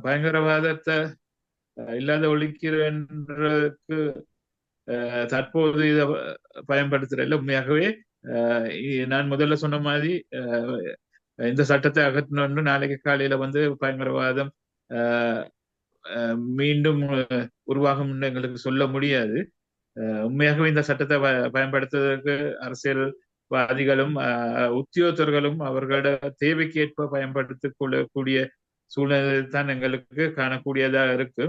B: பயங்கரவாதத்தை இல்லாத ஒழிக்கிறதுக்கு தற்போது இதை பயன்படுத்துறதுல உண்மையாகவே நான் முதல்ல சொன்ன மாதிரி இந்த சட்டத்தை அகற்றணும்னு நாளைக்கு காலையில வந்து பயங்கரவாதம் மீண்டும் உருவாகும் எங்களுக்கு சொல்ல முடியாது. உண்மையாகவே இந்த சட்டத்தை பயன்படுத்துவதற்கு அரசியல்வாதிகளும் உத்தியோகத்தர்களும் அவர்களோட தேவைக்கு ஏற்ப பயன்படுத்திக் கொள்ளக்கூடிய சூழ்நிலை தான் எங்களுக்கு காணக்கூடியதா இருக்கு.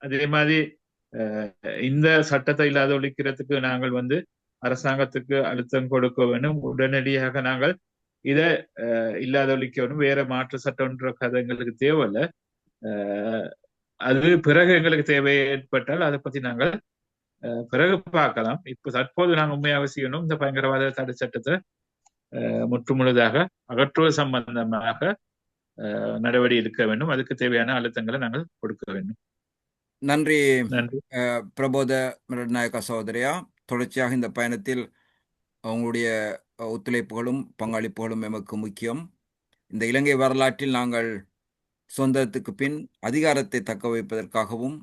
B: அதே மாதிரி இந்த சட்டத்தை இல்லாத ஒழிக்கிறதுக்கு நாங்கள் வந்து அரசாங்கத்துக்கு அழுத்தம் கொடுக்க வேண்டும். உடனடியாக நாங்கள் இதை இல்லாத ஒழிக்கணும். வேற மாற்று சட்டம்ன்ற கதை எங்களுக்கு தேவையில்லை. அது பிறகு எங்களுக்கு தேவை ஏற்பட்டால் அதை பத்தி நாங்கள் பிறகு பார்க்கலாம். இப்ப தற்போது நாங்கள் உண்மையாக செய்யணும், இந்த பயங்கரவாத தடை சட்டத்தை முற்றுமுழுதாக அகற்றுவது சம்பந்தமாக நடவடிக்கை எடுக்க வேண்டும். அதுக்கு தேவையான அழுத்தங்களை நாங்கள் கொடுக்க வேண்டும்.
A: நன்றி
B: நன்றி.
A: பிரபோத மிருட்நாயக்க சகோதரியா. தொடர்ச்சியாக இந்த பயணத்தில் உங்களுடைய ஒத்துழைப்புகளும் பங்களிப்புகளும் எமக்கு முக்கியம். இந்த இலங்கை வரலாற்றில் நாங்கள் சுதந்திரத்துக்கு பின் அதிகாரத்தை தக்க வைப்பதற்காகவும்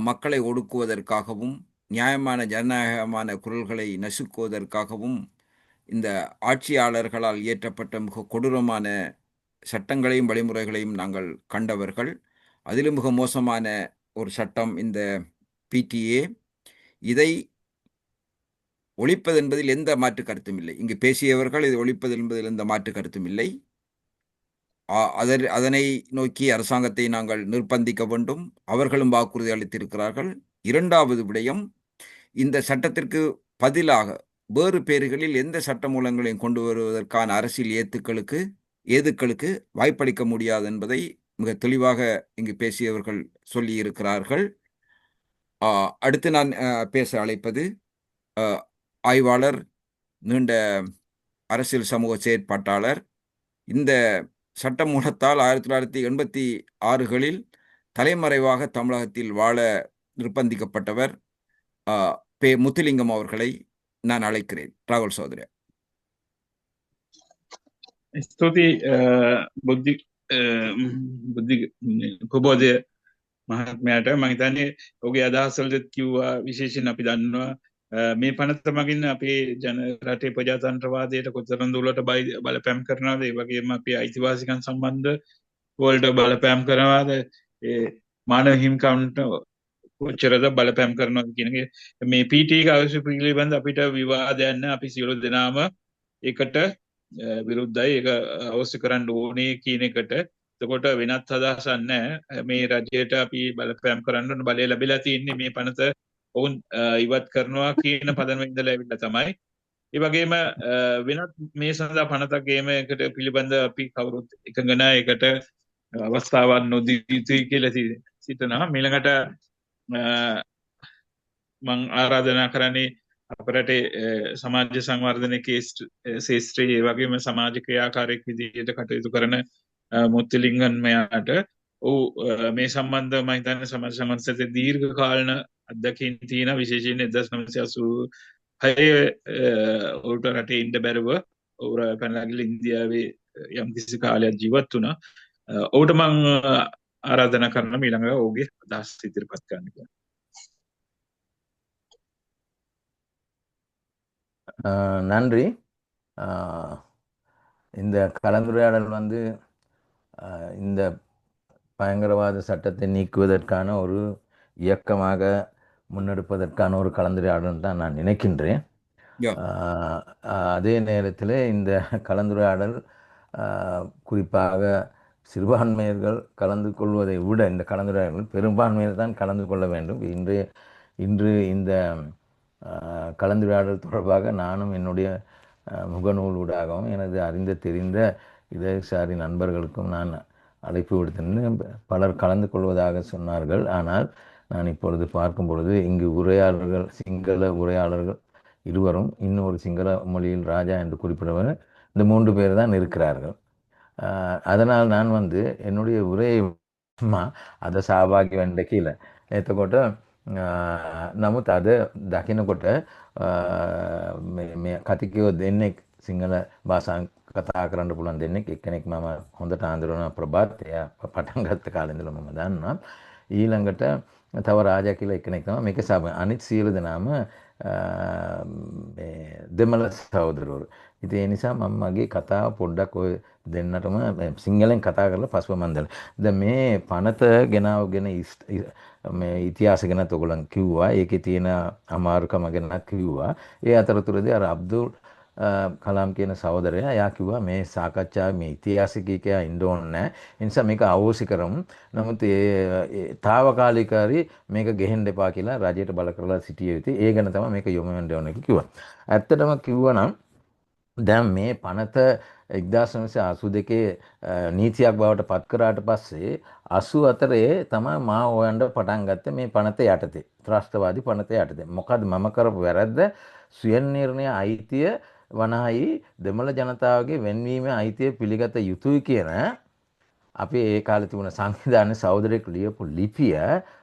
A: மக்களை ஒடுக்குவதற்காகவும் நியாயமான ஜனநாயகமான குரல்களை நசுக்குவதற்காகவும் இந்த ஆட்சியாளர்களால் இயற்றப்பட்ட மிக கொடூரமான சட்டங்களையும் வழிமுறைகளையும் நாங்கள் கண்டவர்கள். அதிலும் மிக மோசமான ஒரு சட்டம் இந்த பிடிஏ. இதை ஒழிப்பது என்பதில் எந்த மாற்று கருத்தும் இல்லை. இங்கு பேசியவர்கள் இதை ஒழிப்பது என்பதில் எந்த மாற்று கருத்தும் இல்லை. அதனை நோக்கி அரசாங்கத்தை நாங்கள் நிர்பந்திக்க வேண்டும். அவர்களும் வாக்குறுதி அளித்திருக்கிறார்கள். இரண்டாவது விடயம், இந்த சட்டத்திற்கு பதிலாக வேறு பேர்களில் எந்த சட்ட மூலங்களையும் கொண்டு வருவதற்கான அரசியல் ஏதுக்களுக்கு வாய்ப்பளிக்க முடியாது என்பதை மிக தெளிவாக இங்கு பேசியவர்கள் சொல்லியிருக்கிறார்கள். அடுத்து நான் பேச அழைப்பது ஆய்வாளர், நீண்ட அரசியல் சமூக செயற்பாட்டாளர். இந்த சட்ட மூலத்தால் 1986களில் தலைமறைவாக தமிழகத்தில் வாழ நிர்பந்திக்கப்பட்டவர் பே. முத்துலிங்கம் அவர்களை நான் அழைக்கிறேன். ராகுல் சௌத்ரி.
B: ස්තුති බුද්ධි ප්‍රබෝධය මහත්මයාට. මම හිතන්නේ ඔහුගේ අදහස්වලට කිව්වා විශේෂයෙන් අපි දන්නවා මේ පනත මගින් අපේ ජන රටේ ප්‍රජාතන්ත්‍රවාදයට කොතරම් දුරට බලපෑම් කරනවද, ඒ වගේම අපේ අයිතිවාසිකම් සම්බන්ධ වලට බලපෑම් කරනවද, ඒ මානව හිමිකම්ට කොච්චරද බලපෑම් කරනවද කියන එක මේ පීටී එක අවශ්‍ය පිළිබඳ අපිට විවාදයක් නැහැ. අපි සියලු දෙනාම ඒකට විරුද්ධයි. ඒක අවශ්‍ය කරන්න ඕනේ කියන එකට. එතකොට වෙනත් අදහසක් නැහැ. මේ රජයට අපි බලපෑම් කරන්න ඕන බලය ලැබිලා තියෙන්නේ මේ පනත ඔවුන් ඉවත් කරනවා කියන පදනම ඉඳලා ඇවිල්ලා තමයි. ඒ වගේම වෙනත් මේ සඳහා පනතක් ගේම එකට පිළිබඳ අපි කවුරුත් එකඟ නැහැ. ඒකට අවස්ථාවක් නොදී යුතුයි කියලා සිතනවා. ඊළඟට මම ආරාධනා කරන්නේ අපරට සමාජ සංවර්ධන ශේෂ්ත්‍රයේ ඒ වගේම සමාජ ක්‍රියාකාරයෙක් විදිහට කටයුතු කරන මුත්තිලිංගන් මෙයාට මේ සම්බන්ධව මම හිතන්නේ සමාජ සංවර්ධනයේ දීර්ඝ කාලන අත්දැකීම් තියෙන, විශේෂයෙන් 1986 උඩ රටේ ඉන්න බැරුව ඔවුර පැනලාගිල ඉන්දියාවේ යම් කිසි කාලයක් ජීවත් වුණා. ඔහුට මම ආරාධනා කරන ඊළඟ ඔහුගේ අදහස් ඉදිරිපත් කරන්න.
G: நன்றி. இந்த கலந்துரையாடல் இந்த பயங்கரவாத சட்டத்தை நீக்குவதற்கான ஒரு இயக்கமாக முன்னெடுப்பதற்கான ஒரு கலந்துரையாடல் தான் நான் நினைக்கின்றேன். அதே நேரத்தில் இந்த கலந்துரையாடல் குறிப்பாக சிறுபான்மையர்கள் கலந்து கொள்வதை விட இந்த கலந்துரையாடல் பெரும்பான்மையர் தான் கலந்து கொள்ள வேண்டும். இன்று இந்த கலந்துரையாடல் தொடர்பாக நானும் என்னுடைய முகநூலூடாகவும் எனது அறிந்த தெரிந்த இடதுசாரி நண்பர்களுக்கும் நான் அழைப்பு விடுத்திருந்தேன். பலர் கலந்து கொள்வதாக சொன்னார்கள். ஆனால் நான் இப்பொழுது பார்க்கும் பொழுது இங்கு உரையாளர்கள், சிங்கள உரையாளர்கள் இருவரும், இன்னொரு சிங்கள மொழியில் ராஜா என்று குறிப்பிடுவர், இந்த 3 பேர் தான் இருக்கிறார்கள். அதனால் நான் என்னுடைய உரையை අද සහභාගී වෙන්න කියලා. එතකොට නමුත් අද දකිනකොට මේ කතිකයෝ දෙන්නෙක් සිංහල භාෂාවෙන් කතා කරන්න පුළුවන් දෙන්නෙක්. එක්කෙනෙක් මම හොඳට අඳුරන ප්‍රභාත්, එයා පටන් ගත්ත කාලේ ඉඳලා මම දන්නවා. ඊළඟට තව රාජා කියලා එක්කෙනෙක් තමයි. මේක අනිත් සියලු දෙනාම මේ දෙමළ සහෝදරවරු. ඉතින් ඒ නිසා මම මගේ කතාව පොඩ්ඩක් ඔය දෙන්නටම සිංහලෙන් කතා කරලා පස්ව මම දැන් මේ පනත ගෙනාවගෙන මේ ඉතිහාස ගැනත් ඔයගොල්ලන් කිව්වා. ඒකේ තියෙන අමාරුකම ගැනත් කිව්වා. ඒ අතරතුරදී අර අබ්දුල් කලාම් කියන සහෝදරයා එයා කිව්වා මේ සාකච්ඡාවේ මේ ඉතිහාසිකයා ඉන්න ඕනේ නැහැ. ඒ නිසා මේක අවශ්‍ය කරමු. නමුත් ඒ తాවකාලික හරි මේක ගෙහෙන්න එපා කියලා රජයට බල කරලා සිටිය යුතුයි. ඒ ගැන තමයි මේක යොමු වෙන්න ඕනේ කිව්වා. ඇත්තටම කිව්වනම් දැන් මේ පනත 1982 නීතියක් බවට පත් කරාට පස්සේ 84 තමයි මා හොයන්න පටන් ගත්තේ මේ පනත යටතේ, ත්‍රස්තවාදී පනත යටතේ. මොකද මම කරපු වැරද්ද ස්වයං අයිතිය වනහයි දෙමළ ජනතාවගේ වෙන්වීමේ අයිතිය පිළිගත යුතුයි කියන අපි ඒ කාලේ තිබුණ සංවිධානයේ සහෝදරයෙක් ලියපු ලිපිය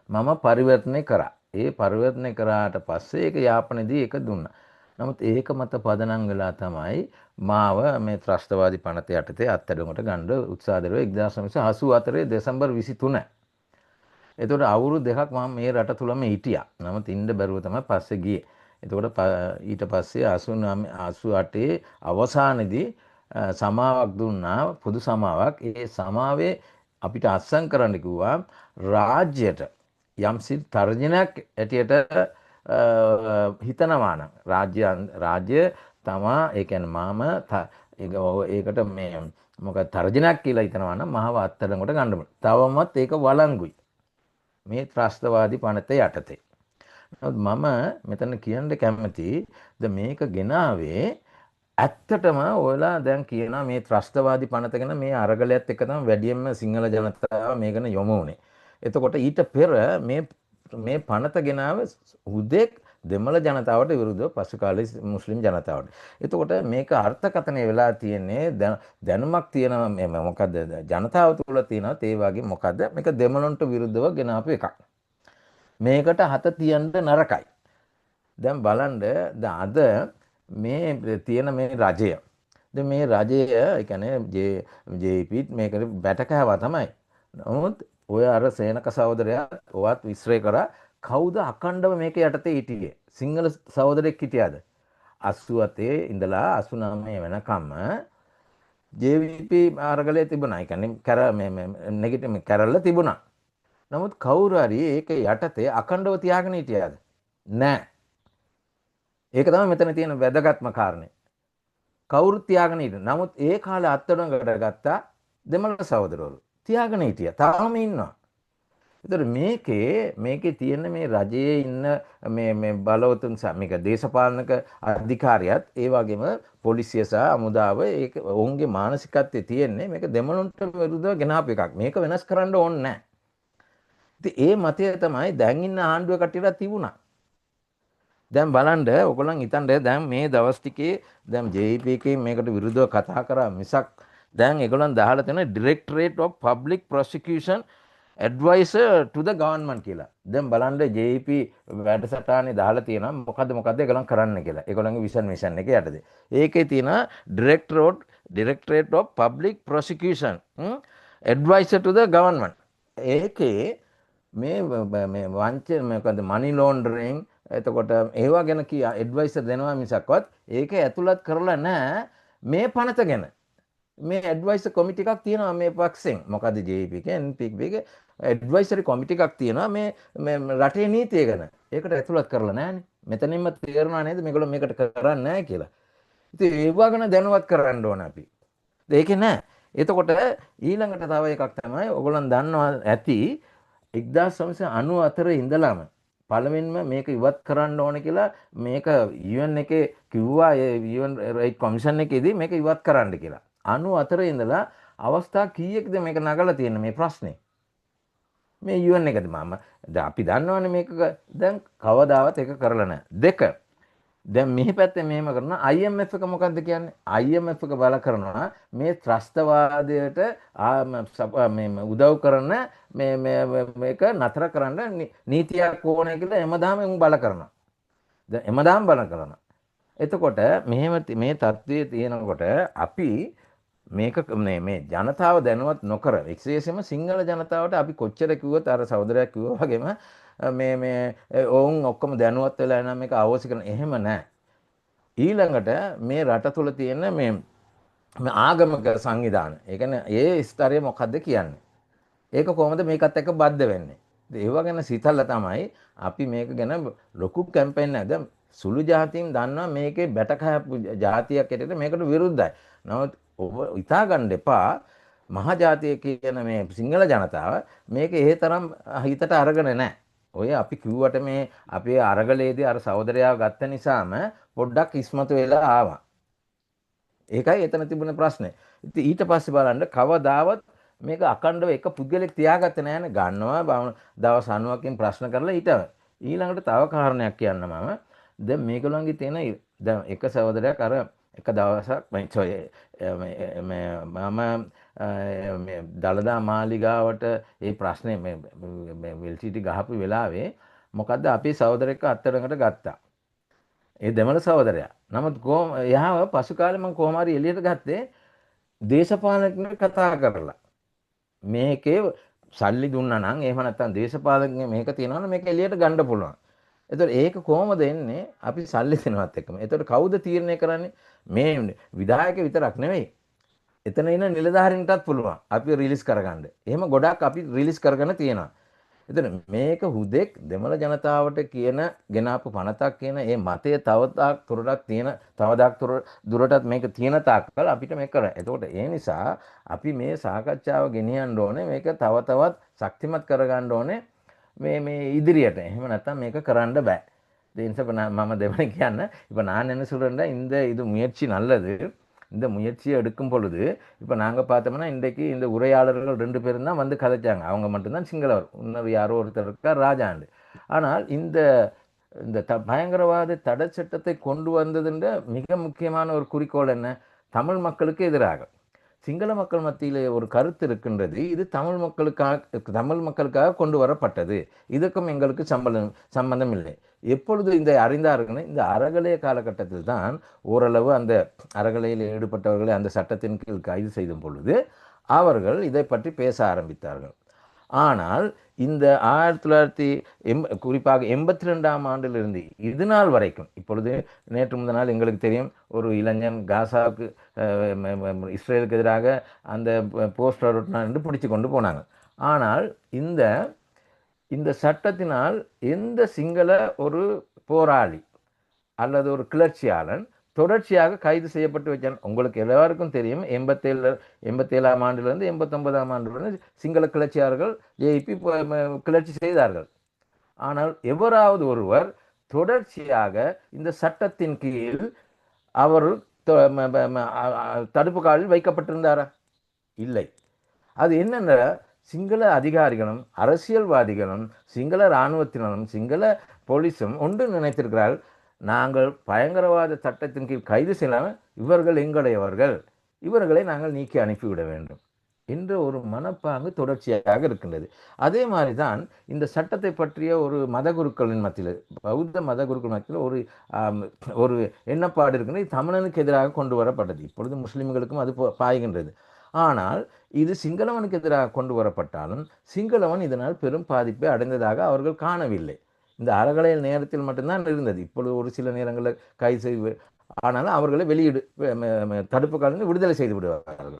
G: මම පරිවර්තනය කරා. ඒ පරිවර්තනය කරාට පස්සේ ඒක යාපනයේදී ඒක දුන්නා. නමුත් ඒක මත පදනම් වෙලා තමයි මාව මේ ත්‍රස්තවාදී පනත යටතේ අත්අඩංගුවට ගන්න උත්සාහ දරුවා 1984 දෙසැම්බර් 23. එතකොට අවුරුදු දෙකක් මම මේ රට තුලම හිටියා. නමුත් ඉන්න බැරුව තමයි පස්සේ ගියේ. එතකොට ඊට පස්සේ 88 අවසානයේදී සමාවක් දුන්නා, පොදු සමාවක්. ඒ සමාවේ අපිට අත්සන් කරන්න කිව්වා රාජ්‍යයට යම්සි තර්ජනයක් ඇටියට හිතනවා නම් රාජ්‍ය තමා ඒ කියන්නේ ඒකට මේ මොකද තර්ජනයක් කියලා හිතනවා නම් මහව අත්අඩංගුවට ගන්න බෑ. තවමත් ඒක වළංගුයි. මේ ත්‍රස්තවාදී පනත යටතේ. මම මෙතන කියන්න කැමති මේක ගෙනාවේ ඇත්තටම ඔයලා දැන් කියනවා මේ ත්‍රස්තවාදී පනත ගැන මේ අරගලයත් එක්ක තමයි වැඩියෙන්ම සිංහල ජනතාව මේ ගැන යොමු වුණේ. එතකොට ඊට පෙර මේ පනත ගෙනාව හුදෙක් දෙමළ ජනතාවට විරුද්ධව පසු කාලේ මුස්ලිම් ජනතාවට. එතකොට මේක අර්ථකථනය වෙලා තියෙන්නේ දැනුමක් තියෙනවා මේ මොකද්ද ජනතාව තුළ තියෙනවා ඒ වගේ මොකද්ද මේක දෙමළන්ට විරුද්ධව ගෙනාපු එකක්. මේකට හත තියන්න නරකයි. දැන් බලන්න අද මේ තියෙන මේ රජය. දැන් මේ රජය ඒ කියන්නේ ජේ.පී මේකට බැටකෑවා තමයි. නමුත් ඔය අර සේනක සහෝදරයා ඔවත් විශ්ලේෂ කරා කවුද අකණ්ඩව මේක යටතේ හිටියේ? සිංහල සහෝදරෙක් හිටියාද? 87 ඉඳලා 89 වෙනකම්ම ජේ.වී.පී අරගලේ තිබුණා. ඒ කියන්නේ නෙගටිව් කැරල්ල තිබුණා. නමුත් කවුරු හරි ඒක යටතේ අකණ්ඩව තියාගෙන හිටියාද? නෑ. ඒක තමයි මෙතන තියෙන වැදගත්ම කාරණේ. කවුරුත් තියාගෙන හිටියා. නමුත් ඒ කාලේ අත්අඩංගුවට ගත්තා දෙමළ සහෝදරවරු. තියාගෙන හිටියා. තාම ඉන්නවා. ඒතර මේකේ තියෙන මේ රජයේ ඉන්න මේ බලවතුන් මේක දේශපාලනික අධිකාරියත් ඒ වගේම පොලිසිය සහ හමුදාව ඒක ඔවුන්ගේ මානසිකත්වයේ තියෙන්නේ මේක දෙමළන්ට විරුද්ධව ගෙනාපු එකක්. මේක වෙනස් කරන්න ඕනේ නැහැ. ඉතින් ඒ මතය තමයි දැන් ඉන්න ආණ්ඩුව කට්ටියට තිබුණා. දැන් බලන්න ඔයගොල්ලන් හිතන්න දැන් මේ දවස් ටිකේ දැන් ජේ.පී.කේ මේකට විරුද්ධව කතා කරා මිසක් දැන් ඒගොල්ලන් දාලා තියෙන Directorate of Public Prosecution Advisor to the Government කියලා. දැන් බලන්න ජේ.පී වැඩසටහනේ දාලා තියෙනවා මොකද්ද ඒගොල්ලන් කරන්න කියලා. ඒගොල්ලන්ගේ විෂන් එක යටතේ. ඒකේ තියෙන Directorate of Public Prosecution Advisor to the Government. ඒකේ මේ මොකද්ද money laundering එතකොට ඒවා ගැන ඇඩ්වයිසර් දෙනවා මිසක්වත් ඒක ඇතුළත් කරලා නැහැ මේ පනත ගැන. මේ ඇඩ්වයිසර් කොමිටි එකක් තියෙනවා මේ පක්ෂෙන්. මොකද ජේ.පී එක එන්.පී.පී එක ඇඩ්වයිසරි කොමිටි එකක් තියෙනවා මේ රටේ නීතිය ගැන. ඒකට ඇතුළත් කරලා නැහැනේ. මෙතනින්ම තේරෙනවා නේද මේගොල්ලෝ මේකට කරන්නේ නැහැ කියලා. ඉතින් ඒවා ගැන දැනුවත් කරන්න ඕන අපි. ඒක නෑ. එතකොට ඊළඟට තව එකක් තමයි ඔයගොල්ලන් දන්නවා ඇති 1994 ඉඳලම පාර්ලිමේන්තුව මේක ඉවත් කරන්න ඕන කියලා මේක UN එකේ කිව්වා UN රයිට් කොමිෂන් එකේදී මේක ඉවත් කරන්න කියලා. 94 ඉඳලා අවස්ථා කීයකද මේක නගලා තියෙන මේ ප්‍රශ්නේ. මේ UN එකද අපි දන්නවනේ මේක දැන් කවදාවත් ඒක කරලා නැහැ. දෙක දැන් මෙහි පැත්තේ මෙහෙම කරනවා IMF එක මොකද්ද කියන්නේ? IMF එක බල කරනවා මේ ත්‍රස්තවාදයට උදව් කරන මේක නතර කරන්න නීතියක් ඕනේ කියලා එමදාම උන් බල කරනවා. දැන් එමදාම බල කරනවා. එතකොට මෙහෙම මේ தත්ත්වයේ තියෙනකොට අපි මේක මේ ජනතාව දැනුවත් නොකර විශේෂයෙන්ම සිංහල ජනතාවට අපි කොච්චර කිව්වොත් අර සහෝදරයා කිව්වා වගේම මේ ඔවුන් ඔක්කොම දැනුවත් වෙලා නම් මේක අවශ්‍ය කරන එහෙම නැහැ. ඊළඟට මේ රට තුල තියෙන මේ ආගමික සංවිධාන. ඒ කියන්නේ ඒ ස්තරය මොකද්ද කියන්නේ? ඒක කොහොමද මේකත් එක්ක බද්ධ වෙන්නේ? ඒව ගැන සිතලා තමයි අපි මේක ගැන ලොකු කැම්පේන් එකක් දැන් සුළු ජාතීන් දන්නවා මේකේ බැටකහපු ජාතියක් ඇටියට මේකට විරුද්ධයි. නමුත් ඔබ හිතා ගන්න එපා මහා ජාතිය කියන මේ සිංහල ජනතාව මේක ඒ තරම් හිතට අරගෙන නැහැ. ඔය අපි කිව්වට මේ අපේ අරගලේදී අර සහෝදරයාව ගත්ත නිසාම පොඩ්ඩක් ඉස්මතු වෙලා ආවා. ඒකයි එතන තිබුණ ප්‍රශ්නේ. ඉතින් ඊට පස්සේ බලන්න කවදාවත් මේක අකණ්ඩව එක පුද්ගලෙක් තියාගත්තේ නැහැනේ. ගන්නවා දවස් 90කින් ප්‍රශ්න කරලා ඊළඟට තව කාරණයක් කියන්න මම. දැන් මේගොල්ලන්ගේ තියෙන දැන් එක සහෝදරයෙක් අර එක දවසක් මම දළදා මාලිගාවට ඒ ප්‍රශ්නේ මේ වෙල්සිටි ගහපු වෙලාවේ මොකද්ද අපේ සහෝදරෙක්ව අත්අඩංගුවට ගත්තා. ඒ දෙමළ සහෝදරයා. නමුත් එයාව පසු කාලේ මම කොහොම හරි එළියට ගත්තේ දේශපාලනඥයෙක් කතා කරලා. මේකේ සල්ලි දුන්නා නම් එහෙම නැත්නම් දේශපාලඥ මේක තියනවා නම් මේක එළියට ගන්න පුළුවන්. එතකොට ඒක කොහොමද එන්නේ? අපි සල්ලි දෙනවත් එක්කම. එතකොට කවුද තීරණය කරන්නේ? මේ විධායක විතරක් නෙවෙයි. එතන ඉන්න නිලධාරීන්ටත් පුළුවන් අපි රිලීස් කරගන්න. එහෙම ගොඩක් අපි රිලීස් කරගෙන තියෙනවා. එතන මේක හුදෙක් දෙමළ ජනතාවට කියන ගෙනාපු පනතක් කියන මේ මතය තවදාක් තුරටත් තියෙන තවදාක් දුරටත් මේක තියෙන තාක්කල් අපිට මේක කරන්න. එතකොට ඒ නිසා අපි මේ සාකච්ඡාව ගෙනියන්න ඕනේ මේක තව තවත් ශක්තිමත් කරගන්න ඕනේ මේ ඉදිරියට. එහෙම නැත්නම් මේක කරන්න බෑ. ඒ නිසා මම දෙවන කියන්න இப்போ நான் என்ன சொல்றேன்னா இது முயற்சி நல்லது. இந்த முயற்சியை எடுக்கும் பொழுது இப்போ நாங்கள் பார்த்தோம்னா இன்றைக்கு இந்த உரையாளர்கள் 2 பேரும் தான் வந்து கதைச்சாங்க. அவங்க மட்டும்தான் சிங்களவர். இன்னொரு யாரோ ஒருத்தர் இருக்கார் ராஜாண்டு. ஆனால் இந்த இந்த பயங்கரவாத தடை சட்டத்தை கொண்டு வந்ததுன்ற மிக முக்கியமான ஒரு குறிக்கோள் என்ன? தமிழ் மக்களுக்கு எதிராக. சிங்கள மக்கள் மத்தியிலே ஒரு கருத்து இருக்கின்றது. இது தமிழ் மக்களுக்காக கொண்டு வரப்பட்டது. இதுக்கும் எங்களுக்கு சம்பந்தம் இல்லை. எப்பொழுது இந்த அறிந்தார்கள்? இந்த அறகலைய காலகட்டத்தில் தான் ஓரளவு அந்த அறகலையில் ஈடுபட்டவர்களை அந்த சட்டத்தின் கீழ் கைது செய்த பொழுது அவர்கள் இதை பற்றி பேச ஆரம்பித்தார்கள். ஆனால் இந்த 1980 குறிப்பாக 82ஆம் ஆண்டிலிருந்து இது நாள் வரைக்கும் இப்பொழுது நேற்று முந்த நாள் எங்களுக்கு தெரியும் ஒரு இளைஞன் காசாவுக்கு இஸ்ரேலுக்கு எதிராக அந்த போஸ்டர் என்று பிடிச்சு கொண்டு போனாங்க. ஆனால் இந்த சட்டத்தினால் எந்த சிங்கள ஒரு போராளி அல்லது ஒரு கிளர்ச்சியாளன் தொடர்ச்சியாக கைது செய்யப்பட்டு வச்சான். உங்களுக்கு எல்லாருக்கும் தெரியும் 87ஆம் ஆண்டிலிருந்து 89ஆம் ஆண்டிலிருந்து சிங்கள கிளர்ச்சியாளர்கள் ஜேபி கிளர்ச்சி செய்தார்கள். ஆனால் எவராவது ஒருவர் தொடர்ச்சியாக இந்த சட்டத்தின் கீழ் அவர் தடுப்பு காலில் வைக்கப்பட்டிருந்தாரா? இல்லை. அது என்னென்ன சிங்கள அதிகாரிகளும் அரசியல்வாதிகளும் சிங்கள இராணுவத்தினரும் சிங்கள போலீஸும் ஒன்று நினைத்திருக்கிறார்கள், நாங்கள் பயங்கரவாத சட்டத்தின் கீழ் கைது செய்யலாம், இவர்கள் எங்களுடையவர்கள், இவர்களை நாங்கள் நீக்கி அனுப்பிவிட வேண்டும் என்ற ஒரு மனப்பாங்கு தொடர்ச்சியாக இருக்கின்றது. அதே மாதிரி தான் இந்த சட்டத்தை பற்றிய ஒரு மதகுருக்களின் மத்தியில் பௌத்த மதகுருக்கள் மத்தியில் ஒரு எண்ணப்பாடு இருக்கின்றது. தமிழனுக்கு எதிராக கொண்டு வரப்பட்டது. இப்பொழுது முஸ்லிம்களுக்கும் அது பாய்கின்றது. ஆனால் இது சிங்களவனுக்கு எதிராக கொண்டு வரப்பட்டாலும் சிங்களவன் இதனால் பெரும் பாதிப்பை அடைந்ததாக அவர்கள் காணவில்லை. இந்த அறகலைய நேரத்தில் மட்டும்தான் இருந்தது. இப்பொழுது ஒரு சில நேரங்களில் கைது செய்து ஆனாலும் அவர்களை தடுப்பு காலத்தில் விடுதலை செய்து விடுவார்கள்.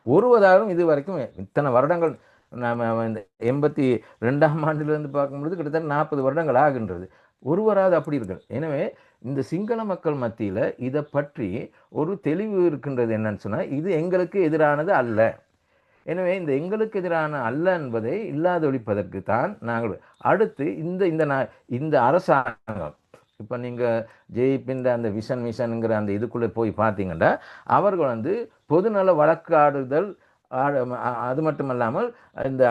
G: ஒருவதாகவும் இது வரைக்கும் இத்தனை வருடங்கள் நாம் இந்த 82ஆம் ஆண்டிலிருந்து பார்க்கும்பொழுது கிட்டத்தட்ட 40 வருடங்கள் ஆகின்றது. ஒருவராவது அப்படி இருக்கு. எனவே இந்த சிங்கள மக்கள் மத்தியில் இதை பற்றி ஒரு தெளிவு இருக்கின்றது. என்னன்னு சொன்னால் இது எங்களுக்கு எதிரானது அல்ல. எனவே இந்த எங்களுக்கு எதிரான அல்ல என்பதை இல்லாதொழிப்பதற்கு தான் நாங்கள் அடுத்து இந்த அரசாங்கம் இப்போ நீங்கள் ஜேபின்ற அந்த மிஷனுங்கிற அந்த இதுக்குள்ளே போய் பார்த்தீங்கன்னா அவர்கள் பொதுநல வழக்காடுதல் அது மட்டும் இல்லாமல் இந்த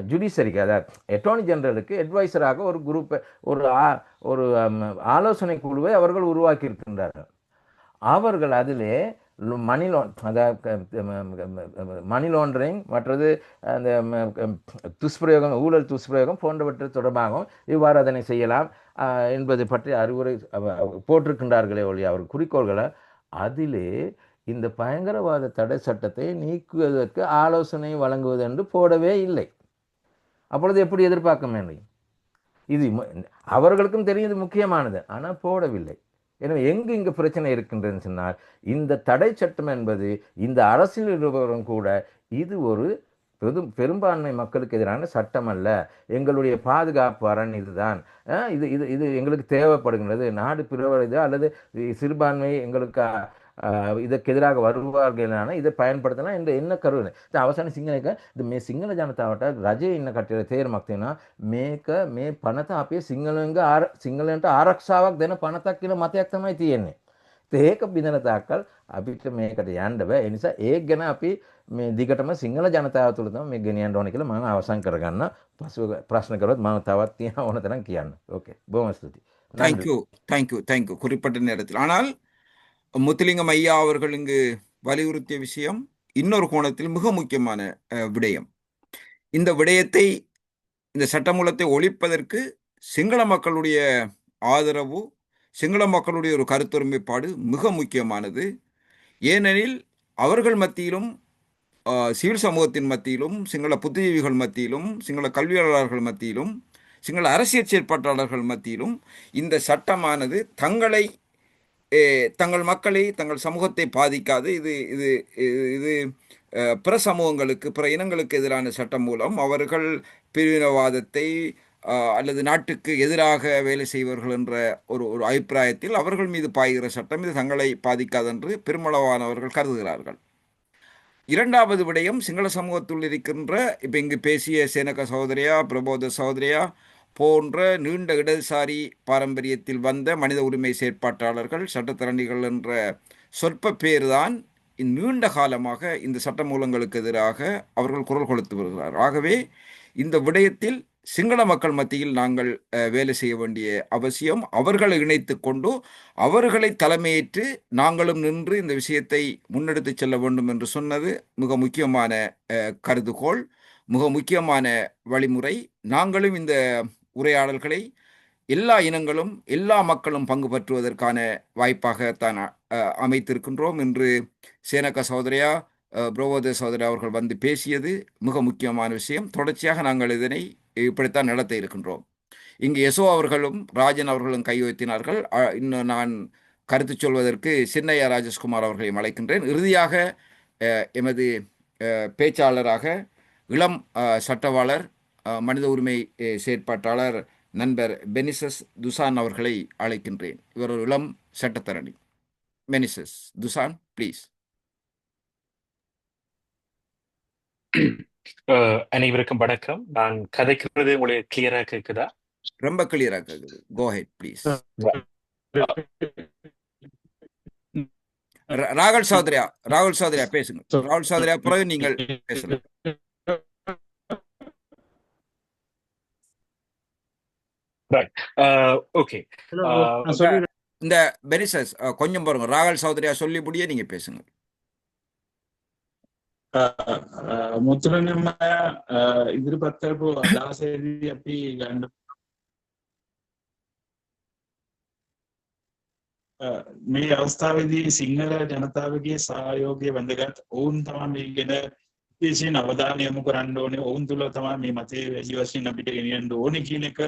G: ஜுடிஷரிக்கு அதாவது அட்டார்னி ஜெனரலுக்கு அட்வைசராக ஒரு குரூப்பை ஒரு ஆலோசனை குழுவை அவர்கள் உருவாக்கி இருக்கின்றார்கள். அவர்கள் அதிலே மணி லாண்டரிங் மற்றது அந்த துஷ்பிரயோகம் ஊழல் துஷ்பிரயோகம் போன்றவற்றை தொடர்பாகவும் இவ்வாறு அதனை செய்யலாம் என்பதை பற்றி அறிவுரை போட்டிருக்கின்றார்களே ஒழிய அவர் குறிக்கோள்களை அதிலே இந்த பயங்கரவாத தடை சட்டத்தை நீக்குவதற்கு ஆலோசனை வழங்குவது என்று போடவே இல்லை. அப்பொழுது எப்படி எதிர்பார்க்க வேண்டும்? இது அவர்களுக்கும் தெரியும் இது முக்கியமானது, ஆனால் போடவில்லை. எனவே இங்கு பிரச்சனை இருக்கின்றதுன்னு சொன்னால் இந்த தடை சட்டம் என்பது இந்த அரசியல் நிறுவனம் கூட இது ஒரு பெரும்பான்மை மக்களுக்கு எதிரான சட்டம் அல்ல, எங்களுடைய பாதுகாப்பு அரண் இதுதான், இது எங்களுக்கு தேவைப்படுகின்றது, நாடு பிறவடைதோ அல்லது சிறுபான்மை எங்களுக்கு ಇದಕ್ಕೆ ಎದುರಾಗಿ வருவார்களான இதை பயன்படுத்தலாம் என்ற என்ன ಕರುಣೆ අවසාන සිංහලක මේ සිංහල ජනතාවට රජයේ ඉන්න කට්ටියට තේරුමක් තියෙනවා මේක මේ පනත අපේ සිංහලයන්ට ආරක්ෂාවක් දෙන පනතක් කියන මතයක් තමයි තියෙන්නේ. ඒක බිඳන තාක්කල් අපිට මේකට යන්න බෑ. ඒ නිසා ඒක ගැන අපි මේ දිගටම සිංහල ජනතාව තුළ තමයි මේ ගෙනියන්න ඕනේ කියලා මම අවසන් කරගන්න. පසුව ප්‍රශ්න කරොත් මම තවත් තියෙන ඕන තරම් කියන්න. ஓகே, බොහොම ස්තුතියි.
A: தேங்க்யூ. குறிப்பிட்ட நேரத்தில் ஆனால் முத்துலிங்கம் ஐயா அவர்கள் இங்கு வலியுறுத்திய விஷயம் இன்னொரு கோணத்தில் மிக முக்கியமான விடயம். இந்த விடயத்தை இந்த சட்டமூலத்தை ஒழிப்பதற்கு சிங்கள மக்களுடைய ஆதரவு, சிங்கள மக்களுடைய ஒரு கருத்தொருமைப்பாடு மிக முக்கியமானது. ஏனெனில் அவர்கள் மத்தியிலும் சிவில் சமூகத்தின் மத்தியிலும், சிங்கள புத்திஜீவிகள் மத்தியிலும், சிங்கள கல்வியாளர்கள் மத்தியிலும், சிங்கள அரசியல் செயற்பாட்டாளர்கள் மத்தியிலும் இந்த சட்டமானது தங்கள் மக்களை, தங்கள் சமூகத்தை பாதிக்காது. இது இது இது பிற சமூகங்களுக்கு, பிற இனங்களுக்கு எதிரான சட்டம் மூலம் அவர்கள் பிரிவினவாதத்தை அல்லது நாட்டுக்கு எதிராக வேலை செய்வர்கள் என்ற ஒரு அபிப்பிராயத்தில் அவர்கள் மீது பாய்கிற சட்டம் இது தங்களை பாதிக்காது என்று பெருமளவானவர்கள் கருதுகிறார்கள். இரண்டாவது விடயம், சிங்கள சமூகத்தில் இருக்கின்ற இப்போ இங்கு பேசிய சேனக சகோதரியா, பிரபோத சகோதரியா போன்ற நீண்ட இடதுசாரி பாரம்பரியத்தில் வந்த மனித உரிமை செயற்பாட்டாளர்கள், சட்டத்தரணிகள் என்ற சொற்ப பேர்தான் நீண்ட காலமாக இந்த சட்டமூலங்களுக்கு எதிராக அவர்கள் குரல் கொடுத்து வருகிறார். ஆகவே இந்த விடயத்தில் சிங்கள மக்கள் மத்தியில் நாங்கள் வேலை செய்ய வேண்டிய அவசியம். அவர்களை இணைத்து கொண்டு அவர்களை தலைமையேற்று நாங்களும் நின்று இந்த விஷயத்தை முன்னெடுத்து செல்ல வேண்டும் என்று சொன்னது மிக முக்கியமான கருதுகோள், மிக முக்கியமான வழிமுறை. நாங்களும் இந்த உரையாடல்களை எல்லா இனங்களும் எல்லா மக்களும் பங்கு பற்றுவதற்கான வாய்ப்பாகத்தான் அமைத்திருக்கின்றோம். இன்று சேனக சகோதரியா, புரோவோத சகோதரி அவர்கள் வந்து பேசியது மிக முக்கியமான விஷயம். தொடர்ச்சியாக நாங்கள் இதனை இப்படித்தான் நடத்த இருக்கின்றோம். இங்கு யசோ அவர்களும் ராஜன் அவர்களும் கையெழுத்தினார்கள். இன்னும் நான் கருத்து சொல்வதற்கு சின்னையா ராஜேஷ்குமார் அவர்களையும் அழைக்கின்றேன். இறுதியாக எமது பேச்சாளராக இளம் சட்டவாளர், மனித உரிமை செயற்பாட்டாளர் நண்பர் பெனிசஸ் துசான் அவர்களை அழைக்கின்றேன். இவர் ஒரு இளம் சட்டத்தரணி. பெனிசஸ் துசான், ப்ளீஸ்.
H: அனைவருக்கும் வணக்கம். நான் கதைக்கிறது உங்களுக்கு கிளியரா கேக்குதா?
A: ரொம்ப கிளியரா கேக்குது. கோ ஹெட் ப்ளீஸ். ராகுல் சௌதரியா பேசுங்க. ராகுல் சௌதரியா பிறகு நீங்கள் பேசலாம்.
H: ஓகே.
A: இந்த பெனிசஸ் கொஞ்சம் பாருங்க. ராகுல் சௌதரியா சொல்லி முடிய நீங்க பேசுங்க.
B: මුතුරනම ඉදිරිපත් කරපු අදහසේදී අපි ගන්න මේ අවස්ථාවේදී සිංහල ජනතාවගේ සහයෝගය වැදගත්. ඔවුන් තමයි මේ ගැන විශේෂයෙන් අවධානය යොමු කරන්න ඕනේ. ඔවුන් තුල තමයි මේ මතය වැඩි වශයෙන් අපිට ගෙනියන්න ඕනේ කියන එක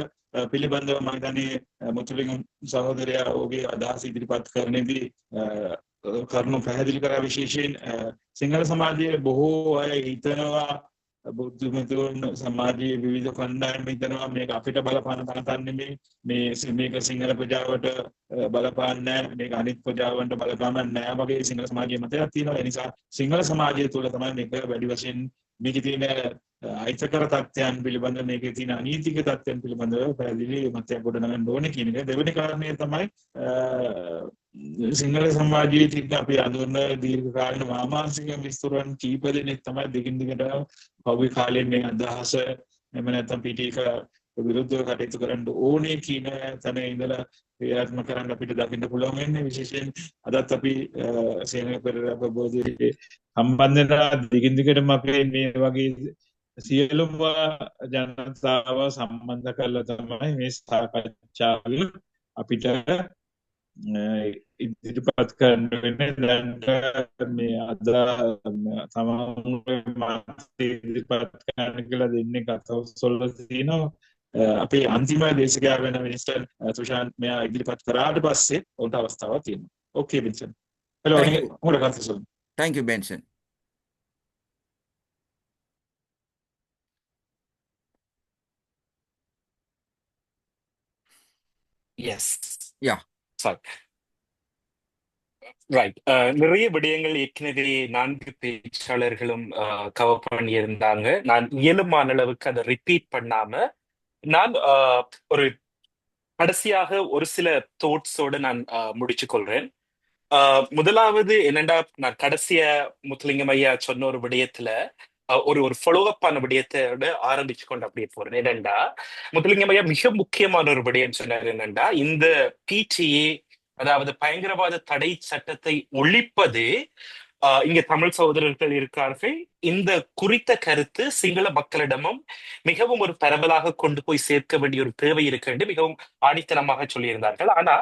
B: පිළිබඳව මම හිතන්නේ මුතුලින් සහෝදරයා ඔහුගේ අදහස ඉදිරිපත් කරන්නේදී කරුණු පැහැදිලි කරා. විශේෂයෙන් සිංහල සමාජයේ බොහෝ අය හිතනවා, බුද්ධිමතුන් සමාජයේ විවිධ කණ්ඩායම් හිතනවා මේක අපිට බලපාන තරම් නෙමෙයි, මේක සිංහල ප්‍රජාවට බලපාන්නේ නැහැ, මේක අනිත් ප්‍රජාවන්ට බලපාන්නේ නැහැ වගේ සිංහල සමාජයේ මතයක් තියෙනවා. ඒ නිසා සිංහල සමාජය තුළ තමයි මේක වැඩි වශයෙන් මේකේ තියෙන අයිතිකර තත්ත්වයන් පිළිබඳව, මේකේ තියෙන අනීතික තත්ත්වයන් පිළිබඳව පැහැදිලි මතයක් ගොඩනගන්න ඕනේ කියන එක. දෙවෙනි කාරණය තමයි සිංහල සමාජයේ තියෙන අපි අඳුරන දීර්ඝකාලීන වාමාංශික විස්තරයන් කීප දෙනෙක් තමයි දිගින් දිගට පහුගිය කාලේ මේ අදහස එහෙම නැත්නම් පිටික විරුද්ධව කටයුතු කරන්න ඕනේ කියන තැන ඉඳලා ක්‍රියාත්මක කරන්න අපිට දකින්න පුළුවන් වෙන්නේ. විශේෂයෙන් අදත් අපි සේනක පෙරේරා ප්‍රබෝධයේ සම්බන්ධව දිගින් දිගටම අපි මේ වගේ සියලුම ජනතාව සම්බන්ධ කරලා තමයි මේ සාකච්ඡාව අපිට ඉදිරිපත් කරන්න වෙන්නේ. දැන් මේ අද තමන්ගේ ඉදිරිපත් කරන්න කියලා දෙන්නේ කතාවස්වල තියෙනවා. අපේ අන්තිම දේශකයා වෙන මිනිස්ටර් තුෂාන් මෙයා ඉදිරිපත් කරාට පස්සේ උන්ට අවස්ථාවක් තියෙනවා. ඕකේ බෙන්සන්. හෙලෝ උඹට කතාවස්වල.
A: Thank you, Benson.
H: Yes.
A: Yeah.
H: Sorry. Right. நிறைய விடயங்கள் ஏற்கனவே 4 பேச்சாளர்களும் கவர் பண்ணியிருந்தாங்க. நான் இயலுமான அளவுக்கு அதை ரிப்பீட் பண்ணாம நான் ஒரு கடைசியாக ஒரு சில தோட்ஸோட நான் முடிச்சு கொள்றேன். முதலாவது என்னண்டா, நான் கடைசியா முத்துலிங்கம் ஐயா சொன்ன ஒரு விடயத்துல ஒரு ஃபாலோ அப்பான விடயத்தோட ஆரம்பிச்சு கொண்டு அப்படியே போறேன். என்னண்டா, முத்துலிங்கம் ஐயா மிக முக்கியமான ஒரு விடயம் சொன்னார். என்னண்டா, இந்த பிடிஏ அதாவது பயங்கரவாத தடை சட்டத்தை ஒழிப்பது, இங்க தமிழ் சகோதரர்கள் இருக்கிறார்கள், இந்த குறித்த கருத்து சிங்கள மக்களிடமும் மிகவும் ஒரு பரவலாக கொண்டு போய் சேர்க்க வேண்டிய ஒரு தேவை இருக்கு என்று மிகவும் ஆணித்தனமாக சொல்லியிருந்தார்கள். ஆனா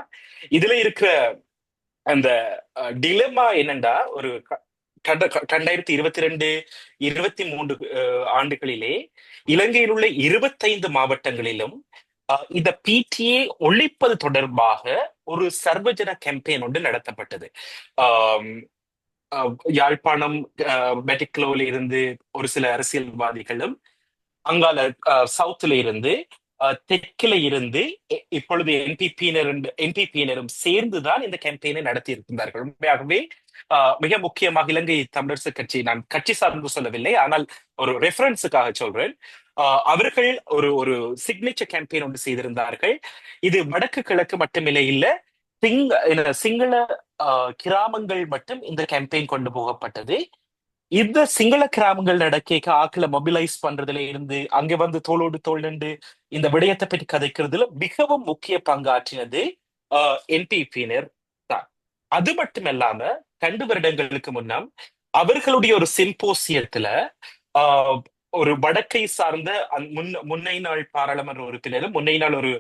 H: இதுல இருக்கிற அந்த டிலெமா என்னண்டா, ஒரு 2022 23 ஆண்டுகளிலே இலங்கையில் உள்ள 25 மாவட்டங்களிலும் இந்த பிடிஏ ஒழிப்பது தொடர்பாக ஒரு சர்வஜன கேம்பெயின் ஒன்று நடத்தப்பட்டது. ஆம், யாழ்ப்பாணம் மெட்டிக்லோவில் இருந்து ஒரு சில அரசியல்வாதிகளும், அங்கால சவுத்துல இருந்து, தெற்கில இருந்து இப்பொழுது என்பிபியினரும் சேர்ந்துதான் இந்த கேம்பெயினை நடத்தி இருக்கின்றார்கள். உண்மையாகவே மிக முக்கியமாக இலங்கை தமிழரசு கட்சி, நான் கட்சி சார்ந்து சொல்லவில்லை, ஆனால் ஒரு ரெஃபரன்ஸுக்காக சொல்றேன், அவர்கள் ஒரு ஒரு சிக்னேச்சர் கேம்பெயின் ஒன்று செய்திருந்தார்கள். இது வடக்கு கிழக்கு மட்டுமில்லை, இல்ல சிங்கள கிராமங்கள் மட்டும் இந்த கேம்பெயின் கொண்டு போகப்பட்டது. இந்த சிங்கள கிராமங்கள் நடக்க ஆக்களை மொபிலைஸ் பண்றதுல இருந்து அங்க வந்து தோளோடு தோள் நின்று இந்த விடயத்தை பற்றி கதைக்கிறதுல மிகவும் முக்கிய பங்காற்றினது என்பிபியினர் தான். அது மட்டுமல்லாம 2 வருடங்களுக்கு முன்னம் அவர்களுடைய ஒரு சிம்போசியத்துல ஒரு வடக்கை சார்ந்த முன்னை நாள் பாராளுமன்ற உறுப்பினரும் முன்னை நாள் ஒரு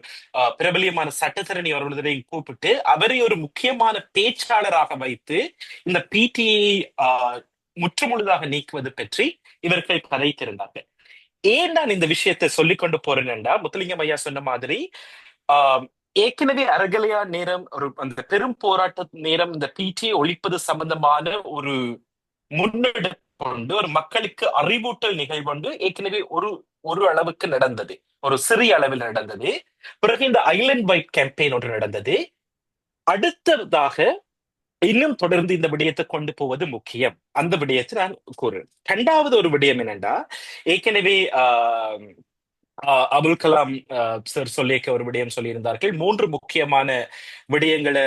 H: பிரபலியமான சட்டத்தரணி அவர்களை கூப்பிட்டு அவரை ஒரு முக்கியமான பேச்சாளராக வைத்து இந்த பிடிஐ முற்றுமுழுதாக நீக்குவது பற்றி இவர்கள் கதைத்திருந்தார்கள். ஏன் நான் இந்த விஷயத்தை சொல்லிக் கொண்டு போறேன்னா, முத்துலிங்கம் ஐயா சொன்ன மாதிரி ஏற்கனவே அரகலையா நேரம் ஒரு அந்த பெரும் போராட்ட நேரம் இந்த பிடிஐ ஒழிப்பது சம்பந்தமான ஒரு முன்னெடுப்பு கொண்டு ஒரு மக்களுக்கு அறிவூட்டல் நிகழ்வு ஏற்கனவே ஒரு அளவுக்கு நடந்தது, ஒரு சிறிய அளவில் நடந்தது. பிறகு இந்த ஐலண்ட் வைட் கேம்பெயின் ஒன்று நடந்தது. அடுத்ததாக இன்னும் தொடர்ந்து இந்த விடயத்தை கொண்டு போவது முக்கியம். அந்த விடயத்தை நான் கூறுறேன். 2வது ஒரு விடயம் என்னன்னா, ஏற்கனவே அபுல் கலாம் சார் சொல்லியிருக்க ஒரு விடயம் சொல்லியிருந்தார்கள். 3 முக்கியமான விடயங்களை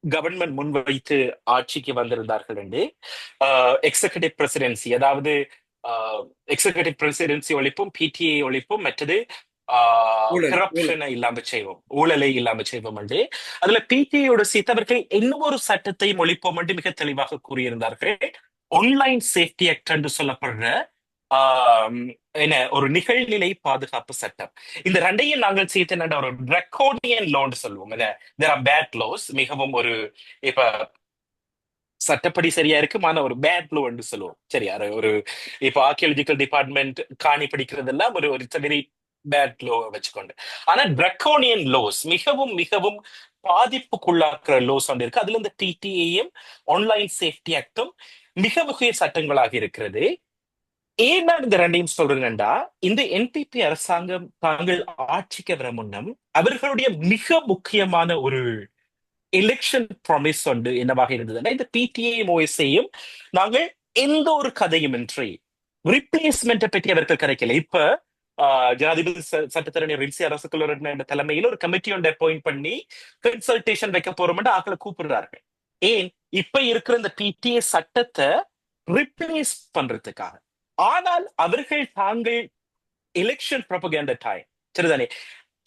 H: கவர்மெண்ட் முன்வைத்து ஆட்சிக்கு வந்திருந்தார்கள் என்று. எக்ஸிகியூட்டிவ் பிரசிடென்சி, அதாவது எக்ஸிகியூட்டிவ் பிரசிடென்சி ஒழிப்பும், பிடிஐ ஒழிப்பும், மற்றது கரப்ஷனை இல்லாம செய்வோம், ஊழலை இல்லாம செய்வோம் என்று. அதுல பிடிஐயோட சேர்த்தவர்கள் இன்னும் ஒரு சட்டத்தையும் ஒழிப்போம் என்று மிக தெளிவாக கூறியிருந்தார்கள். ஆன்லைன் சேஃப்டி ஆக்ட் என்று சொல்லப்படுற என்ன ஒரு நிகழ்நிலை பாதுகாப்பு சட்டம். இந்த 2ஐயும் நாங்கள் சேர்த்து ஒரு டிராக்கோனியன் லோன்னு சொல்லுவோம். there are bad laws, மிகவும் ஒரு இப்ப சட்டப்படி சரியா இருக்கு, ஆனா ஒரு பேட் லோ என்று சொல்லுவோம். சரியா, ஒரு இப்ப ஆர்கியாலஜிக்கல் டிபார்ட்மெண்ட் காணி படிக்கிறதெல்லாம் ஒரு வெரி பேட் லோ வச்சுக்கொண்டு. ஆனா டிராக்கோனியன் லோஸ், மிகவும் மிகவும் பாதிப்புக்குள்ளாக்குற லோஸ் ஒன்று இருக்கு. அதுல இந்த டிடிஏயும் ஆன்லைன் சேஃப்டி ஆக்டும் மிக முக்கிய சட்டங்களாக இருக்கிறது. ஏன் நான் இந்த 2ஐயும் சொல்றேன்னா, இந்த என்பிபி அரசாங்கம் தாங்கள் ஆட்சிக்கு வர முன்னம் அவர்களுடைய மிக முக்கியமான ஒரு எலெக்ஷன் ப்ராமிஸ் ஒன்று என்னவாக இருந்ததுன்னா, இந்த பிடிஐ ஓஎஸ்ஐயும் நாங்கள் எந்த ஒரு கதையும் இன்றி ரீப்ளேஸ்மெண்ட்டை பற்றி அவர்கள் கரைக்கல. இப்ப ஜனாதிபதி சட்டத்தரணி ரின்சி அரசுக்குள்ள தலைமையில் ஒரு கமிட்டி ஒன்றை அப்பாயிண்ட் பண்ணி கன்சல்டேஷன் வைக்க போறோம் ஆக்களை கூப்பிடுறார்கள். ஏன் இப்ப இருக்கிற இந்த பிடிஐ சட்டத்தை ரீப்ளேஸ் பண்றதுக்காக. ஆனால் அவர்கள் தாங்கள் எலெக்ஷன் ப்ரொபகேண்டா டைம், சரிதானே,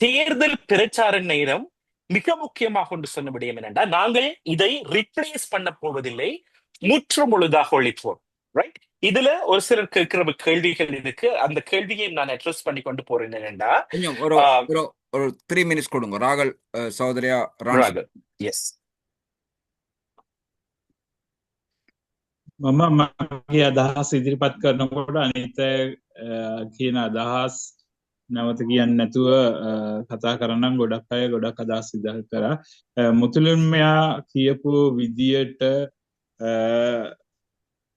H: தேர்தல் பிரச்சார நேரம் மிக முக்கியமாக ஒன்று சொன்ன விடயம் என்னென்றா, நாங்கள் இதை ரீப்ளேஸ் பண்ண போவதில்லை, முற்று முழுதாக ஒழிப்போம். ரைட்? இதுல ஒரு சிலர் கேட்கிற கேள்விகள் இருக்கு. அந்த கேள்வியை நான் அட்ரஸ் பண்ணி கொண்டு போறேன். என்னென்றா,
A: ஒரு 3 minutes கொடுங்க ராகல் சௌதரியா.
H: ராகல், எஸ்.
B: මම මගේ අදහස් ඉදිරිපත් කරනකොට අනිත් කියන අදහස් නැවත කියන්නේ නැතුව කතා කරනම් ගොඩක් අය ගොඩක් අදහස් ඉදිරිපත් කරා. මුතුලින් මෙයා කියපු විදියට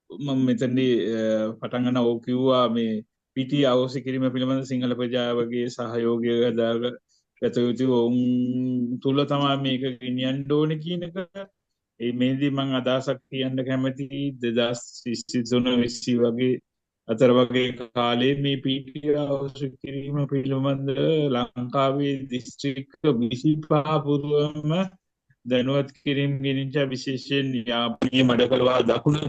B: මම මෙතනදී පටන් ගන්න ඕක කිව්වා මේ පිටි අවශ්‍ය කිරීම පිළිබඳ සිංහල ප්‍රජාවගේ සහයෝගය ගත යුතු ඔවුන් තුල තමයි මේක ගෙනියන්න ඕනේ කියන එක. මේදී මම අදහසක් කියන්න කැමතියි. 2023 වගේ අතර වගේ කාලේ මේ පිටිය අවශ්‍ය කිරීම පිළිබඳ ලංකාවේ දිස්ත්‍රික්ක 25 පුරවම දැනුවත් කිරීම ගෙනිච්ච විශේෂයෙන් යාපනීය මඩකලවා දකුණ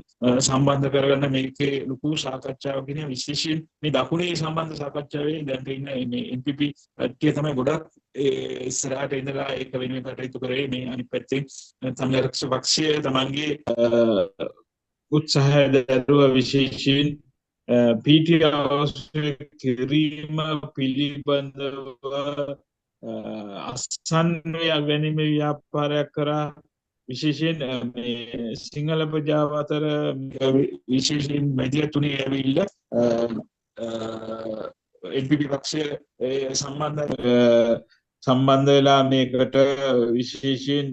B: සම්බන්ධ කරගන්න මේකේ ලොකු සාකච්ඡාවක් ගෙන විශේෂයෙන් මේ දකුණේ සම්බන්ධ සාකච්ඡාවේ දැන් ඉන්න මේ NPP කට්ටිය තමයි ගොඩක් ඉස්සරහට ඉඳලා ඒක වෙනුවෙන් කටයුතු කරේ. මේ අනිත් පැත්තෙන් සම්රක්ෂ පක්ෂය තමන්ගේ උත්සාහය දරුවා විශේෂයෙන් පිටිය අවශ්‍ය කිරීම පිළිබඳව අසන්වය ගැනීම ව්‍යාපාරයක් කරා විශේෂයෙන් මේ සිංහල ප්‍රජාව අතර විශේෂයෙන් මැදිහත් වුණේ ඇවිල්ලා NPP පක්ෂය සම්බන්ධ වෙලා මේකට විශේෂයෙන්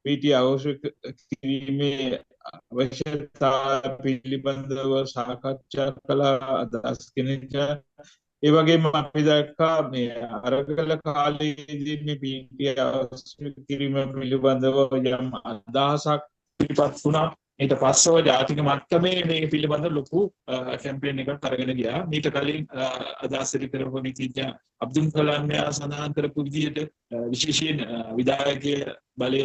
B: පීටි අවශ්‍ය කිරීමේ අවශ්‍යතාව පිළිබඳව සාකච්ඡා කළා අදහස් කෙනෙක්. ඒ වගේම අපි දැක්කා මේ අරගල කාලයේදී මේ පීටි අවශ්‍ය කිරීම පිළිබඳව යම් අදහසක් පිටපත් වුණා. ඊට පස්සෙව ජාතික මට්ටමේ මේ පිළිබඳව ලොකු කැම්පේන් එකක් අරගෙන ගියා. ඊට කලින් අදහස් ඉදිරි කරපු නීතිඥ අබ්දුල් කලාම් යා සඳහන් කරපු විදිහට විශේෂයෙන් විධායකීය බලය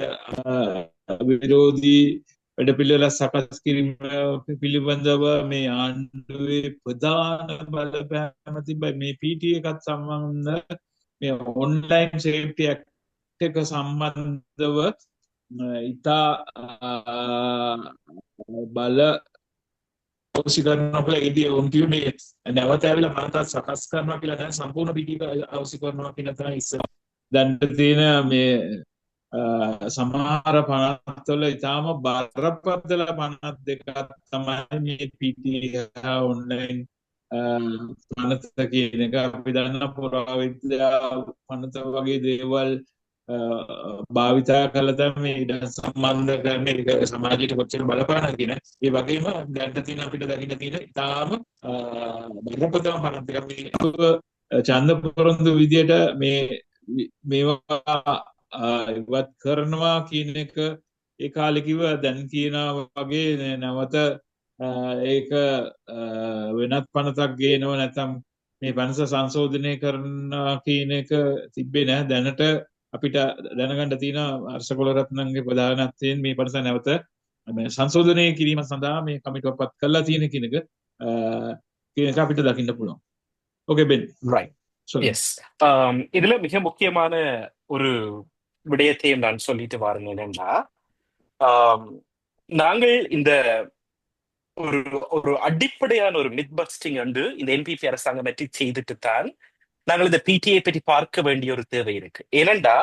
B: විරෝධී වැඩපිළිවෙල සකස් කිරීම පිළිබඳව මේ ආණ්ඩුවේ ප්‍රධාන බලපෑම තිබ්බයි. මේ PTA එකත් සම්බන්ධ මේ ඔන්ලයින් සේෆ්ටි ඇක්ට් එක සම්බන්ධව ඉතා බල අවශ්‍යකරනවා කියලා ඉදී උන් කිව්වේ නැවත ඇවිල්ලා මාතත් සකස් කරනවා කියලා දැන් සම්පූර්ණ PTA අවශ්‍ය කරනවා කියලා තමයි ඉස්සර දැන් තියෙන මේ සමහර පනත්වල ඉතාම බරපතල පනත් දෙකක් තමයි මේ PTA ඔන්ලයින් පනත කියන එක. අපි දන්න පුරාවිද්‍යා පනත වගේ දේවල් භාවිතා කළා තමයි ඉඩ සම්බන්ධ කරන එක සමාජයට කොච්චර බලපානද කියන. ඒ වගේම දැන් තියෙන අපිට දකින්න තියෙන ඉතාම බරපතල පනත් දෙකක් මේ ඡන්ද පොරොන්දු විදියට මේවා ඉවත් කරනවා කියන එක ඒ කාලේ කිව්වා. දැන් කියනවා වගේ නැවත ඒක වෙනත් පනතක් ගේනවා නැත්නම් මේ පනස සංශෝධනය කරනවා කියන එක තිබ්බේ නැහැ. දැනට අපිට දැනගන්න තියෙන හර්ෂ පොළරත්නන්ගේ ප්‍රධානත්වයෙන් මේ පනස නැවත සංශෝධනය කිරීම සඳහා මේ කමිටුවපත් කරලා තියෙන කියන එක අපිට දකින්න පුළුවන්. Okay pen.
H: ரைட். எஸ். இதுல மிக முக்கியமான ஒரு விடயத்தையும் நான் சொல்லிட்டு வரேன். என்னன்னா நாங்கள் இந்த ஒரு ஒரு அடிப்படையான ஒரு மித் பஸ்டிங் வந்து இந்த NPP அரசாங்கம் பற்றி செய்துட்டு தான் நாங்கள் இந்த PTA பற்றி பார்க்க வேண்டிய ஒரு தேவை இருக்கு. ஏனென்றா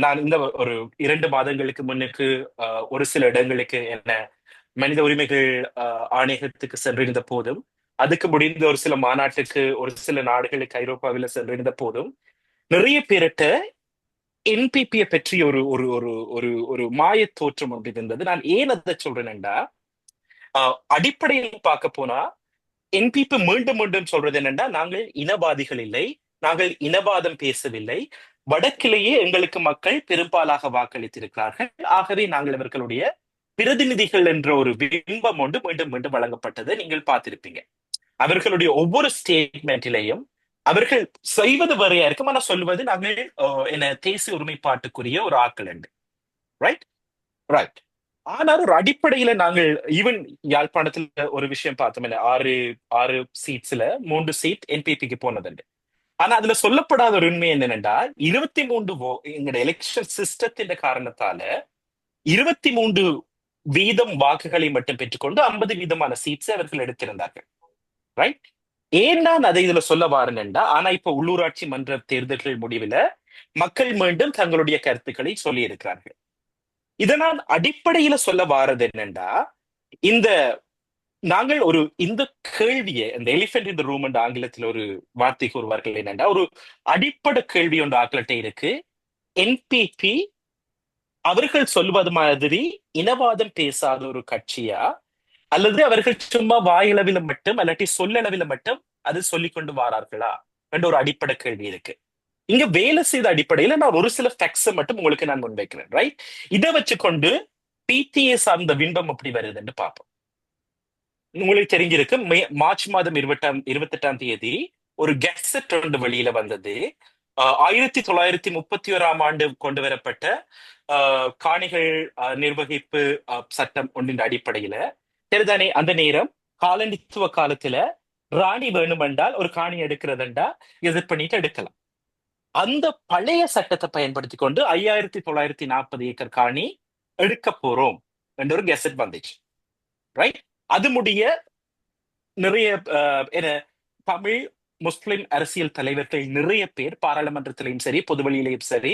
H: நான் இந்த ஒரு 2 மாதங்களுக்கு முன்னுக்கு ஒரு சில இடங்களுக்கு என்ன மனித உரிமைகள் ஆணையகத்துக்கு சென்றிருந்த போதும், அதுக்கு முடிந்த ஒரு சில மாநாட்டுக்கு ஒரு சில நாடுகளுக்கு ஐரோப்பாவில் சென்றிருந்த போதும் நிறைய பேர்கிட்ட NPP பற்றி ஒரு ஒரு ஒரு ஒரு ஒரு மாய தோற்றம் ஒன்று இருந்தது. நான் ஏன் அதை சொல்றேன்டா, அடிப்படையில் பார்க்க போனா NPP மீண்டும் மீண்டும் சொல்றது என்னன்னா, நாங்கள் இனவாதிகள் இல்லை, நாங்கள் இனவாதம் பேசவில்லை, வடக்கிலேயே எங்களுக்கு மக்கள் பெரும்பாலாக வாக்களித்திருக்கிறார்கள், ஆகவே நாங்கள் அவர்களுடைய பிரதிநிதிகள் என்ற ஒரு பிம்பம் ஒன்று மீண்டும் மீண்டும் வழங்கப்பட்டதை நீங்கள் பார்த்திருப்பீங்க. அவர்களுடைய ஒவ்வொரு ஸ்டேட்மெண்ட்டிலையும் அவர்கள் செய்வது வரையா இருக்கும், ஆனா சொல்வது நாங்கள் என்ன தேசிய ஒருமைப்பாட்டுக்குரிய ஒரு ஆக்கள் உண்டு. Right right. ஆனால் ஒரு அடிப்படையில நாங்கள் ஈவன் யாழ்ப்பாணத்துல ஒரு விஷயம் பார்த்தோம், 6 சீட்ஸ்ல 3 சீட் NPPக்கு போனதுண்டு. ஆனா அதுல சொல்லப்படாத ஒரு உண்மை என்னன்னா, 23 எங்களுடைய எலெக்ஷன் சிஸ்டத்தின் காரணத்தால 23% வாக்குகளை மட்டும் பெற்றுக்கொண்டு 50% சீட்ஸ் அவர்கள் எடுத்திருந்தார்கள். ரைட். ஏன் நான் அதை இதுல சொல்ல வாரேன்டா, ஆனா இப்ப உள்ளூராட்சி மன்ற தேர்தல்கள் முடிவுல மக்கள் மீண்டும் தங்களுடைய கருத்துக்களை சொல்லி இருக்கிறார்கள். இதனால் அடிப்படையில சொல்ல வாரது என்னண்டா, இந்த நாங்கள் ஒரு இந்த கேள்வியை, இந்த எலிஃபென்ட் இன் த ரூம் என்ற ஆங்கிலத்தில் ஒரு வார்த்தை கூறுவார்கள், என்னண்டா ஒரு அடிப்படை கேள்வி ஒன்று ஆக்கள்கிட்ட இருக்கு. NPP அவர்கள் சொல்வது மாதிரி இனவாதம் பேசாத ஒரு கட்சியா, அல்லது அவர்கள் சும்மா வாயளவில் மட்டும் அல்லாட்டி சொல்லளவில் மட்டும் அது சொல்லிக் கொண்டு வாரார்களா என்ற ஒரு அடிப்படை கேள்வி இருக்கு. இங்க வேலை செய்த அடிப்படையில நான் ஒரு சில ஃபேக்ட்ஸ் மட்டும் உங்களுக்கு நான் முன்வைக்கிறேன். ரைட். இதை வச்சுக்கொண்டு PTA சார்ந்த பிம்பம் எப்படி வருதுன்னு பார்ப்போம். உங்களுக்கு தெரிஞ்சிருக்கு, மார்ச் மாதம் 28ஆம் தேதி ஒரு கெசட் ஒன்று வெளியில வந்தது. 1931ஆம் ஆண்டு கொண்டு வரப்பட்ட காணிகள் நிர்வகிப்பு சட்டம் ஒன்றின் அடிப்படையில சரிதானே. அந்த நேரம் காலனித்துவ காலத்துல ராணி வேணுமென்றால் ஒரு காணி எடுக்கிறதுண்டா எதிர் பண்ணிட்டு எடுக்கலாம். அந்த பழைய சட்டத்தை பயன்படுத்தி கொண்டு 5940 ஏக்கர் காணி எடுக்க போறோம் என்ற ஒரு கெசட் வந்துச்சு. ரைட். அது முடிய நிறைய தமிழ் முஸ்லிம் அரசியல் தலைவர்கள் நிறைய பேர் பாராளுமன்றத்திலையும் சரி, பொதுவெளியிலையும் சரி,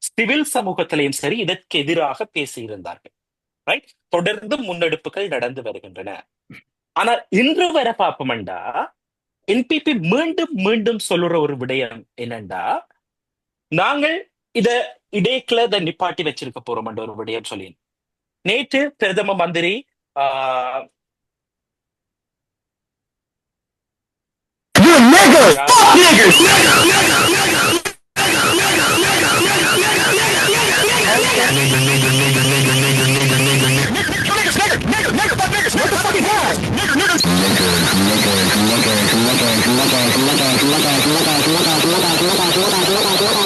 H: சிவில் சமூகத்திலையும் சரி இதற்கு எதிராக பேசியிருந்தார்கள். ரைட், தொடர்ந்து முன்னெடுப்புகள் நடந்து வருகின்றன. ஆனால் இன்று வர பார்ப்போம்டா என்பிபி மீண்டும் மீண்டும் சொல்லுற ஒரு விடயம் என்னண்டா, நாங்கள் இத இடைக்குல இதை நிப்பாட்டி வச்சிருக்க போறோம் ஒரு விடயம் சொல்லி நேற்று பிரதம மந்திரி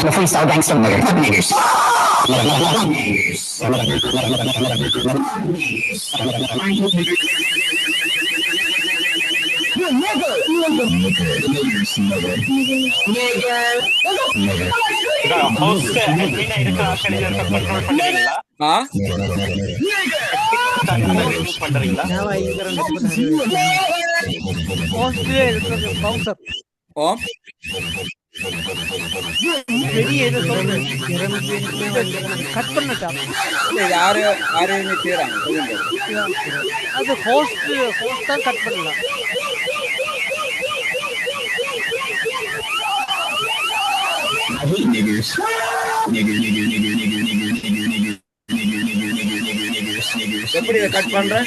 I: The freestyle gangster niggas.
H: House அட்மினா இருக்கிறார்கள், இதற்கு கண்ட்ரோல் பண்றீங்களா?
A: ஆ
H: ரிமூவ் பண்றீங்களா?
D: ஹோஸ்ட்ல இருக்கிறது பவுன்சர்
A: ஓம்
D: வெளியே ஏதோ சொல்றேன் கட் பண்ணட்டா
A: இல்ல, யாரு யாருன்னு செய்யறாங்க சொல்லுங்க.
D: அது ஹோஸ்ட் தான் கட் பண்ணலாம்.
I: I hate niggers. Nigger.
A: எப்படி இதை கட் பண்றேன்?